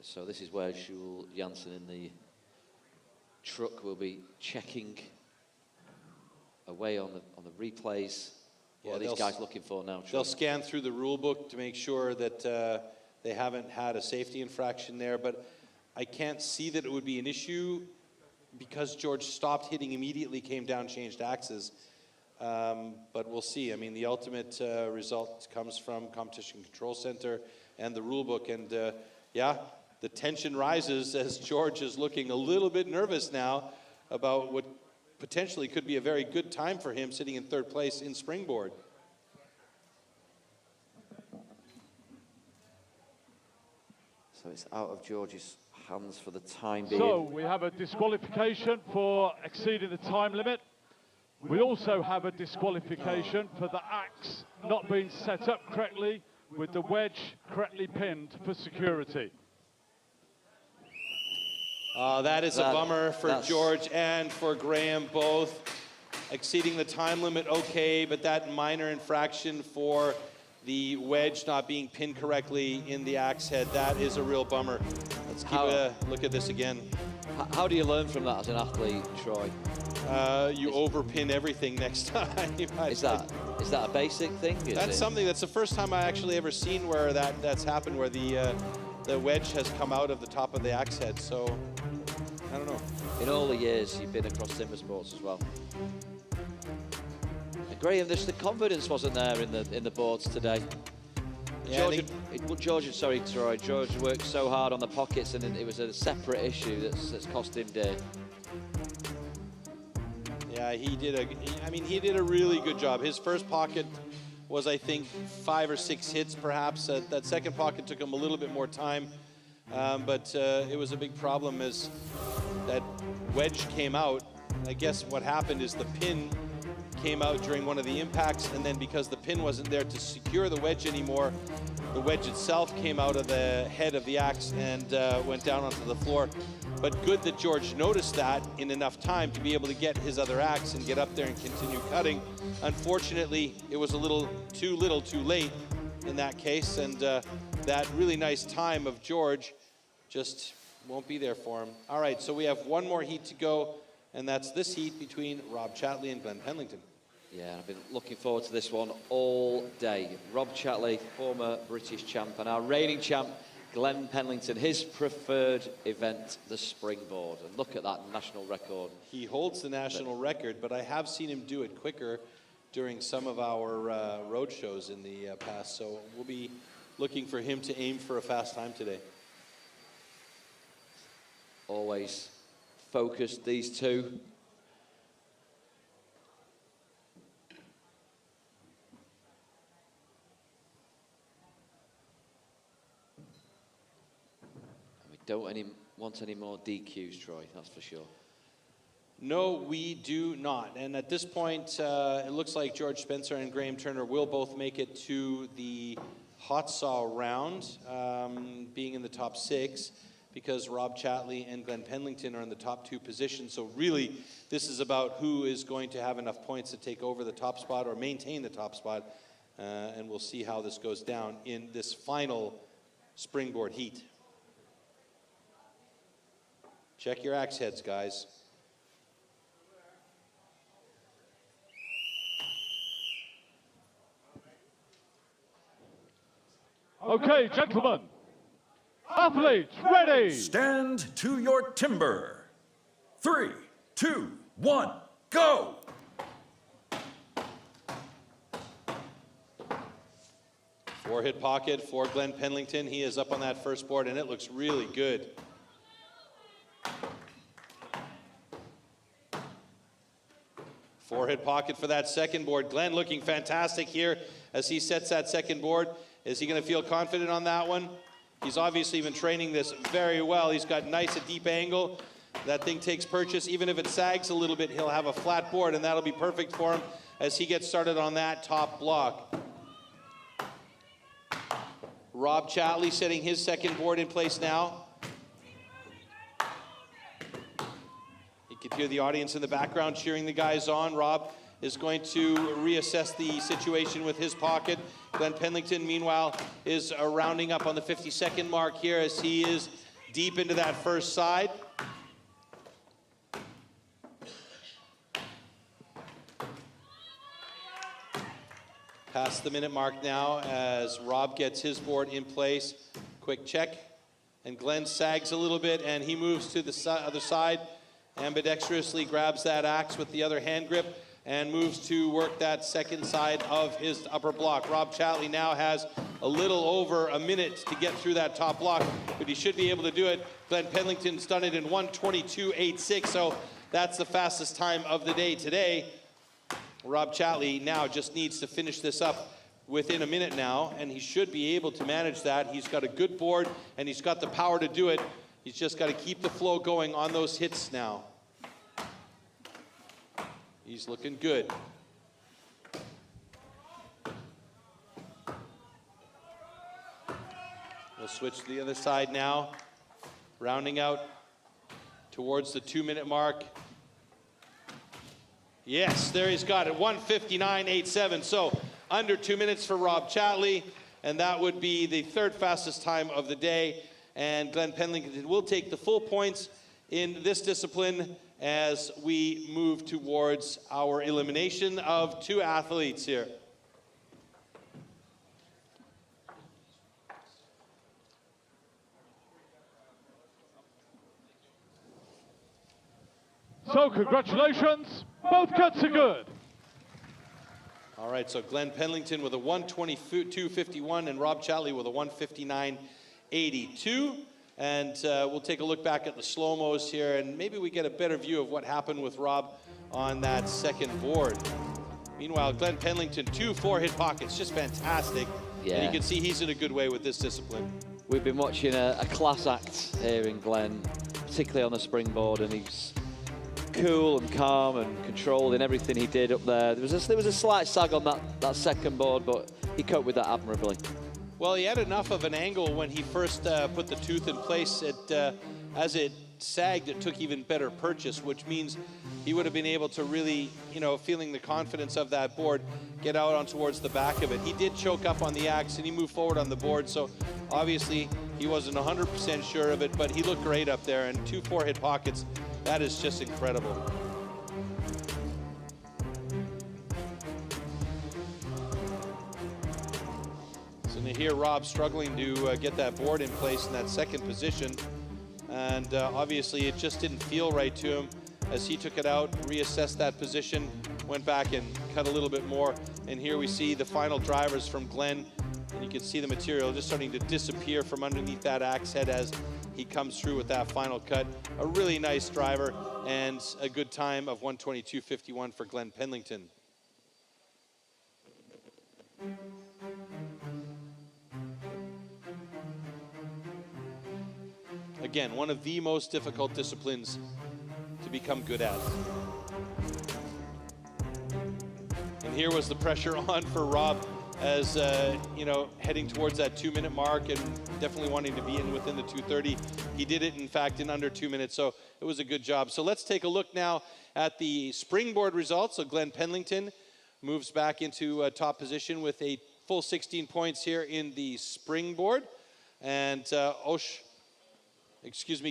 So this is where Jules Janssen in the truck will be checking away on the replays. What are these guys looking for now, Troy? They'll scan through the rule book to make sure that they haven't had a safety infraction there, but I can't see that it would be an issue because George stopped hitting immediately, came down, changed axes. But we'll see. I mean, the ultimate result comes from Competition Control Center and the rule book, and yeah, the tension rises as George is looking a little bit nervous now about what potentially could be a very good time for him sitting in third place in Springboard. So it's out of George's hands for the time being. So we have a disqualification for exceeding the time limit. We also have a disqualification for the axe not being set up correctly with the wedge correctly pinned for security. That is a bummer for George and for Graham, both exceeding the time limit, okay, but that minor infraction for the wedge not being pinned correctly in the axe head, that is a real bummer. Let's keep a look at this again. How do you learn from that as an athlete, Troy? You overpin everything next time. Is that a basic thing? That's something, that's the first time I actually ever seen where that's happened, where the wedge has come out of the top of the axe head, so I don't know. In all the years you've been across Timbersports as well. And Graham, the confidence wasn't there in the boards today. Yeah, Troy. George worked so hard on the pockets, and it was a separate issue that's cost him day. Yeah, he did a really good job. His first pocket was, I think, 5 or 6 hits, perhaps. That second pocket took him a little bit more time, but it was a big problem as that wedge came out. I guess what happened is the pin came out during one of the impacts, and then because the pin wasn't there to secure the wedge anymore, the wedge itself came out of the head of the axe and went down onto the floor. But good that George noticed that in enough time to be able to get his other axe and get up there and continue cutting. Unfortunately, it was a little too late in that case, and that really nice time of George just won't be there for him. All right, so we have one more heat to go, and that's this heat between Rob Chatley and Glenn Pendleton. Yeah, I've been looking forward to this one all day. Rob Chatley, former British champ, and our reigning champ, Glenn Pendleton, his preferred event, the Springboard. And look at that national record. He holds the national record, but I have seen him do it quicker during some of our road shows in the past, so we'll be looking for him to aim for a fast time today. Always focused, these two. Don't want any more DQs, Troy, that's for sure. No, we do not. And at this point, it looks like George Spencer and Graham Turner will both make it to the hot saw round, being in the top 6, because Rob Chatley and Glenn Pendleton are in the top 2 positions. So really, this is about who is going to have enough points to take over the top spot or maintain the top spot. And we'll see how this goes down in this final Springboard heat. Check your axe heads, guys. Okay, gentlemen. Athletes, ready. Stand to your timber. 3, 2, 1, go. Four-hit pocket for Glenn Pendleton. He is up on that first board, and it looks really good. Four-hit pocket for that second board. Glenn looking fantastic here as he sets that second board. Is he going to feel confident on that one? He's obviously been training this very well. He's got nice and deep angle. That thing takes purchase. Even if it sags a little bit, he'll have a flat board, and that'll be perfect for him as he gets started on that top block. Rob Chatley setting his second board in place now. You can hear the audience in the background cheering the guys on. Rob is going to reassess the situation with his pocket. Glenn Pendleton, meanwhile, is rounding up on the 50-second mark here as he is deep into that first side. Past the minute mark now as Rob gets his board in place. Quick check. And Glenn sags a little bit and he moves to the other side. Ambidextrously grabs that axe with the other hand grip and moves to work that second side of his upper block. Rob Chatley now has a little over a minute to get through that top block, but he should be able to do it. Glenn Pendleton's done it in 1:22.86, so that's the fastest time of the day today. Rob Chatley now just needs to finish this up within a minute now, and he should be able to manage that. He's got a good board, and he's got the power to do it. He's just got to keep the flow going on those hits now. He's looking good. We'll switch to the other side now. Rounding out towards the 2-minute mark. Yes, there he's got it, 1:59.87. So under 2 minutes for Rob Chatley, and that would be the third fastest time of the day. And Glenn Pendleton will take the full points in this discipline as we move towards our elimination of 2 athletes here. So congratulations, both cuts are good. All right, so Glenn Pendleton with a 1:22.51 and Rob Chatley with a 1:59.82. And we'll take a look back at the slow-mos here, and maybe we get a better view of what happened with Rob on that second board. Meanwhile, Glenn Pendleton, 2 4-hit pockets, just fantastic. Yeah. And you can see he's in a good way with this discipline. We've been watching a class act here in Glenn, particularly on the Springboard, and he's cool and calm and controlled in everything he did up there. There was a slight sag on that second board, but he coped with that admirably. Well, he had enough of an angle when he first put the tooth in place. As it sagged, it took even better purchase, which means he would have been able to really, feeling the confidence of that board, get out on towards the back of it. He did choke up on the axe and he moved forward on the board, so obviously He wasn't 100% sure of it, but he looked great up there, and 2 4-hit pockets. That is just incredible. So you hear Rob struggling to get that board in place in that second position, and obviously it just didn't feel right to him as he took it out, reassessed that position, went back and cut a little bit more. And here we see the final drivers from Glenn, and you can see the material just starting to disappear from underneath that axe head as he comes through with that final cut. A really nice driver and a good time of 122.51 for Glenn Pendleton. Again, one of the most difficult disciplines to become good at. And here was the pressure on for Rob as, you know, heading towards that 2-minute mark and definitely wanting to be in within the 2:30. He did it, in fact, in under 2 minutes, so it was a good job. So let's take a look now at the springboard results. So Glenn Pendleton moves back into top position with a full 16 points here in the springboard. And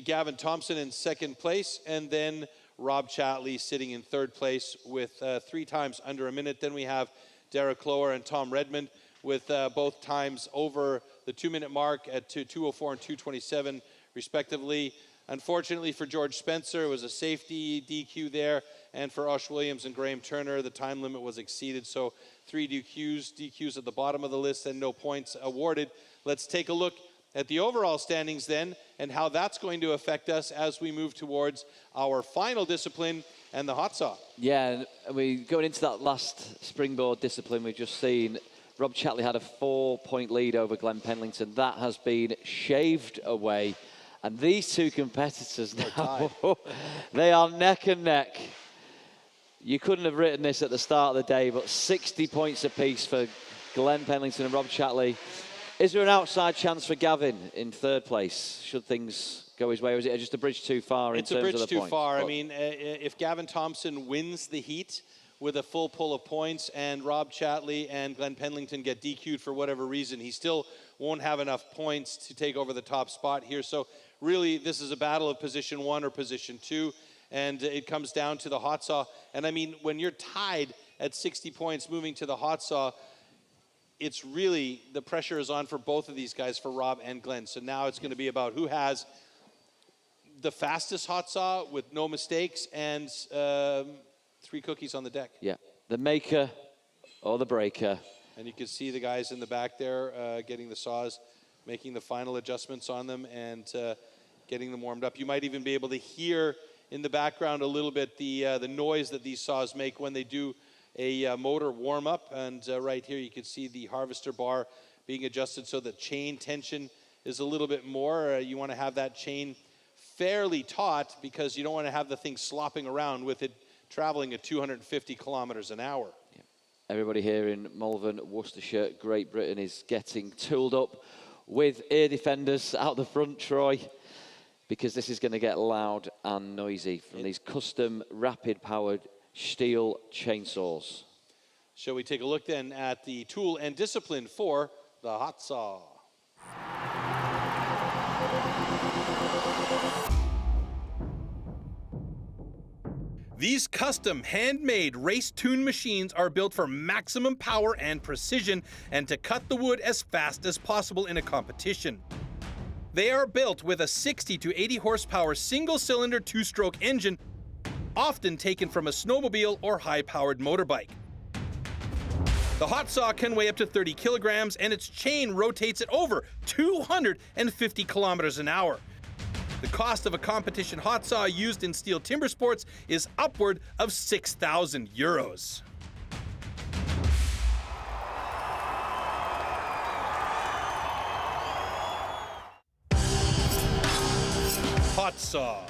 Gavin Thompson in second place, and then Rob Chatley sitting in third place with 3 times under a minute. Then we have Derek Lower and Tom Redmond with both times over the 2-minute mark at 2:04 and 2:27 respectively. Unfortunately for George Spencer, it was a safety DQ there, and for Osh Williams and Graham Turner, the time limit was exceeded, so 3 DQs at the bottom of the list and no points awarded. Let's take a look at the overall standings then, and how that's going to affect us as we move towards our final discipline and the hot saw. Yeah, and we going into that last springboard discipline we've just seen, Rob Chatley had a 4-point lead over Glenn Pendleton. That has been shaved away, and these two competitors now, they are neck and neck. You couldn't have written this at the start of the day, but 60 points apiece for Glenn Pendleton and Rob Chatley. Is there an outside chance for Gavin in third place, should things go his way, or is it just a bridge too far in terms of the points? It's a bridge too far. I mean, if Gavin Thompson wins the heat with a full pull of points and Rob Chatley and Glenn Pendleton get DQ'd for whatever reason, he still won't have enough points to take over the top spot here. So really, this is a battle of position 1 or position 2, and it comes down to the hot saw. And I mean, when you're tied at 60 points moving to the hot saw, it's really, the pressure is on for both of these guys, for Rob and Glenn. So now it's going to be about who has the fastest hot saw with no mistakes and 3 cookies on the deck. Yeah, the maker or the breaker. And you can see the guys in the back there getting the saws, making the final adjustments on them and getting them warmed up. You might even be able to hear in the background a little bit the noise that these saws make when they do a motor warm up. And right here you can see the harvester bar being adjusted so the chain tension is a little bit more. You want to have that chain fairly taut because you don't want to have the thing slopping around with it traveling at 250 kilometers an hour. Yeah. Everybody here in Malvern, Worcestershire, Great Britain is getting tooled up with ear defenders out the front, Troy, because this is going to get loud and noisy from these custom rapid powered STIHL chainsaws. Shall we take a look then at the tool and discipline for the hot saw? These custom handmade race-tuned machines are built for maximum power and precision and to cut the wood as fast as possible in a competition. They are built with a 60 to 80 horsepower single-cylinder 2-stroke engine, often taken from a snowmobile or high-powered motorbike. The hot saw can weigh up to 30 kilograms and its chain rotates at over 250 kilometers an hour. The cost of a competition hot saw used in STIHL Timbersports is upward of 6,000 euros. Hot saw.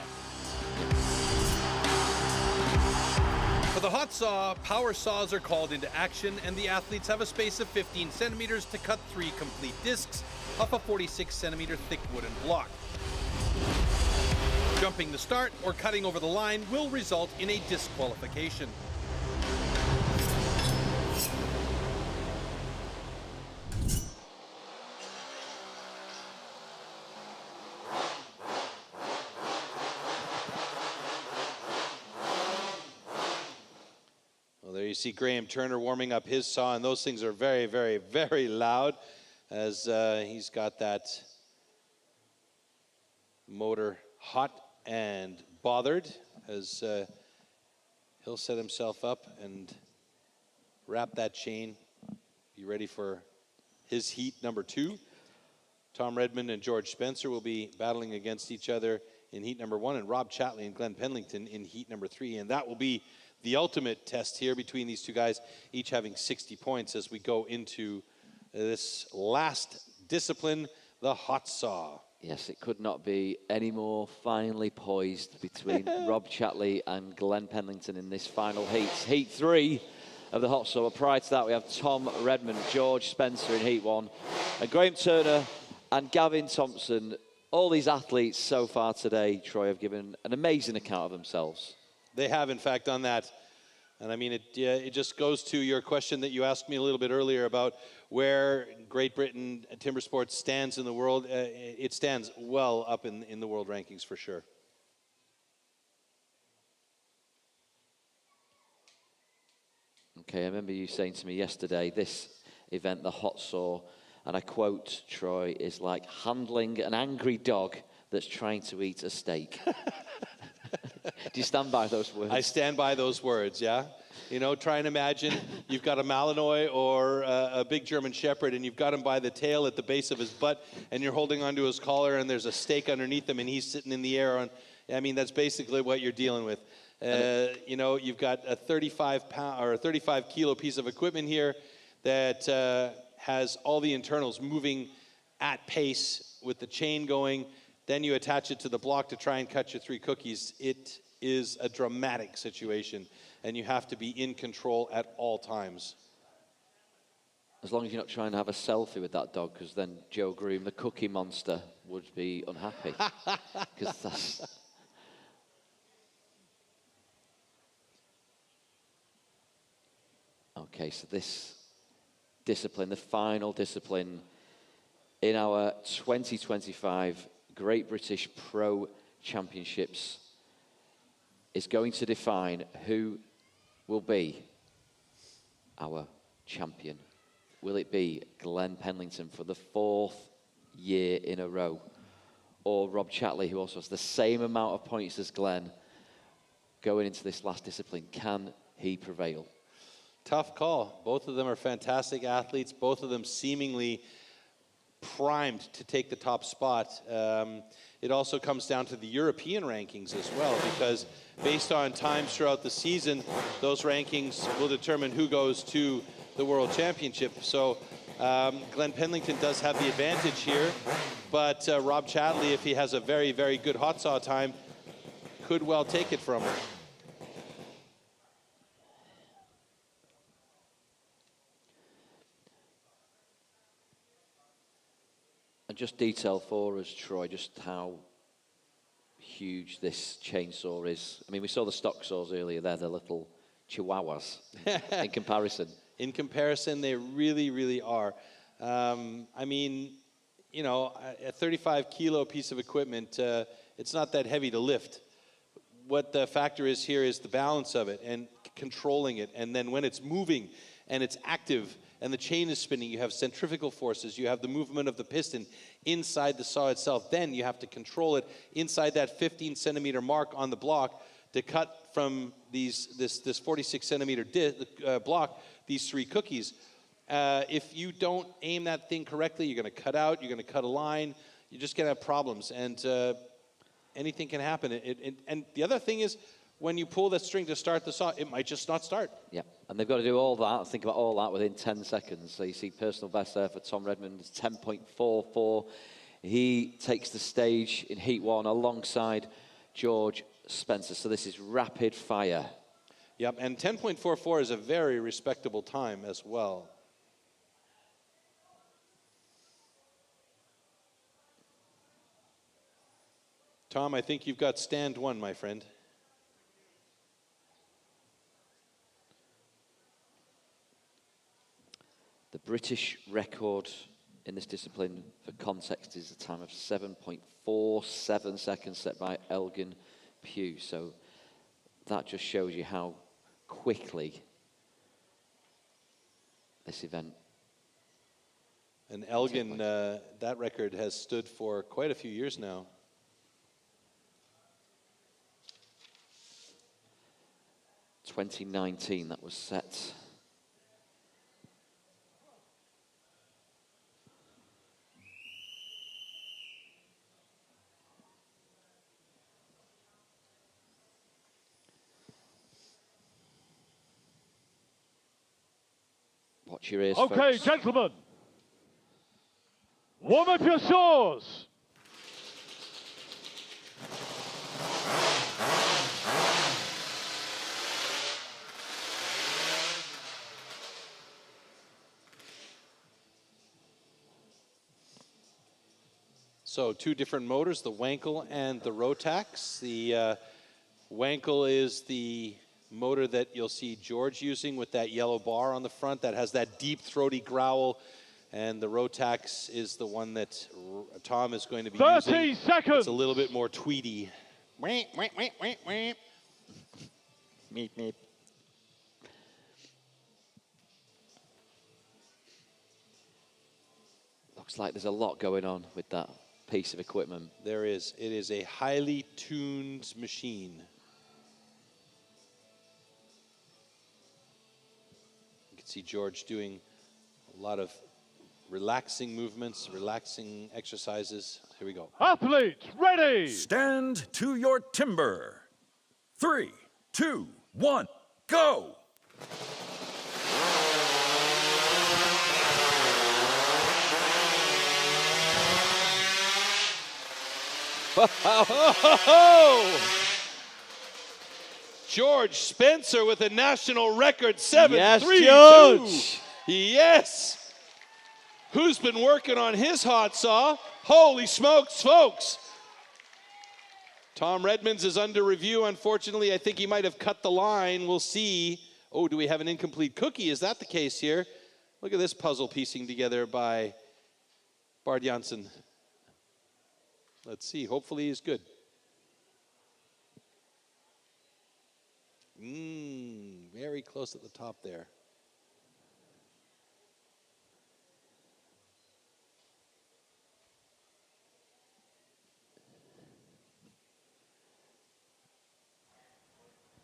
For the hot saw, power saws are called into action and the athletes have a space of 15 centimeters to cut 3 complete discs off a 46 centimeter thick wooden block. Jumping the start or cutting over the line will result in a disqualification. there you see Graham Turner warming up his saw, and those things are very, very, very loud as he's got that motor hot and bothered as he'll set himself up and wrap that chain, be ready for his heat number 2. Tom Redmond and George Spencer will be battling against each other in heat number 1, and Rob Chatley and Glenn Pendleton in heat number 3. And that will be the ultimate test here between these two guys, each having 60 points as we go into this last discipline, the hot saw. Yes, it could not be any more finely poised between Rob Chatley and Glenn Pendleton in this final heat. Heat 3 of the hot saw. But prior to that, we have Tom Redmond, George Spencer in heat 1, and Graham Turner and Gavin Thompson. All these athletes so far today, Troy, have given an amazing account of themselves. They have, in fact, done that. And I mean, it just goes to your question that you asked me a little bit earlier about where Great Britain timber sports stands in the world. It stands well up in the world rankings for sure. Okay, I remember you saying to me yesterday, this event, the hot saw, and I quote, Troy, is like handling an angry dog that's trying to eat a steak. Do you stand by those words? I stand by those words, yeah. You know, try and imagine you've got a Malinois or a big German Shepherd, and you've got him by the tail at the base of his butt, and you're holding onto his collar, and there's a steak underneath him, and he's sitting in the air. I mean, that's basically what you're dealing with. You know, you've got a 35-pound or a 35-kilo piece of equipment here that has all the internals moving at pace with the chain going. Then you attach it to the block to try and cut your 3 cookies. It is a dramatic situation, and you have to be in control at all times. As long as you're not trying to have a selfie with that dog, because then Joe Groom, the cookie monster, would be unhappy. Because that's... Okay, so this discipline, the final discipline in our 2025 Great British Pro Championships, is going to define who will be our champion. Will it be Glenn Pendleton for the 4th year in a row, or Rob Chatley, who also has the same amount of points as Glenn, going into this last discipline? Can he prevail? Tough call. Both of them are fantastic athletes. Both of them seemingly primed to take the top spot. It also comes down to the European rankings as well, because based on times throughout the season, those rankings will determine who goes to the World Championship. So Glenn Pendleton does have the advantage here, but Rob Chatley, if he has a very, very good hot saw time, could well take it from him. And just detail for us, Troy, just how huge this chainsaw is. I mean, we saw the stock saws earlier. They're the little chihuahuas in comparison. In comparison, they really, really are. I mean, you know, a 35-kilo piece of equipment, it's not that heavy to lift. What the factor is here is the balance of it and controlling it. And then when it's moving and it's active and the chain is spinning, you have centrifugal forces, you have the movement of the piston inside the saw itself. Then you have to control it inside that 15-centimeter mark on the block to cut from this 46-centimeter block, these 3 cookies. If you don't aim that thing correctly, you're going to cut out, you're going to cut a line, you're just going to have problems, and anything can happen. And the other thing is, when you pull that string to start the saw, it might just not start. Yeah, and they've got to do all that, think about all that within 10 seconds. So you see personal best there for Tom Redmond, 10.44. He takes the stage in Heat 1 alongside George Spencer. So this is rapid fire. Yep, and 10.44 is a very respectable time as well. Tom, I think you've got stand 1, my friend. The British record in this discipline, for context, is a time of 7.47 seconds set by Elgin Pugh. So that just shows you how quickly this event. And Elgin, that record has stood for quite a few years now. In 2019, that was set. Watch your ears, Okay, folks. gentlemen. Warm up your saws. So 2 different motors, the Wankel and the Rotax. The Wankel is the motor that you'll see George using with that yellow bar on the front that has that deep throaty growl, and the Rotax is the one that Tom is going to be 30 using. seconds. It's a little bit more tweedy. Meep, meep. Looks like there's a lot going on with that piece of equipment. There is. It is a highly tuned machine. You can see George doing a lot of relaxing movements, relaxing exercises. Here we go. Athletes, ready! Stand to your timber. 3, 2, 1, go! George Spencer with a national record 7-3-2. Yes, George. Yes. Who's been working on his hot saw? Holy smokes, folks. Tom Redmond's is under review. Unfortunately, I think he might have cut the line. We'll see. Oh, do we have an incomplete cookie? Is that the case here? Look at this puzzle piecing together by Bard Janssen. Let's see. Hopefully he's good. Very close at the top there.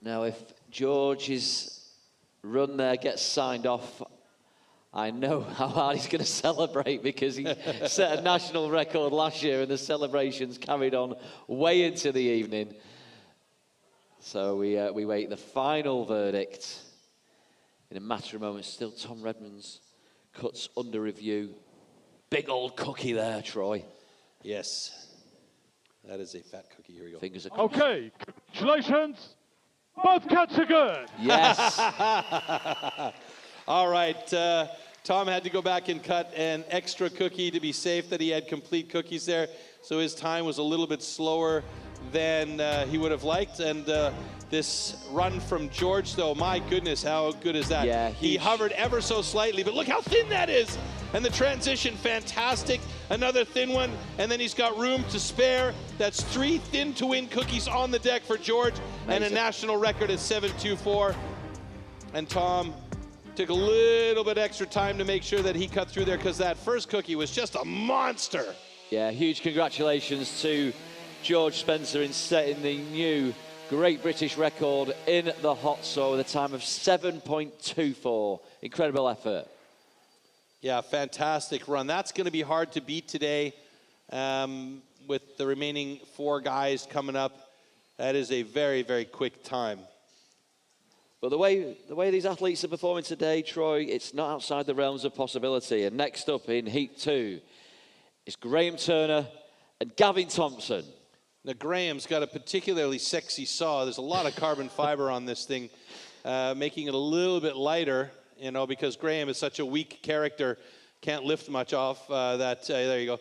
Now, if George's run there gets signed off, I know how hard he's going to celebrate, because he set a national record last year and the celebrations carried on way into the evening. So we wait the final verdict in a matter of moments. Still Tom Redmond's cuts under review. Big old cookie there, Troy. Yes. That is a fat cookie. Here we go. Fingers are crossed. Okay, congratulations. Both cuts are good. Yes. All right. Tom had to go back and cut an extra cookie to be safe that he had complete cookies there. So his time was a little bit slower than he would have liked. And this run from George, though, my goodness, how good is that? Yeah, he hovered ever so slightly, but look how thin that is. And the transition, fantastic. Another thin one, and then he's got room to spare. That's 3 thin to win cookies on the deck for George. Amazing. And a national record at 7.24. And Tom took a little bit extra time to make sure that he cut through there, because that first cookie was just a monster. Yeah, huge congratulations to George Spencer in setting the new Great British record in the hot saw with a time of 7.24. Incredible effort. Yeah, fantastic run. That's going to be hard to beat today with the remaining 4 guys coming up. That is a very, very quick time. But the way these athletes are performing today, Troy, it's not outside the realms of possibility. And next up in Heat 2 is Graham Turner and Gavin Thompson. Now, Graham's got a particularly sexy saw. There's a lot of carbon fiber on this thing, making it a little bit lighter, you know, because Graham is such a weak character, can't lift much off that. There you go.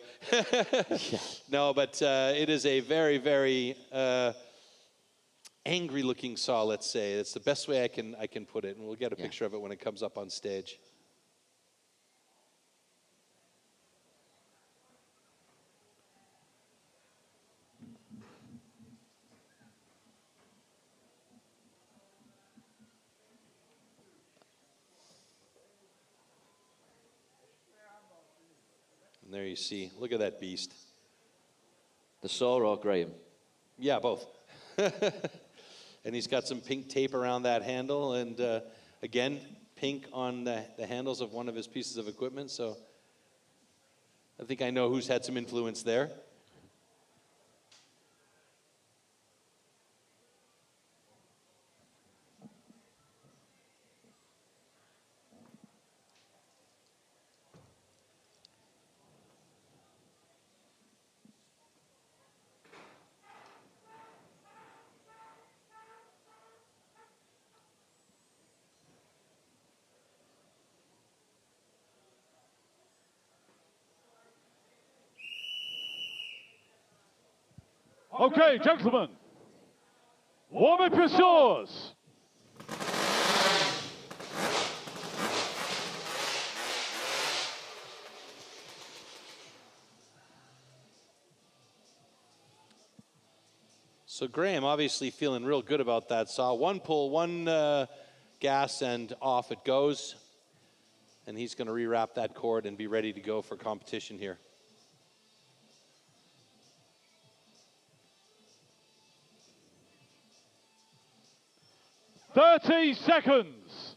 No, but it is a very, very angry-looking saw, let's say. That's the best way I can put it, and we'll get a picture of it when it comes up on stage. And there you see, look at that beast. The saw or Graham? Yeah, both. And he's got some pink tape around that handle, and again, pink on the handles of one of his pieces of equipment, so I think I know who's had some influence there. Okay, gentlemen, warm up your saws. So Graham obviously feeling real good about that saw. One pull, one gas, and off it goes. And he's going to rewrap that cord and be ready to go for competition here. "30 seconds.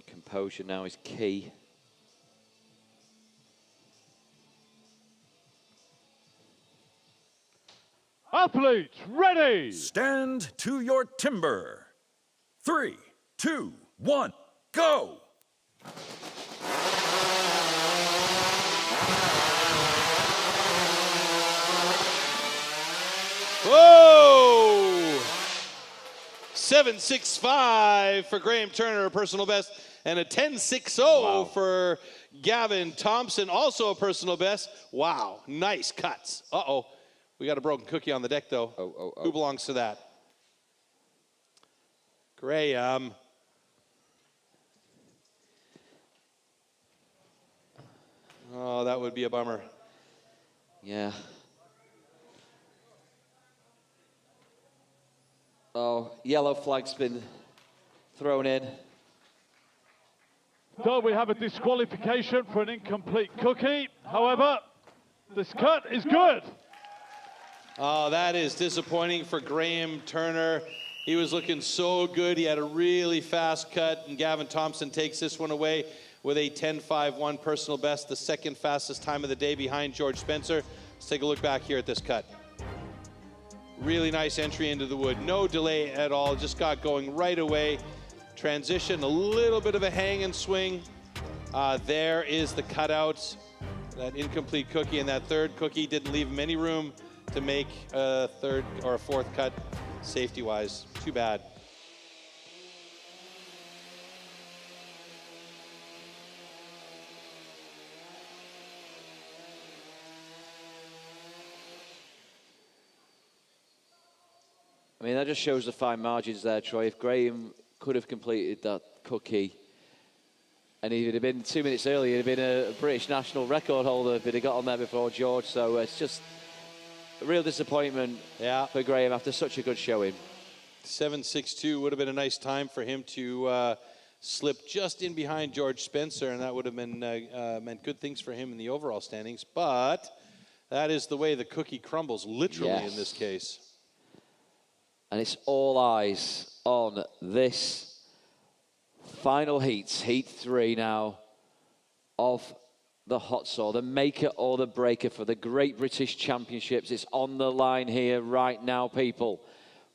Composure now is key. Athletes, ready! Stand to your timber. 3, 2, 1, go! Whoa! 7.65 for Graham Turner, a personal best, and a 10.60 for Gavin Thompson, also a personal best. Wow, nice cuts. Uh-oh. We got a broken cookie on the deck, though. Who belongs to that? Graham. Oh, that would be a bummer. Yeah. Oh, yellow flag's been thrown in. So we have a disqualification for an incomplete cookie. However, this cut is good. Oh, that is disappointing for Graham Turner. He was looking so good. He had a really fast cut, and Gavin Thompson takes this one away with a 10.51 personal best, the second fastest time of the day behind George Spencer. Let's take a look back here at this cut. Really nice entry into the wood. No delay at all. Just got going right away. Transition, a little bit of a hang and swing. There is the cutout. That incomplete cookie, and that third cookie didn't leave him any room to make a third or a fourth cut safety-wise. Too bad. I mean, that just shows the fine margins there, Troy. If Graham could have completed that cookie, and if it had been 2 minutes earlier, he'd have been a British national record holder if he'd have got on there before George. So it's just a real disappointment for Graham after such a good showing. 7.62 would have been a nice time for him to slip just in behind George Spencer, and that would have been meant good things for him in the overall standings. But that is the way the cookie crumbles, literally, in this case. And it's all eyes on this final heat 3 now, of the hot saw, the maker or the breaker for the Great British Championships. It's on the line here right now, people.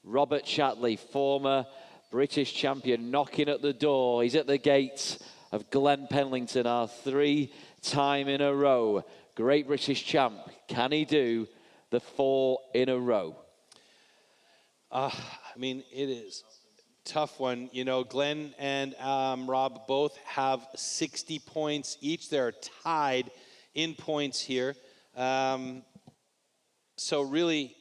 Robert Chatley, former British champion, knocking at the door. He's at the gates of Glenn Penlington, our 3-time in a row Great British champ. Can he do the 4 in a row? I mean, it is a tough one. You know, Glenn and Rob both have 60 points each. They're tied in points here. So really,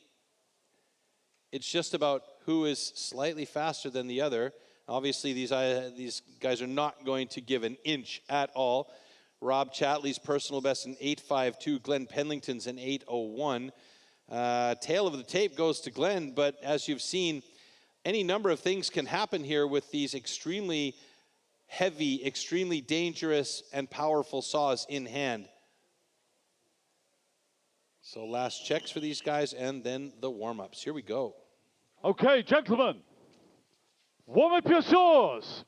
it's just about who is slightly faster than the other. Obviously, these guys are not going to give an inch at all. Rob Chatley's personal best in 8.52. Glenn Penlington's in 8.01. Tail of the tape goes to Glenn, but as you've seen, any number of things can happen here with these extremely heavy, extremely dangerous and powerful saws in hand. So last checks for these guys and then the warm-ups. Here we go. Okay, gentlemen, warm up your saws.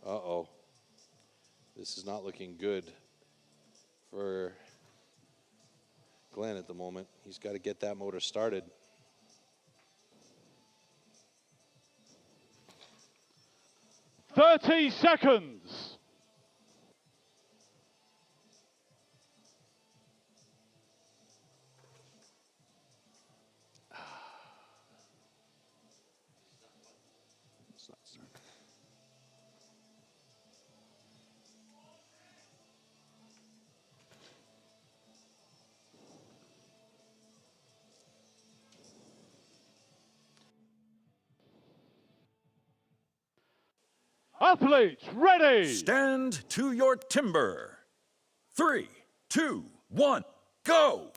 Uh-oh. This is not looking good for Glenn at the moment. He's got to get that motor started. "30 seconds. It's not starting. Athletes, ready. Stand to your timber. 3, 2, 1, go!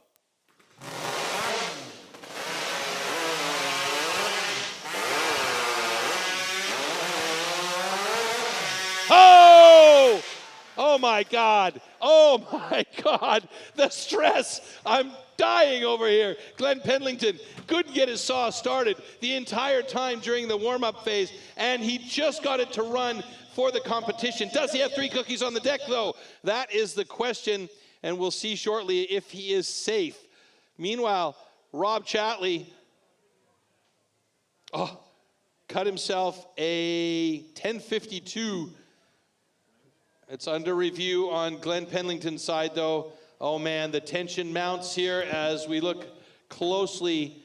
Oh! Oh my God. Oh my God. The stress. I'm dying over here. Glenn Penlington couldn't get his saw started the entire time during the warm-up phase, and he just got it to run for the competition. Does he have 3 cookies on the deck, though? That is the question, and we'll see shortly if he is safe. Meanwhile, Rob Chatley cut himself a 10.52. It's under review on Glenn Penlington's side, though. Oh, man, the tension mounts here as we look closely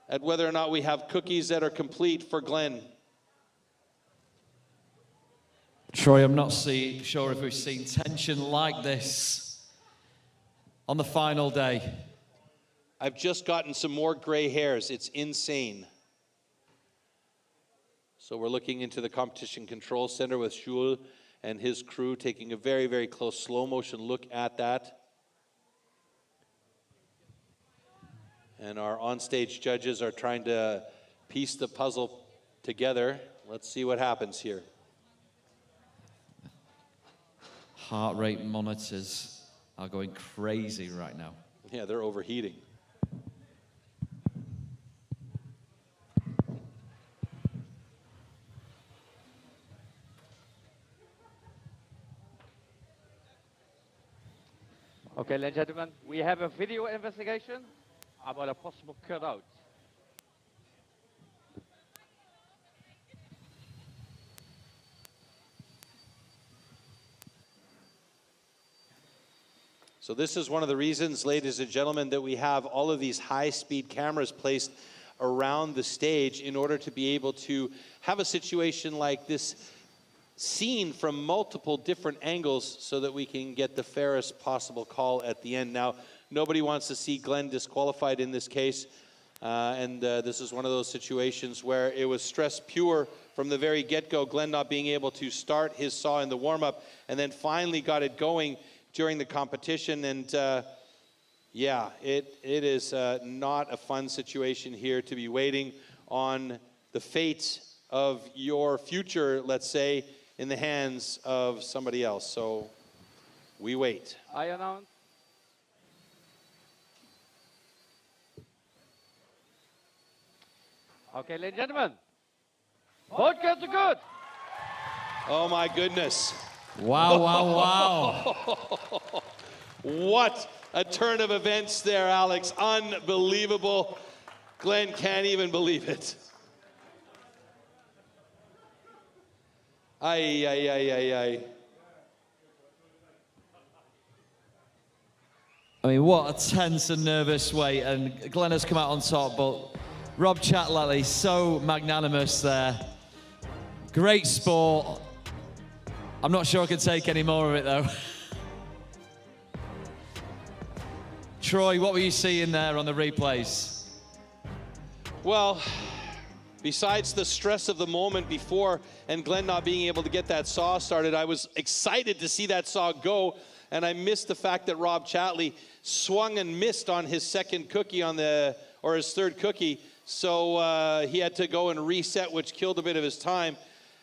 at whether or not we have cookies that are complete for Glenn. Troy, I'm not sure if we've seen tension like this on the final day. I've just gotten some more gray hairs. It's insane. So we're looking into the competition control center with STIHL and his crew taking a very, very close slow motion look at that. And our onstage judges are trying to piece the puzzle together. Let's see what happens here. Heart rate monitors are going crazy right now. Yeah, they're overheating. Okay, ladies and gentlemen, we have a video investigation about a possible cutout. So this is one of the reasons, ladies and gentlemen, that we have all of these high-speed cameras placed around the stage in order to be able to have a situation like this seen from multiple different angles so that we can get the fairest possible call at the end. Now, nobody wants to see Glenn disqualified in this case, and this is one of those situations where it was stress pure from the very get-go, Glenn not being able to start his saw in the warm-up, and then finally got it going during the competition. And yeah, it is not a fun situation here to be waiting on the fate of your future, let's say, in the hands of somebody else. So we wait. I announce. Okay, ladies and gentlemen, both cuts are good. Oh my goodness. Wow, wow, wow. What a turn of events there, Alex. Unbelievable. Glenn can't even believe it. Ay, ay, ay, ay, ay. I mean, what a tense and nervous way, and Glenn has come out on top, but Rob Chatley so magnanimous there. Great sport. I'm not sure I can take any more of it, though. Troy, what were you seeing there on the replays? Well, besides the stress of the moment before and Glenn not being able to get that saw started, I was excited to see that saw go, and I missed the fact that Rob Chatley swung and missed on his second cookie or his third cookie, so he had to go and reset, which killed a bit of his time.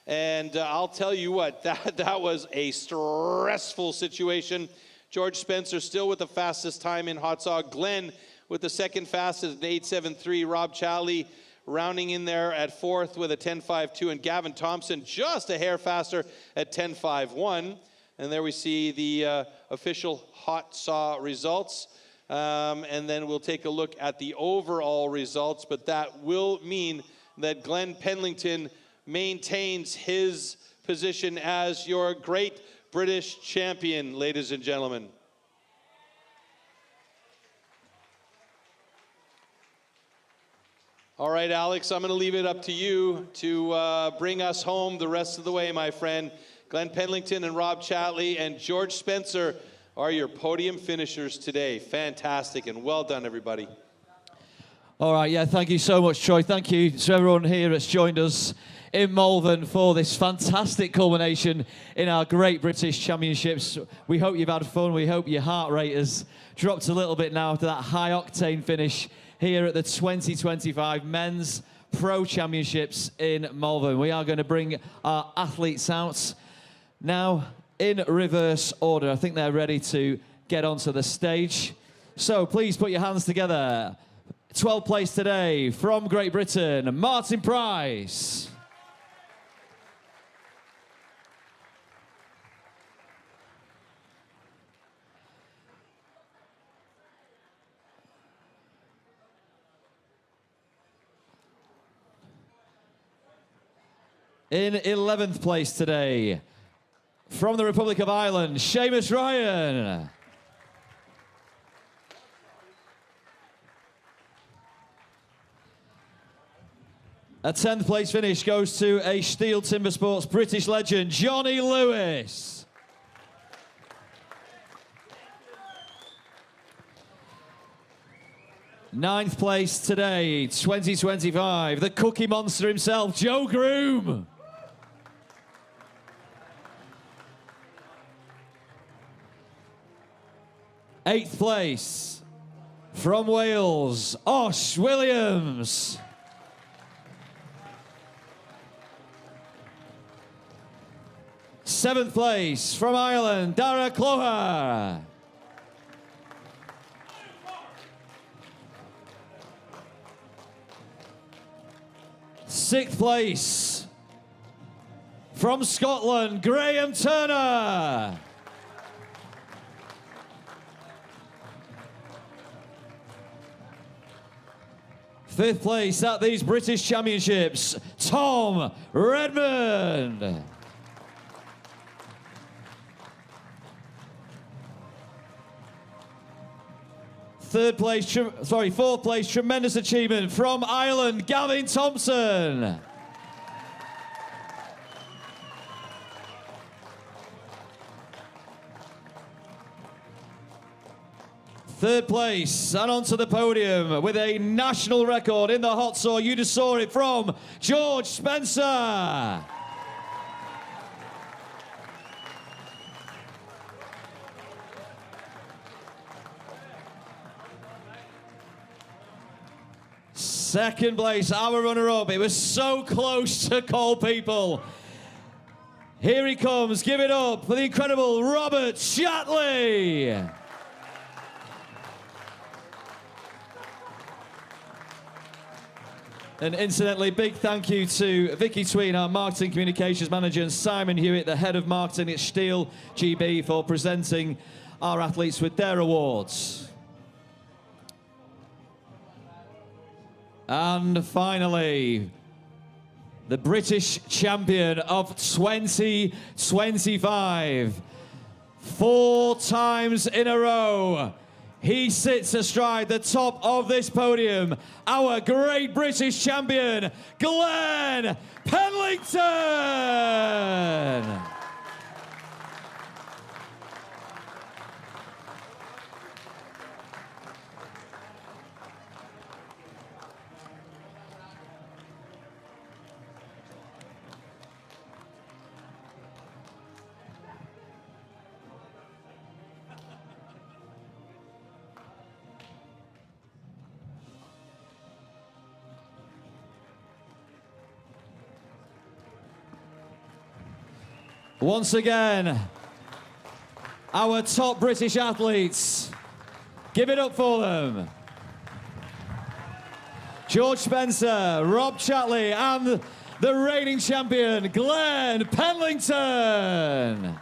And I'll tell you what, that was a stressful situation. George Spencer still with the fastest time in hot saw. Glenn with the second fastest at 8.73. Rob Chatley rounding in there at fourth with a 10.52. And Gavin Thompson just a hair faster at 10.51. And there we see the official hot saw results. And then we'll take a look at the overall results. But that will mean that Glenn Pendleton maintains his position as your Great British Champion, ladies and gentlemen. All right, Alex, I'm going to leave it up to you to bring us home the rest of the way, my friend. Glenn Pendleton and Rob Chatley and George Spencer are your podium finishers today. Fantastic, and well done, everybody. All right, yeah, thank you so much, Troy. Thank you to everyone here that's joined us in Malvern for this fantastic culmination in our Great British Championships. We hope you've had fun. We hope your heart rate has dropped a little bit now after that high-octane finish here at the 2025 Men's Pro Championships in Malvern. We are going to bring our athletes out now in reverse order. I think they're ready to get onto the stage. So please put your hands together. 12th place today from Great Britain, Martin Price. In 11th place today, from the Republic of Ireland, Seamus Ryan. A 10th place finish goes to a STIHL Timbersports British legend, Johnny Lewis. Ninth place today, 2025, the Cookie Monster himself, Joe Groom. 8th place, from Wales, Osh Williams. 7th place, from Ireland, Dara Cloher. 6th place, from Scotland, Graham Turner. 5th place at these British Championships, Tom Redmond. 4th place, tremendous achievement from Ireland, Gavin Thompson. 3rd place, and onto the podium with a national record in the hot saw. You just saw it from George Spencer. Second place, our runner-up. It was so close to call people. Here he comes. Give it up for the incredible Robert Chatley. And incidentally, big thank you to Vicky Tween, our Marketing Communications Manager, and Simon Hewitt, the Head of Marketing at STIHL GB, for presenting our athletes with their awards. And finally, the British champion of 2025, 4 times in a row, He sits astride the top of this podium, our great British champion, Glenn Penlington. Once again, our top British athletes. Give it up for them. George Spencer, Rob Chatley, and the reigning champion, Glenn Penlington.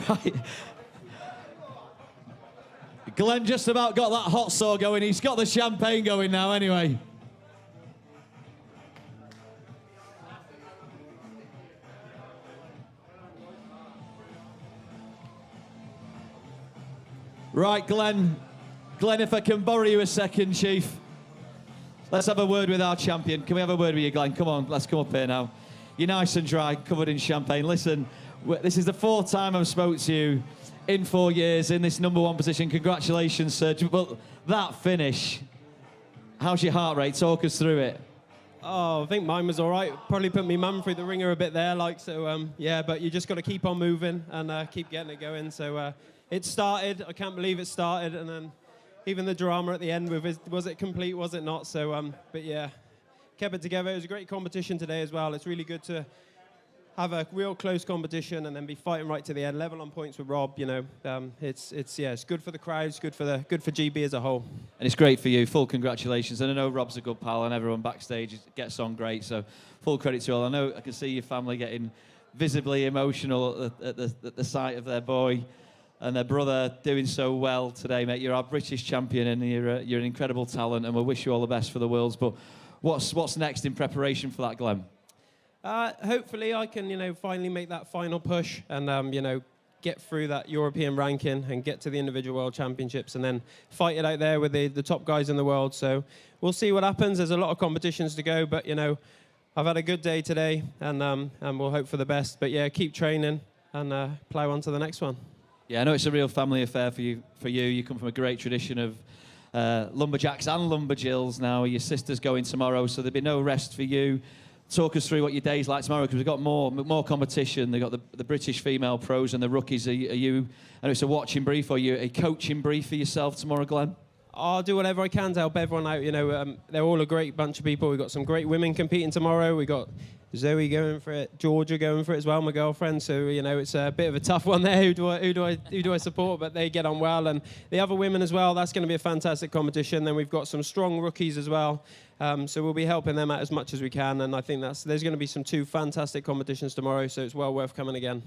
Right. Glenn just about got that hot saw going. He's got the champagne going now anyway. Right, Glenn. Glenn, if I can borrow you a second, Chief. Let's have a word with our champion. Can we have a word with you, Glenn? Come on, let's come up here now. You're nice and dry, covered in champagne. Listen, this is the 4th time I've spoke to you in 4 years in this #1 position. Congratulations, sir. But that finish, how's your heart rate? Talk us through it. Oh, I think mine was all right. Probably put me mum through the ringer a bit there, yeah, but you just got to keep on moving and keep getting it going. So it started. I can't believe it started, and then even the drama at the end with was it complete, was it not? So, but yeah, kept it together. It was a great competition today as well. It's really good to have a real close competition and then be fighting right to the end, level on points with Rob. You know, it's good for the crowds, good for GB as a whole. And it's great for you. Full congratulations. And I know Rob's a good pal, and everyone backstage gets on great. So full credit to all. I know I can see your family getting visibly emotional at the sight of their boy and their brother doing so well today, mate. You're our British champion, and you're an incredible talent, and we wish you all the best for the Worlds. But what's next in preparation for that, Glenn? Hopefully I can, finally make that final push and, get through that European ranking and get to the individual world championships and then fight it out there with the top guys in the world. So we'll see what happens. There's a lot of competitions to go, but, I've had a good day today and we'll hope for the best. But, yeah, keep training and plough on to the next one. Yeah, I know it's a real family affair for you. You come from a great tradition of lumberjacks and lumberjills now. Your sister's going tomorrow, so there'll be no rest for you. Talk us through what your day's like tomorrow, because we've got more competition. They've got the British female pros and the rookies. Are you, I know it's a watching brief, or are you a coaching brief for yourself tomorrow, Glenn? I'll do whatever I can to help everyone out. They're all a great bunch of people. We've got some great women competing tomorrow. We've got Zoe going for it, Georgia going for it as well, my girlfriend. So, it's a bit of a tough one there. Who do I support? But they get on well. And the other women as well, that's going to be a fantastic competition. Then we've got some strong rookies as well. So we'll be helping them out as much as we can. And I think there's going to be 2 fantastic competitions tomorrow. So it's well worth coming again.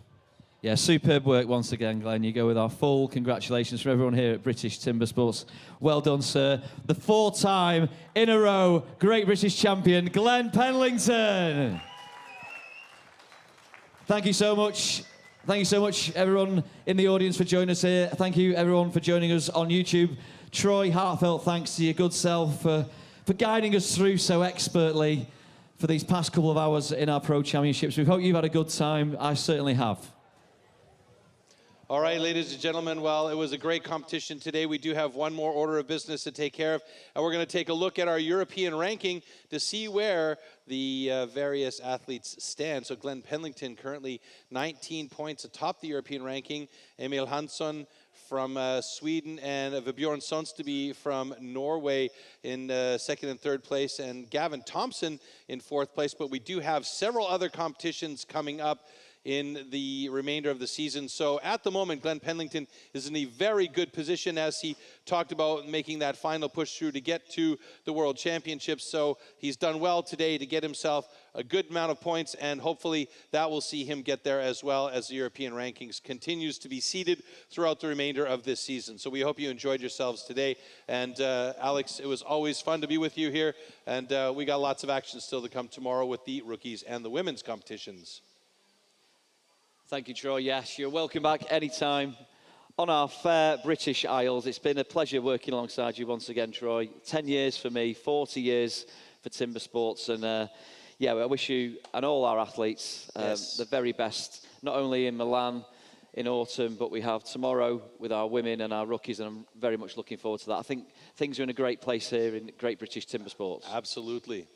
Yeah, superb work once again, Glenn. You go with our full congratulations from everyone here at British Timber Sports. Well done, sir. The 4th time in a row, Great British Champion, Glenn Penlington. Thank you so much. Thank you so much, everyone in the audience, for joining us here. Thank you, everyone, for joining us on YouTube. Troy, heartfelt thanks to your good self for guiding us through so expertly for these past couple of hours in our Pro Championships. We hope you've had a good time. I certainly have. All right, ladies and gentlemen, well, it was a great competition today. We do have one more order of business to take care of, and we're going to take a look at our European ranking to see where the various athletes stand. So Glenn Penlington currently 19 points atop the European ranking. Emil Hansson from Sweden, and Vibjorn Sonsteby from Norway in 2nd and 3rd place, and Gavin Thompson in 4th place. But we do have several other competitions coming up in the remainder of the season. So at the moment, Glenn Pendleton is in a very good position, as he talked about making that final push through to get to the World Championships. So he's done well today to get himself a good amount of points, and hopefully that will see him get there, as well as the European rankings continues to be seeded throughout the remainder of this season. So we hope you enjoyed yourselves today. And Alex, it was always fun to be with you here, and we got lots of action still to come tomorrow with the rookies and the women's competitions. Thank you, Troy. Yes, you're welcome back anytime on our fair British Isles. It's been a pleasure working alongside you once again, Troy. 10 years for me, 40 years for Timber Sports, and yeah, I wish you and all our athletes the very best, not only in Milan in autumn, but we have tomorrow with our women and our rookies, and I'm very much looking forward to that. I think things are in a great place here in Great British Timber Sports. Absolutely.